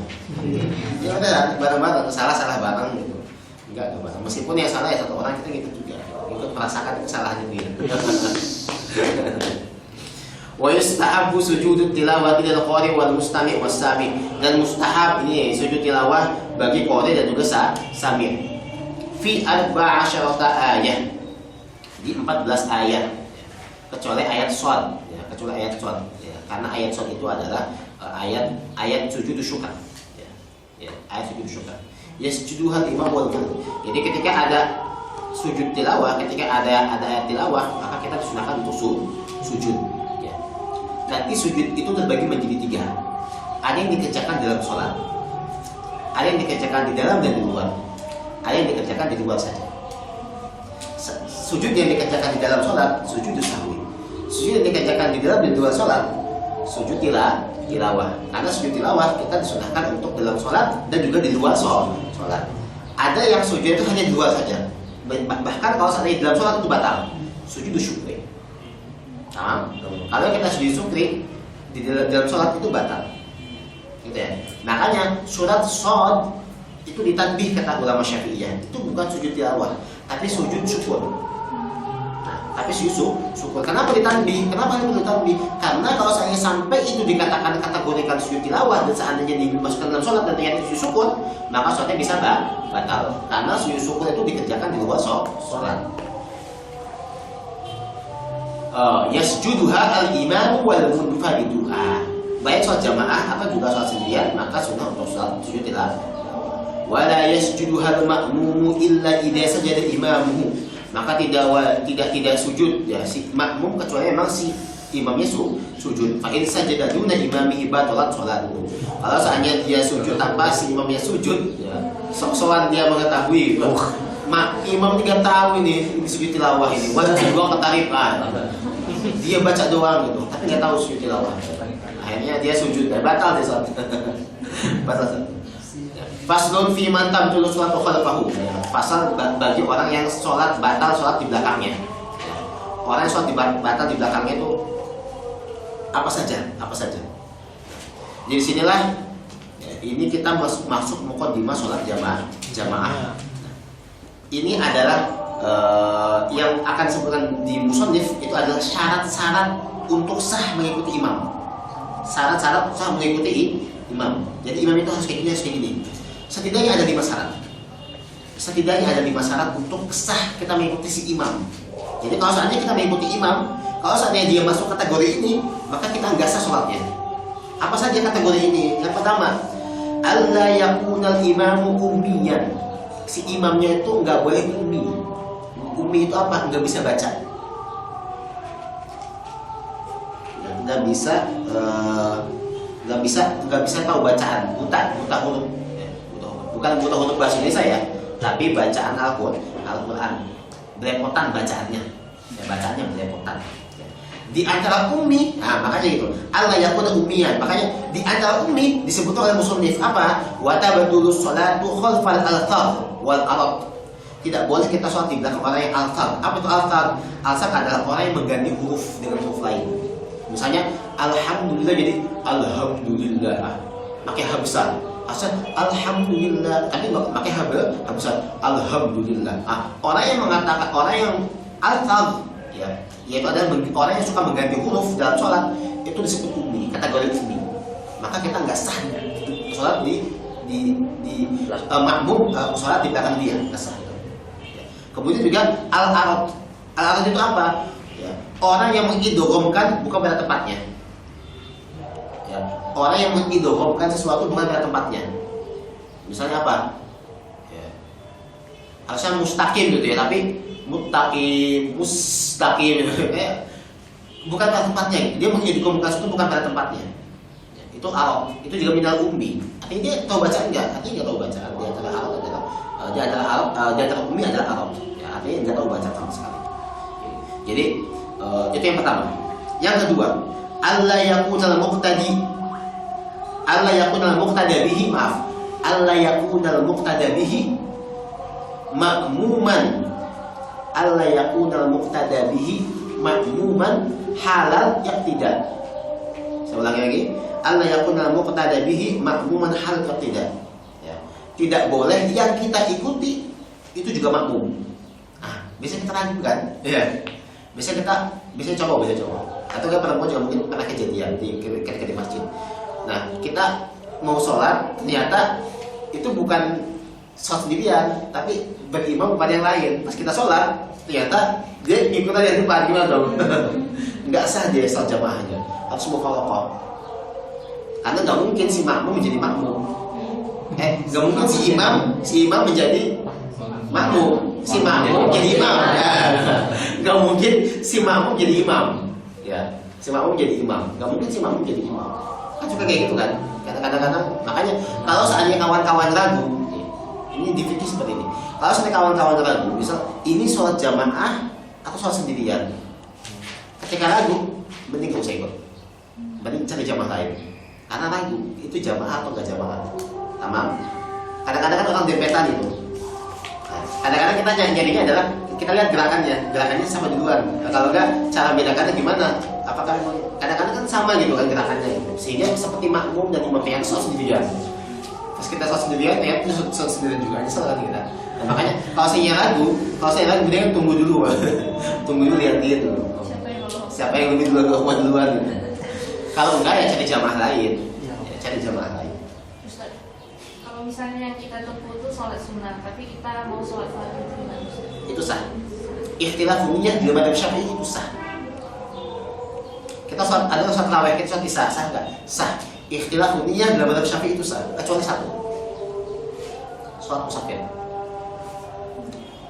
S1: Ya udah bareng-bareng, salah bareng gitu. Enggak bareng. Meskipun yang salah ya satu orang, kita gitu juga. Ikut merasakan kesalahannya dia. Wa yustahabu sujudut tilawati lil qari wal mustami' was sami'. Dan mustahab ini sujud tilawah bagi qari dan juga sami'. Fi 14 ayat. Di 14 ayat. Kecuali ayat shad, ya, kecuali ayat shad. Karena ayat shad itu adalah ayat sujud syukur, ya, ayat sujud syukur. Yasjuduhal imam wal ma'mum. Jadi ketika ada sujud tilawah, ketika ada ayat tilawah, maka kita disunahkan untuk sujud. Ya. Nanti sujud itu terbagi menjadi 3. Ada yang dikerjakan dalam sholat, ada yang dikerjakan di dalam dan di luar, ada yang dikerjakan di luar saja. Sujud yang dikerjakan di dalam sholat, sujud sahwi. Sujud yang dikerjakan di dalam dan di luar sholat, sujud tilawah. Karena sujud tilawah kita disunahkan untuk dalam sholat dan juga di luar sholat. Ada yang sujud itu hanya di luar saja. Bahkan kalau seandainya di dalam sholat itu batal. Sujud syukri. Nah, kalau kita sujud syukri di dalam sholat itu batal. Gitu ya. Makanya surat shad itu ditadbih kata ulama Syafi'iyah. Itu bukan sujud tilawah, tapi sujud syukur. Tapi syukur. Kenapa ditanbih? Kenapa itu ditanbih? Karena kalau saya sampai itu dikatakan kategorikan sujud tilawah dan seandainya dimasukkan dalam sholat dan ternyata sujud syukur, maka sholatnya bisa batal. Karena sujud syukur itu dikerjakan di luar sholat. Yasjuduha al-imam wal munfaridu. Baik sholat jamaah atau juga sholat sendirian, maka sunnah untuk sholat sujud tilawah. Wala yasjuduha al-ma'mumu illa idza sajada imamuhu. Maka tidak sujud ya si makmum kecuali memang si imamnya sujud. Fa in sajada duna imamihi batalat sholatuhu. Kalau seandainya dia sujud tanpa si imamnya sujud, ya, sok-sokan dia mengetahui imam 3 tahu ini sujud tilawah ini, wajib doang ketarifan. Dia baca doang gitu, tapi nggak tahu sujud tilawah. Akhirnya dia sujud, batal dia sholat. Batal. Faslun fi man tabtulu sholatu khalfahu. Pasal bagi orang yang batal sholat di belakangnya. Orang yang sholat batal di belakangnya itu apa saja. Jadi sinilah ini kita masuk muqaddimah sholat jamaah. Ini adalah yang akan disebutkan di musannif itu adalah syarat-syarat untuk sah mengikuti imam. Syarat-syarat sah mengikuti imam. Jadi imam itu harus kayak gini. Setidaknya ada 5 syarat untuk sah kita mengikuti si imam. Jadi kalau seandainya kita mengikuti imam, kalau seandainya dia masuk kategori ini, maka kita nggak sah sholatnya. Apa saja kategori ini? Yang pertama, alla yakunal imamu ummiyan. Si imamnya itu nggak boleh ummi. Ummi itu apa? Nggak bisa baca. Nggak bisa tahu bacaan, buta huruf. Bukan buta huruf bahasa Indonesia ya, tapi bacaan Al-Quran, belepotan bacaannya, ya, bacaannya belepotan. Di antara ummi, makanya gitu. Allah yakuna ummiyan, makanya di antara ummi disebut oleh musannif apa? Wa tabdulus sholatu khalfal althar wal arad. Tidak boleh kita sholat di belakang orang yang althar. Apa itu althar? Althar adalah orang yang mengganti huruf dengan huruf lain. Misalnya alhamdulillah jadi alhamdulillah, pakai hamzah. Asal alhamdulillah, tapi pakai hamzah alhamdulillah. Orang yang mengatakan orang yang althar, ya, yaitu adalah orang yang suka mengganti huruf dalam sholat, itu disebut ummi, kategori ummi. Maka kita nggak sah sholat di makmum sholat di belakang dia, nggak sah. Ya. Kemudian juga al-arad. Al-arad itu apa? Ya. Orang yang mengidghamkan bukan pada tempatnya. Ya. Orang yang mengidghamkan sesuatu bukan pada tempatnya. Misalnya apa? Ya. Harusnya mustaqim gitu ya, tapi muttaqim, mustaqim, bukan pada tempatnya. Dia menjadi komunikasi itu bukan pada tempatnya. Itu Arab, itu juga minal ummi. Artinya dia tahu bacaan enggak? Artinya enggak tahu bacaan. Dia antara Arab adalah dia antara Arab, dia antara ummi adalah Arab. Ya, artinya enggak tahu bacaan sama sekali. Jadi itu yang pertama. Yang kedua, alla yakunal muqtadi, alla yakunal muqtada bihi, maaf, alla yakunal muqtada bihi ma'muman, alla yakunal muqtada bihi ma'muman halal iqtida. Saya ulangi lagi, alla yakunal muqtada bihi ma'muman halal iqtida. Ya. Tidak boleh yang kita ikuti itu juga makmum. Biasanya kita ragu kan? Iya. Biasanya coba. Atau kan perempuan juga mungkin pernah kejadian ketika di masjid. Nah, kita mau sholat, ternyata itu bukan sholat sendirian, tapi berimam kepada yang lain. Pas kita sholat, ternyata dia ngikut aja di depan, gimana dong? Nggak sah dia sholat jamaahnya, harus mufaroqah. Karena nggak mungkin si makmum menjadi makmum. Nggak mungkin si imam menjadi makmum. Si makmum jadi imam, ya. Nggak mungkin si makmum jadi imam, ya. Si makmum jadi imam, nggak mungkin si makmum jadi imam. Kan juga kayak gitu kan. Kadang-kadang makanya kalau seandainya kawan-kawan ragu, ini di fikih seperti ini. Kalau seandainya kawan-kawan ragu, misal ini sholat jamaah atau sholat sendirian, ketika ragu, mending gak usah ikut, mending cari jamaah lain. Karena ragu itu jamaah atau nggak jamaah. Tamam. Kadang-kadang kan orang dempetan itu. Kadang-kadang kita nyarinya adalah kita lihat gerakannya sama duluan. Nah, kalau enggak, cara bedakannya gimana? Apakah memang kadang-kadang kan sama gitu kan gerakannya gitu. Sehingga seperti makmum dan imam yang sholat sendirian. Pas kita sholat sendirian, ya itu sholat sendirian juga. Nyesel kan kita. Nah, makanya kalau saya ragu, kemudian tunggu dulu, tunggu dulu lihat dia dulu. Siapa yang lebih duluan gitu. Kalau enggak ya cari jamaah lain.
S4: Kalau misalnya yang kita tempuh itu sholat sunnah, tapi kita mau sholat fardu gimana?
S1: Itu sah. Ikhtilaf niyyah di mazhab Syafi'i itu sah. Kita sholat ada sholat tarawih, kita sholat isya, sah enggak? Sah. Ikhtilaf niyyah di mazhab Syafi'i itu sah, kecuali satu. Sholat musafir.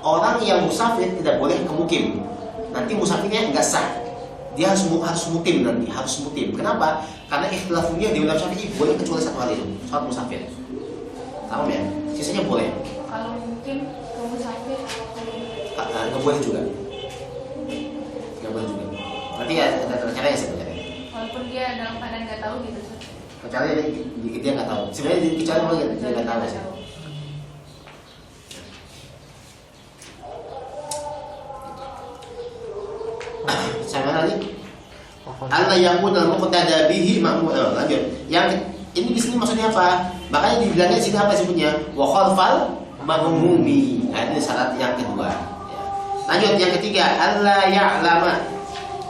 S1: Orang yang musafir tidak boleh ke mukim. Nanti musafirnya enggak sah. Dia harus mutim nanti, harus mutim. Kenapa? Karena ikhtilaf niyyah di mazhab Syafi'i boleh kecuali satu hal itu, sholat musafir. Tahu ya? Sisanya boleh.
S4: Kalau mungkin kamu sampai
S1: nggak boleh juga. Nanti ya ada caranya sebenarnya.
S4: walaupun dia dalam keadaan nggak tahu gitu.
S1: Kecuali dia nggak tahu. Sebenarnya kecuali boleh dia nggak tahu sih. Sama lagi. Allah yakun al-muqtada bihi ma'mum. Lanjut. Yang ini di sini maksudnya apa? Makanya dibilangnya di sini apa sebutnya? Wa khalfal ma'mumi. Nah, ini syarat yang kedua. Ya. Lanjut yang ketiga, alla ya'lama.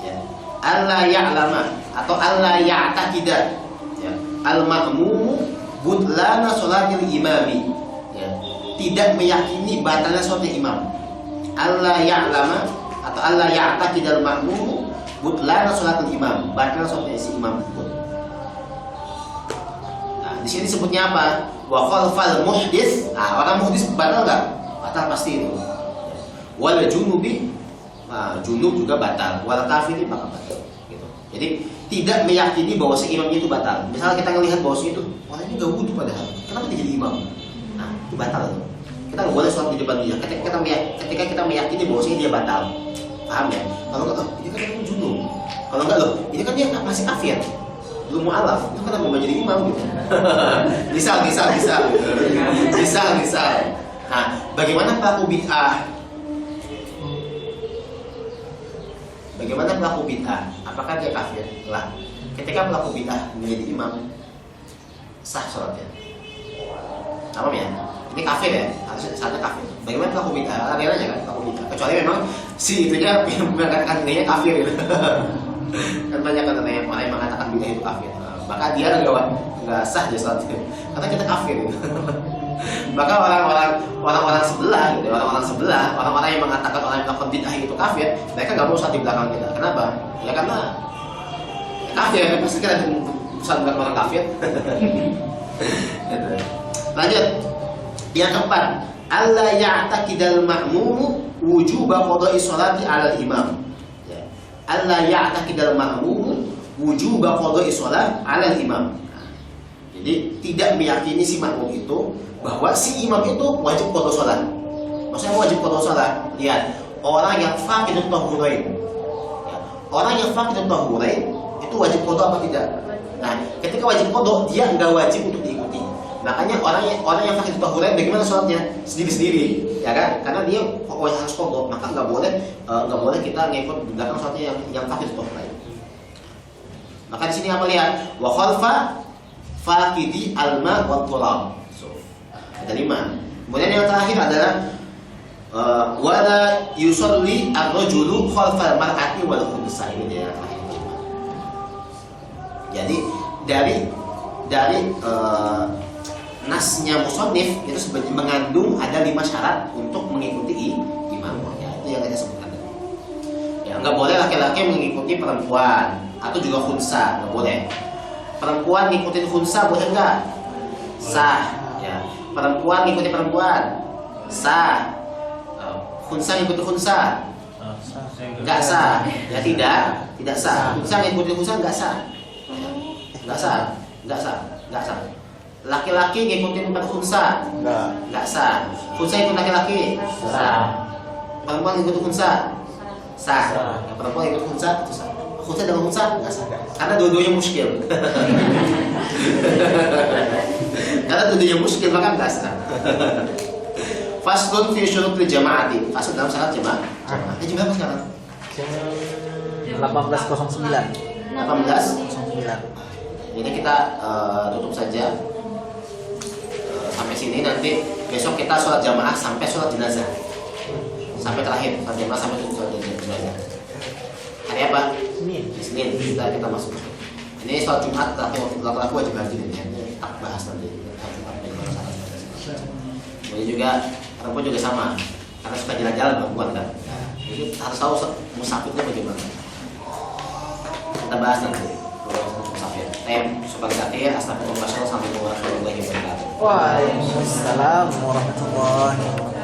S1: Ya. Alla ya'lama atau alla ya'taqida. Ya. Al-ma'mumu butlana sholatil imami. Ya. Tidak meyakini batalnya sholatnya imam. Alla ya'lama atau alla ya'taqida al-ma'mumu butlana sholatil imam. Batalnya sholatnya si imam pun. Di sini sebutnya apa? Wa khalfal muhdits. Nah, orang muhdits batal enggak? Batal pasti itu. Wal junubi, junub juga batal. Wal kafiri maka batal. Gitu. Jadi tidak meyakini bahwa si imamnya itu batal. Misalnya kita melihat bahwa itu, wah ini enggak wudu padahal. Kenapa dia jadi imam? Nah, itu batal itu. Kita nggak boleh sholat di depan dia. Ketika kita meyakini bahwa dia batal. Paham ya? Kalau enggak, ini kan dia junub. Kalau enggak loh, ini kan dia masih kafir. Belum mu'alaf, itu kenapa mau jadi imam gitu? Misal. Nah, bagaimana pelaku bid'ah? Apakah dia kafir? Lah, ketika pelaku bid'ah menjadi imam, sah sholatnya. Paham ya? Ini kafir ya, harusnya saatnya kafir. Bagaimana pelaku bid'ah? Lain aja kan pelaku bid'ah. Kecuali memang si itunya mengatakan dirinya kafir gitu. Kan banyak kan orang yang mengatakan bid'ah itu kafir. Maka dia nggak sah dia sholatnya. Karena kita kafir gitu. Maka orang-orang sebelah gitu, orang-orang yang mengatakan orang yang melakukan bid'ah itu kafir, mereka nggak mau sholat di belakang kita. Kenapa? Ya karena kafir, pasti kita sholat di belakang orang kafir. Lanjut. Yang keempat, alla ya'taqidal ma'mumu wujuba qada'i sholati 'ala al-imam. Ya. Alla ya'taqidal ma'mum wujuba qada'i sholat 'ala al-imam. Jadi tidak meyakini si makmum itu bahwa si imam itu wajib qada sholat. Maksudnya wajib qada sholat. Lihat, orang yang faqidut tahurain. Ya. Orang yang faqidut tahurain itu wajib qada apa tidak? Nah, ketika wajib qada, dia enggak wajib untuk diikuti. Makanya orang yang faqidut tahurain bagaimana sholatnya? Sendiri-sendiri, ya kan? Karena dia harus qada, maka enggak boleh kita ngikut di belakang sholatnya yang faqidut tahurain. Maka di sini apa lihat? Wa khalfa faqidi alma wa turab. So, ada 5. Kemudian yang terakhir adalah wala yusalli ar-rajulu khalfal mar'ati wal khunsa. Ini dia yang terakhir. Jadi dari nasnya musannif itu sebenarnya mengandung ada 5 syarat untuk mengikuti imam. Ya, itu yang saya sebutkan tadi. Ya, enggak boleh laki-laki mengikuti perempuan atau juga khunsa, enggak boleh. Perempuan ngikutin khunsa boleh enggak? Sah. Ya. Perempuan ngikutin perempuan sah. Khunsa ngikutin khunsa enggak sah. Ya tidak sah. Khunsa ngikutin khunsa enggak sah. Enggak sah. Laki-laki ngikutin khunsa enggak sah. Khunsa ikut laki-laki sah. Perempuan ngikutin khunsa sah. Perempuan ikut khunsa itu sah. Khunsa dengan khunsa enggak sah. Karena dua-duanya muskil. Karena dua-duanya muskil maka enggak sah. Faslun fi syurutil jama'ati. Fasl dalam syarat jamaah. Jam berapa sekarang?
S2: 18.09.
S1: 18.09. Ini kita tutup saja sampai sini. Nanti besok kita sholat jamaah sampai sholat jenazah, sampai terakhir sholat jamaah sampai sholat jenazah. Hari apa? Senin. Kita masuk. Ini sholat Jumat laki-laki wajib haji ini. Kita bahas nanti. Kemudian juga perempuan juga sama, karena suka jalan-jalan perempuan kan. Jadi harus tahu musafirnya bagaimana. Kita bahas nanti. Sebagai akhir, astagfirullah, sampai warahmatullahi wabarakatuh.
S2: Waalaikumsalam warahmatullahi wabarakatuh.